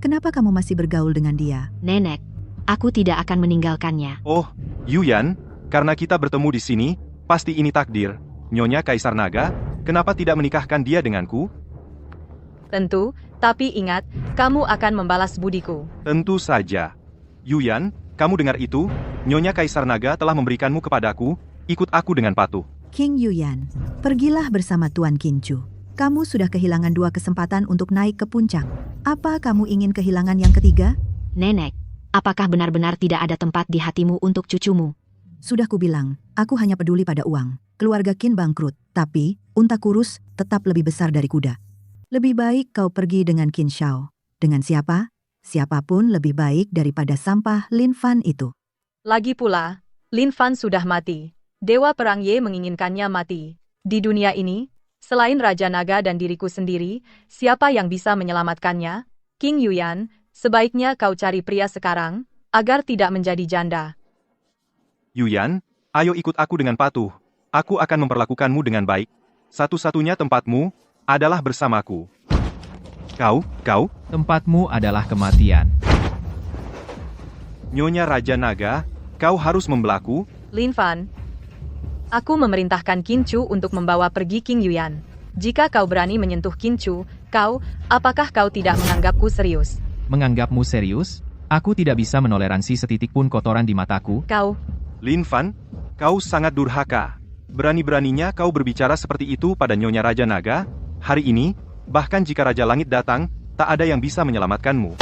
kenapa kamu masih bergaul dengan dia? Nenek, aku tidak akan meninggalkannya. Oh, Yuyan, karena kita bertemu di sini, pasti ini takdir. Nyonya Kaisar Naga, kenapa tidak menikahkan dia denganku? Tentu, tapi ingat, kamu akan membalas budiku. Tentu saja. Yuyan, kamu dengar itu? Nyonya Kaisar Naga telah memberikanmu kepadaku, ikut aku dengan patuh. King Yuyan, pergilah bersama Tuan Kincu. Kamu sudah kehilangan 2 kesempatan untuk naik ke puncak. Apa kamu ingin kehilangan yang ketiga? Nenek, apakah benar-benar tidak ada tempat di hatimu untuk cucumu? Sudah kubilang, aku hanya peduli pada uang. Keluarga Qin bangkrut, tapi unta kurus tetap lebih besar dari kuda. Lebih baik kau pergi dengan Qin Shao. Dengan siapa? Siapapun lebih baik daripada sampah Lin Fan itu. Lagi pula, Lin Fan sudah mati. Dewa Perang Ye menginginkannya mati. Di dunia ini, selain Raja Naga dan diriku sendiri, siapa yang bisa menyelamatkannya? King Yuyan, sebaiknya kau cari pria sekarang, agar tidak menjadi janda. Yuyan, ayo ikut aku dengan patuh. Aku akan memperlakukanmu dengan baik. Satu-satunya tempatmu adalah bersamaku. Kau? Tempatmu adalah kematian. Nyonya Raja Naga, kau harus membelaku. Lin Fan, aku memerintahkan Kincu untuk membawa pergi King Yuyan. Jika kau berani menyentuh Kincu, apakah kau tidak menganggapku serius? Menganggapmu serius? Aku tidak bisa menoleransi setitik pun kotoran di mataku. Lin Fan, kau sangat durhaka. Berani-beraninya kau berbicara seperti itu pada Nyonya Raja Naga. Hari ini, bahkan jika Raja Langit datang, tak ada yang bisa menyelamatkanmu.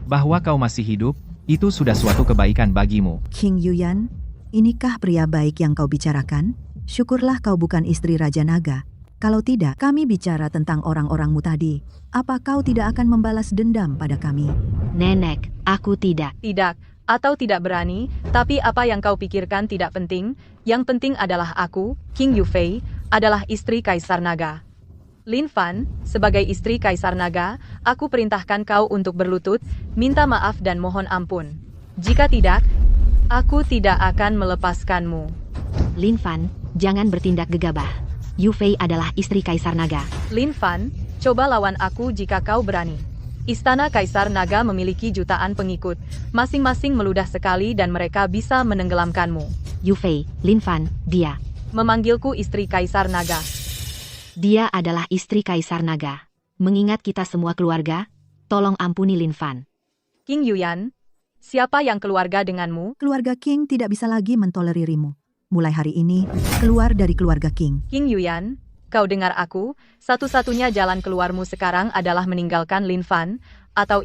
Bahwa kau masih hidup, itu sudah suatu kebaikan bagimu. King Yuyan, inikah pria baik yang kau bicarakan? Syukurlah kau bukan istri Raja Naga. Kalau tidak, kami bicara tentang orang-orangmu tadi. Apa kau tidak akan membalas dendam pada kami? Nenek, aku tidak. Tidak, atau tidak berani, tapi apa yang kau pikirkan tidak penting. Yang penting adalah aku, King Yufei, adalah istri Kaisar Naga. Lin Fan, sebagai istri Kaisar Naga, aku perintahkan kau untuk berlutut, minta maaf dan mohon ampun. Jika tidak, aku tidak akan melepaskanmu. Lin Fan, jangan bertindak gegabah. Yufei adalah istri Kaisar Naga. Lin Fan, coba lawan aku jika kau berani. Istana Kaisar Naga memiliki jutaan pengikut, masing-masing meludah sekali dan mereka bisa menenggelamkanmu. Yufei, Lin Fan, dia memanggilku istri Kaisar Naga. Dia adalah istri Kaisar Naga. Mengingat kita semua keluarga, tolong ampuni Lin Fan. King Yuyan, siapa yang keluarga denganmu? Keluarga King tidak bisa lagi mentoleririmu. mulai hari ini, keluar dari keluarga King. King Yuyan, kau dengar aku? Satu-satunya jalan keluarmu sekarang adalah meninggalkan Lin Fan, atau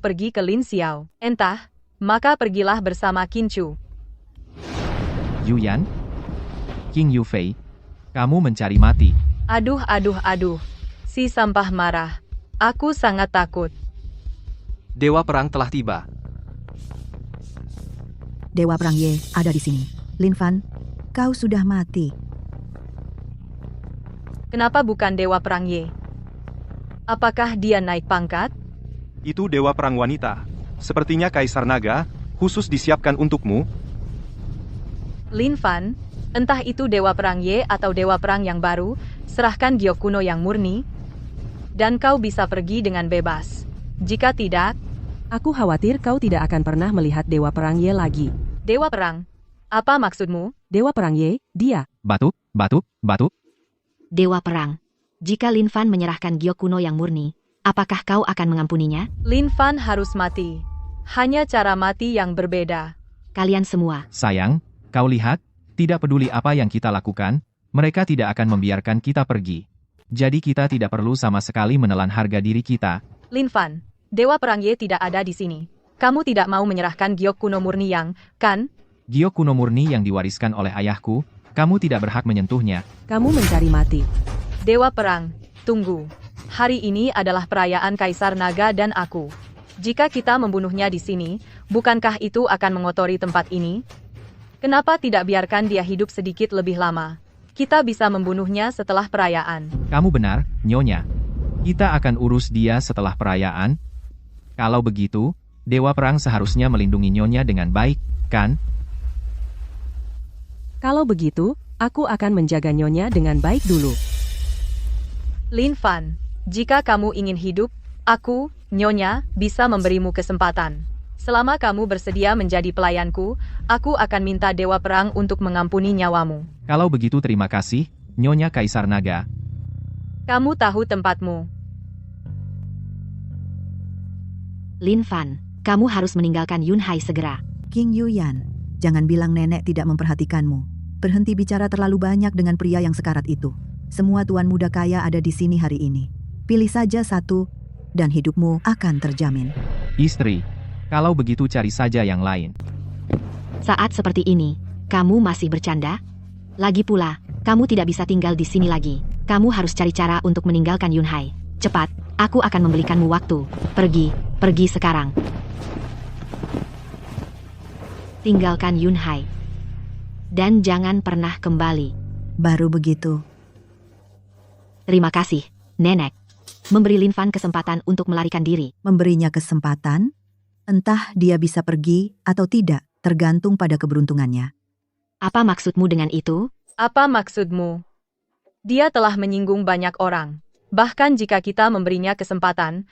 pergi ke Lin Xiao. Entah, maka pergilah bersama Qin Chu. Yuyan? King Yufei, kamu mencari mati. Aduh. Si sampah marah. Aku sangat takut. Dewa Perang telah tiba. Dewa Perang Ye ada di sini. Lin Fan, kau sudah mati. Kenapa bukan Dewa Perang Ye? Apakah dia naik pangkat? Itu Dewa Perang wanita. Sepertinya Kaisar Naga, khusus disiapkan untukmu. Lin Fan, entah itu Dewa Perang Ye atau Dewa Perang yang baru, serahkan giok kuno yang murni, dan kau bisa pergi dengan bebas. Jika tidak, Aku khawatir kau tidak akan pernah melihat Dewa Perang Ye lagi. Dewa Perang, apa maksudmu? Dewa Perang Ye, dia. Batu. Dewa Perang, jika Lin Fan menyerahkan giok kuno yang murni, apakah kau akan mengampuninya? Lin Fan harus mati. Hanya cara mati yang berbeda. Kalian semua, Sayang, kau lihat, tidak peduli apa yang kita lakukan, mereka tidak akan membiarkan kita pergi. Jadi kita tidak perlu sama sekali menelan harga diri kita. Lin Fan, Dewa Perang Ye tidak ada di sini. Kamu tidak mau menyerahkan giok kuno murni yang, kan? Giok kuno murni yang diwariskan oleh ayahku, kamu tidak berhak menyentuhnya. Kamu mencari mati. Dewa Perang, tunggu. Hari ini adalah perayaan Kaisar Naga dan aku. Jika kita membunuhnya di sini, bukankah itu akan mengotori tempat ini? Kenapa tidak biarkan dia hidup sedikit lebih lama? Kita bisa membunuhnya setelah perayaan. Kamu benar, Nyonya. Kita akan urus dia setelah perayaan. Kalau begitu, Dewa Perang seharusnya melindungi Nyonya dengan baik, kan? Kalau begitu, aku akan menjaga Nyonya dengan baik dulu. Lin Fan, jika kamu ingin hidup, aku, Nyonya, bisa memberimu kesempatan. Selama kamu bersedia menjadi pelayanku, aku akan minta Dewa Perang untuk mengampuni nyawamu. Kalau begitu terima kasih, Nyonya Kaisar Naga. Kamu tahu tempatmu. Lin Fan, kamu harus meninggalkan Yunhai segera. King Yuyan, jangan bilang nenek tidak memperhatikanmu. Berhenti bicara terlalu banyak dengan pria yang sekarat itu. Semua tuan muda kaya ada di sini hari ini. Pilih saja satu, dan hidupmu akan terjamin. Istri, kalau begitu cari saja yang lain. Saat seperti ini, kamu masih bercanda? Lagi pula, kamu tidak bisa tinggal di sini lagi. Kamu harus cari cara untuk meninggalkan Yunhai. Cepat, aku akan memberikanmu waktu. Pergi sekarang. Tinggalkan Yunhai. Dan jangan pernah kembali. Baru begitu. Terima kasih, Nenek. Memberi Lin Fan kesempatan untuk melarikan diri. Memberinya kesempatan? Entah dia bisa pergi atau tidak, tergantung pada keberuntungannya. Apa maksudmu dengan itu? Apa maksudmu? Dia telah menyinggung banyak orang. Bahkan jika kita memberinya kesempatan,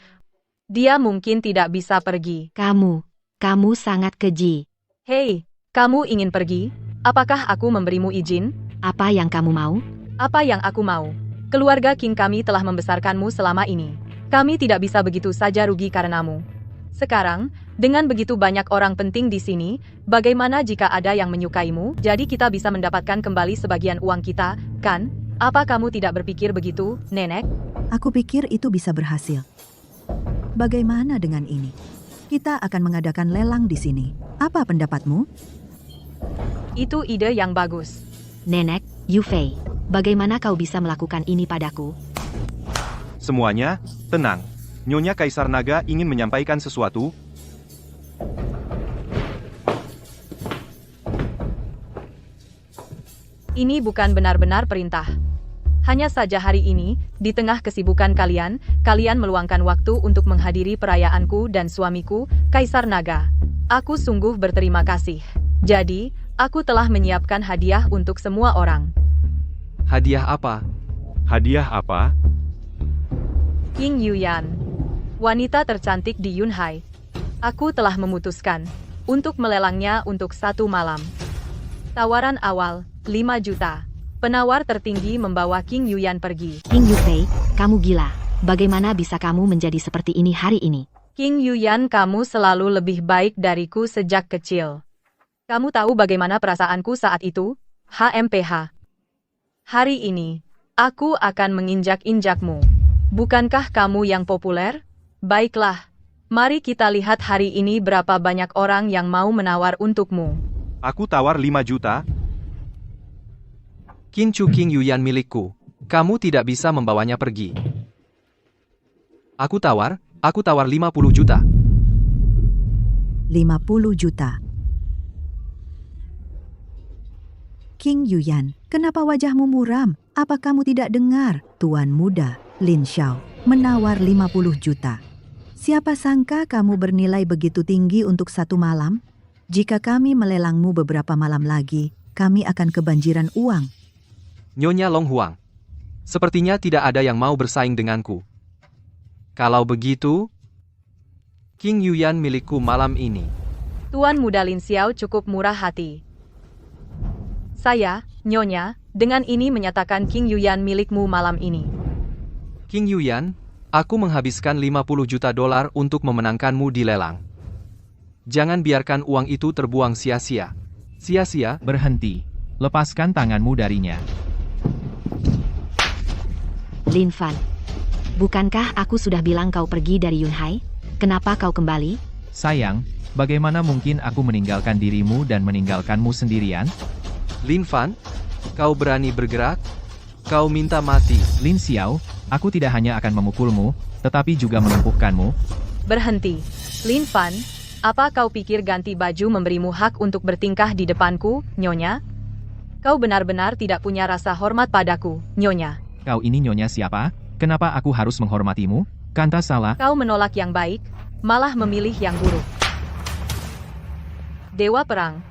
dia mungkin tidak bisa pergi. Kamu sangat keji. Hei, kamu ingin pergi? Apakah aku memberimu izin? Apa yang kamu mau? Apa yang aku mau? Keluarga King kami telah membesarkanmu selama ini. Kami tidak bisa begitu saja rugi karenamu. Sekarang, dengan begitu banyak orang penting di sini, bagaimana jika ada yang menyukaimu? Jadi kita bisa mendapatkan kembali sebagian uang kita, kan? Apa kamu tidak berpikir begitu, Nenek? Aku pikir itu bisa berhasil. Bagaimana dengan ini? Kita akan mengadakan lelang di sini. Apa pendapatmu? Itu ide yang bagus. Nenek, Yufei, bagaimana kau bisa melakukan ini padaku? Semuanya, tenang. Nyonya Kaisar Naga ingin menyampaikan sesuatu. Ini bukan benar-benar perintah. Hanya saja hari ini, di tengah kesibukan kalian meluangkan waktu untuk menghadiri perayaanku dan suamiku, Kaisar Naga. Aku sungguh berterima kasih. Jadi, aku telah menyiapkan hadiah untuk semua orang. Hadiah apa? Hadiah apa? King Yuyan, wanita tercantik di Yunhai. Aku telah memutuskan untuk melelangnya untuk 1 malam. Tawaran awal, 5 juta. Penawar tertinggi membawa King Yuyan pergi. King Yufei, kamu gila. Bagaimana bisa kamu menjadi seperti ini hari ini? King Yuyan, kamu selalu lebih baik dariku sejak kecil. Kamu tahu bagaimana perasaanku saat itu? HMPH. Hari ini, aku akan menginjak-injakmu. Bukankah kamu yang populer? Baiklah, mari kita lihat hari ini berapa banyak orang yang mau menawar untukmu. Aku tawar 5 juta. Qin Chu King Yuyan milikku. Kamu tidak bisa membawanya pergi. Aku tawar 50 juta. 50 juta. King Yuyan, kenapa wajahmu muram? Apa kamu tidak dengar? Tuan muda, Lin Xiao, menawar 50 juta. Siapa sangka kamu bernilai begitu tinggi untuk satu malam? Jika kami melelangmu beberapa malam lagi, kami akan kebanjiran uang. Nyonya Long Huang. Sepertinya tidak ada yang mau bersaing denganku. Kalau begitu, King Yuyan milikku malam ini. Tuan muda Lin Xiao cukup murah hati. Saya, Nyonya, dengan ini menyatakan King Yuyan milikmu malam ini. King Yuyan, aku menghabiskan 50 juta dolar untuk memenangkanmu di lelang. Jangan biarkan uang itu terbuang sia-sia. Sia-sia. Berhenti. Lepaskan tanganmu darinya. Lin Fan, bukankah aku sudah bilang kau pergi dari Yunhai? Kenapa kau kembali? Sayang, bagaimana mungkin aku meninggalkan dirimu dan meninggalkanmu sendirian? Lin Fan, kau berani bergerak? Kau minta mati. Lin Xiao, aku tidak hanya akan memukulmu, tetapi juga melumpuhkanmu. Berhenti. Lin Fan, apa kau pikir ganti baju memberimu hak untuk bertingkah di depanku, Nyonya? Kau benar-benar tidak punya rasa hormat padaku, Nyonya. Kau ini Nyonya siapa? Kenapa aku harus menghormatimu? Kanta salah. Kau menolak yang baik, malah memilih yang buruk. Dewa Perang,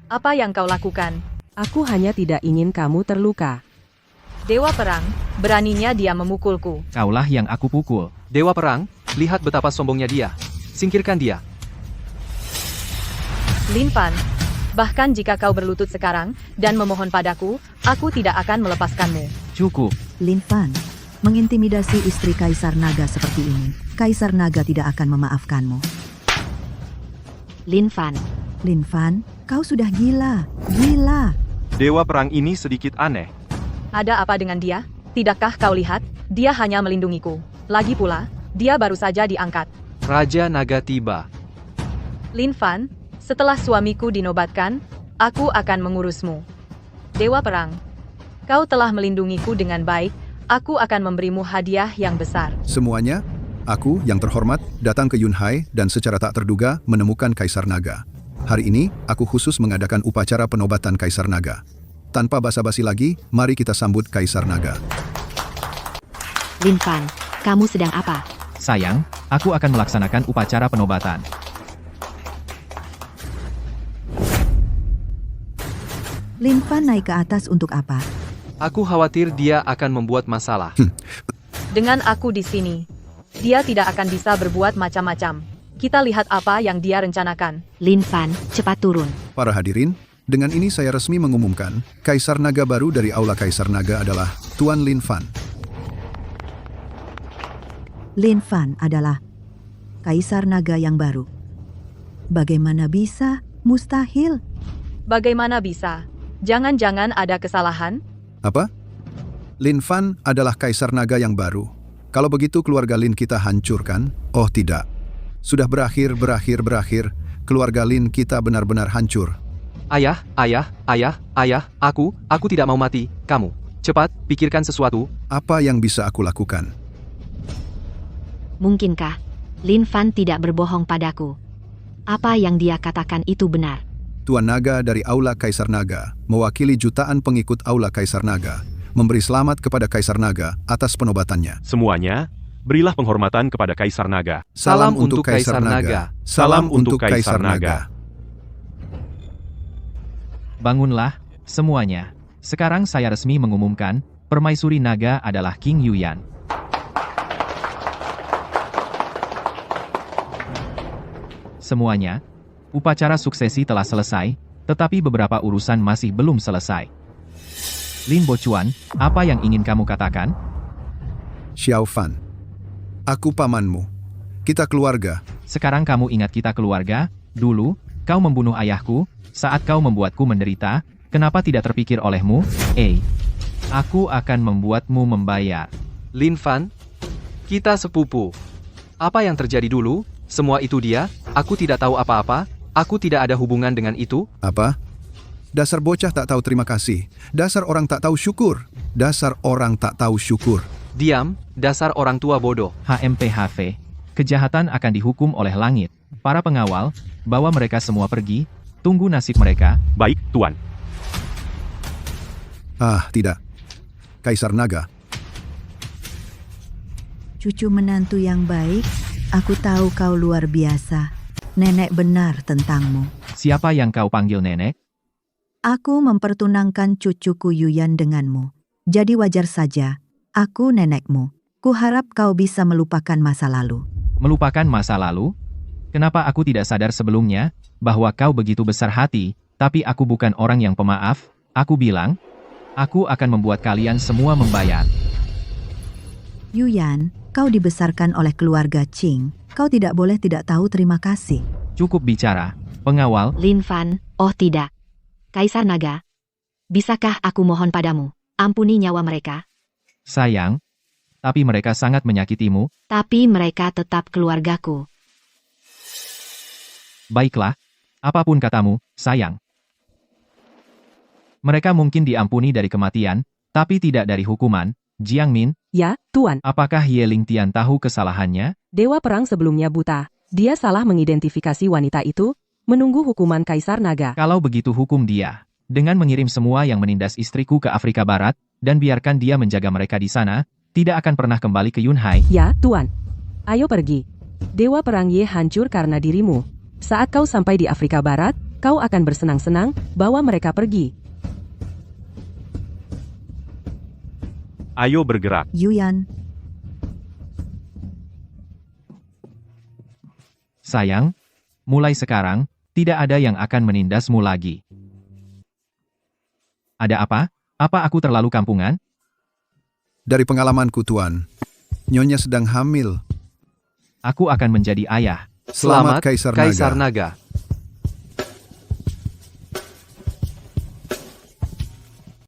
apa yang kau lakukan? Aku hanya tidak ingin kamu terluka. Dewa Perang, beraninya dia memukulku. Kaulah yang aku pukul. Dewa Perang, lihat betapa sombongnya dia. Singkirkan dia. Lin Fan, bahkan jika kau berlutut sekarang dan memohon padaku, aku tidak akan melepaskanmu. Cukup. Lin Fan, mengintimidasi istri Kaisar Naga seperti ini, Kaisar Naga tidak akan memaafkanmu. Lin Fan. Lin Fan, kau sudah gila. Gila. Dewa perang ini sedikit aneh. Ada apa dengan dia? Tidakkah kau lihat? Dia hanya melindungiku. Lagi pula, dia baru saja diangkat. Raja Naga tiba. Lin Fan, setelah suamiku dinobatkan, aku akan mengurusmu. Dewa Perang, kau telah melindungiku dengan baik, aku akan memberimu hadiah yang besar. Semuanya, aku yang terhormat datang ke Yunhai dan secara tak terduga menemukan Kaisar Naga. Hari ini, aku khusus mengadakan upacara penobatan Kaisar Naga. Tanpa basa-basi lagi, mari kita sambut Kaisar Naga. Lin Fan, kamu sedang apa? Sayang, aku akan melaksanakan upacara penobatan. Lin Fan naik ke atas untuk apa? Aku khawatir dia akan membuat masalah. Dengan aku di sini, dia tidak akan bisa berbuat macam-macam. Kita lihat apa yang dia rencanakan. Lin Fan, cepat turun. Para hadirin, dengan ini saya resmi mengumumkan, Kaisar Naga baru dari Aula Kaisar Naga adalah Tuan Lin Fan. Lin Fan adalah Kaisar Naga yang baru. Bagaimana bisa? Mustahil. Bagaimana bisa? Jangan-jangan ada kesalahan? Apa? Lin Fan adalah Kaisar Naga yang baru. Kalau begitu keluarga Lin kita hancurkan? Oh tidak. Sudah berakhir. Keluarga Lin kita benar-benar hancur. Ayah, aku tidak mau mati. Kamu, cepat, pikirkan sesuatu. Apa yang bisa aku lakukan? Mungkinkah Lin Fan tidak berbohong padaku? Apa yang dia katakan itu benar? Tuan Naga dari Aula Kaisar Naga, mewakili jutaan pengikut Aula Kaisar Naga, memberi selamat kepada Kaisar Naga atas penobatannya. Semuanya, berilah penghormatan kepada Kaisar Naga. Salam untuk Kaisar Naga. Salam untuk Kaisar Naga. Bangunlah, semuanya. Sekarang saya resmi mengumumkan, Permaisuri Naga adalah King Yuyan. Semuanya, upacara suksesi telah selesai, tetapi beberapa urusan masih belum selesai. Lin Bochuan, apa yang ingin kamu katakan? Xiao Fan, aku pamanmu. Kita keluarga. Sekarang kamu ingat kita keluarga? Dulu, kau membunuh ayahku, Saat kau membuatku menderita, kenapa tidak terpikir olehmu? Aku akan membuatmu membayar. Lin Fan, kita sepupu. Apa yang terjadi dulu? Semua itu dia? Aku tidak tahu apa-apa. Aku tidak ada hubungan dengan itu. Apa? Dasar bocah tak tahu terima kasih. Dasar orang tak tahu syukur. Dasar orang tak tahu syukur. Diam, dasar orang tua bodoh. HMPHV. Kejahatan akan dihukum oleh langit. Para pengawal, bawa mereka semua pergi. Tunggu nasib mereka. Baik, Tuan. Ah, tidak. Kaisar Naga. Cucu menantu yang baik, aku tahu kau luar biasa. Nenek benar tentangmu. Siapa yang kau panggil nenek? Aku mempertunangkan cucuku Yuyan denganmu. Jadi wajar saja, aku nenekmu. Kuharap kau bisa melupakan masa lalu. Melupakan masa lalu? Kenapa aku tidak sadar sebelumnya, bahwa kau begitu besar hati, tapi aku bukan orang yang pemaaf? Aku bilang, aku akan membuat kalian semua membayar. Yuyan, kau dibesarkan oleh keluarga Qing. Kau tidak boleh tidak tahu terima kasih. Cukup bicara, pengawal. Lin Fan, oh tidak. Kaisar Naga, bisakah aku mohon padamu, ampuni nyawa mereka? Sayang, tapi mereka sangat menyakitimu. Tapi mereka tetap keluargaku. Baiklah, apapun katamu, sayang. Mereka mungkin diampuni dari kematian, tapi tidak dari hukuman. Jiang Min, Ya, Tuan. apakah Ye Lingtian tahu kesalahannya? Dewa perang sebelumnya buta. Dia salah mengidentifikasi wanita itu, menunggu hukuman Kaisar Naga. Kalau begitu hukum dia, dengan mengirim semua yang menindas istriku ke Afrika Barat, dan biarkan dia menjaga mereka di sana, tidak akan pernah kembali ke Yunhai. Ya, Tuan. Ayo pergi. Dewa perang Ye hancur karena dirimu. Saat kau sampai di Afrika Barat, kau akan bersenang-senang, bawa mereka pergi. Ayo bergerak. Yuyan, Sayang, mulai sekarang, tidak ada yang akan menindasmu lagi. Ada apa? Apa aku terlalu kampungan? Dari pengalamanku, Tuan. Nyonya sedang hamil. Aku akan menjadi ayah. Selamat, Kaisar Naga. Kaisar Naga.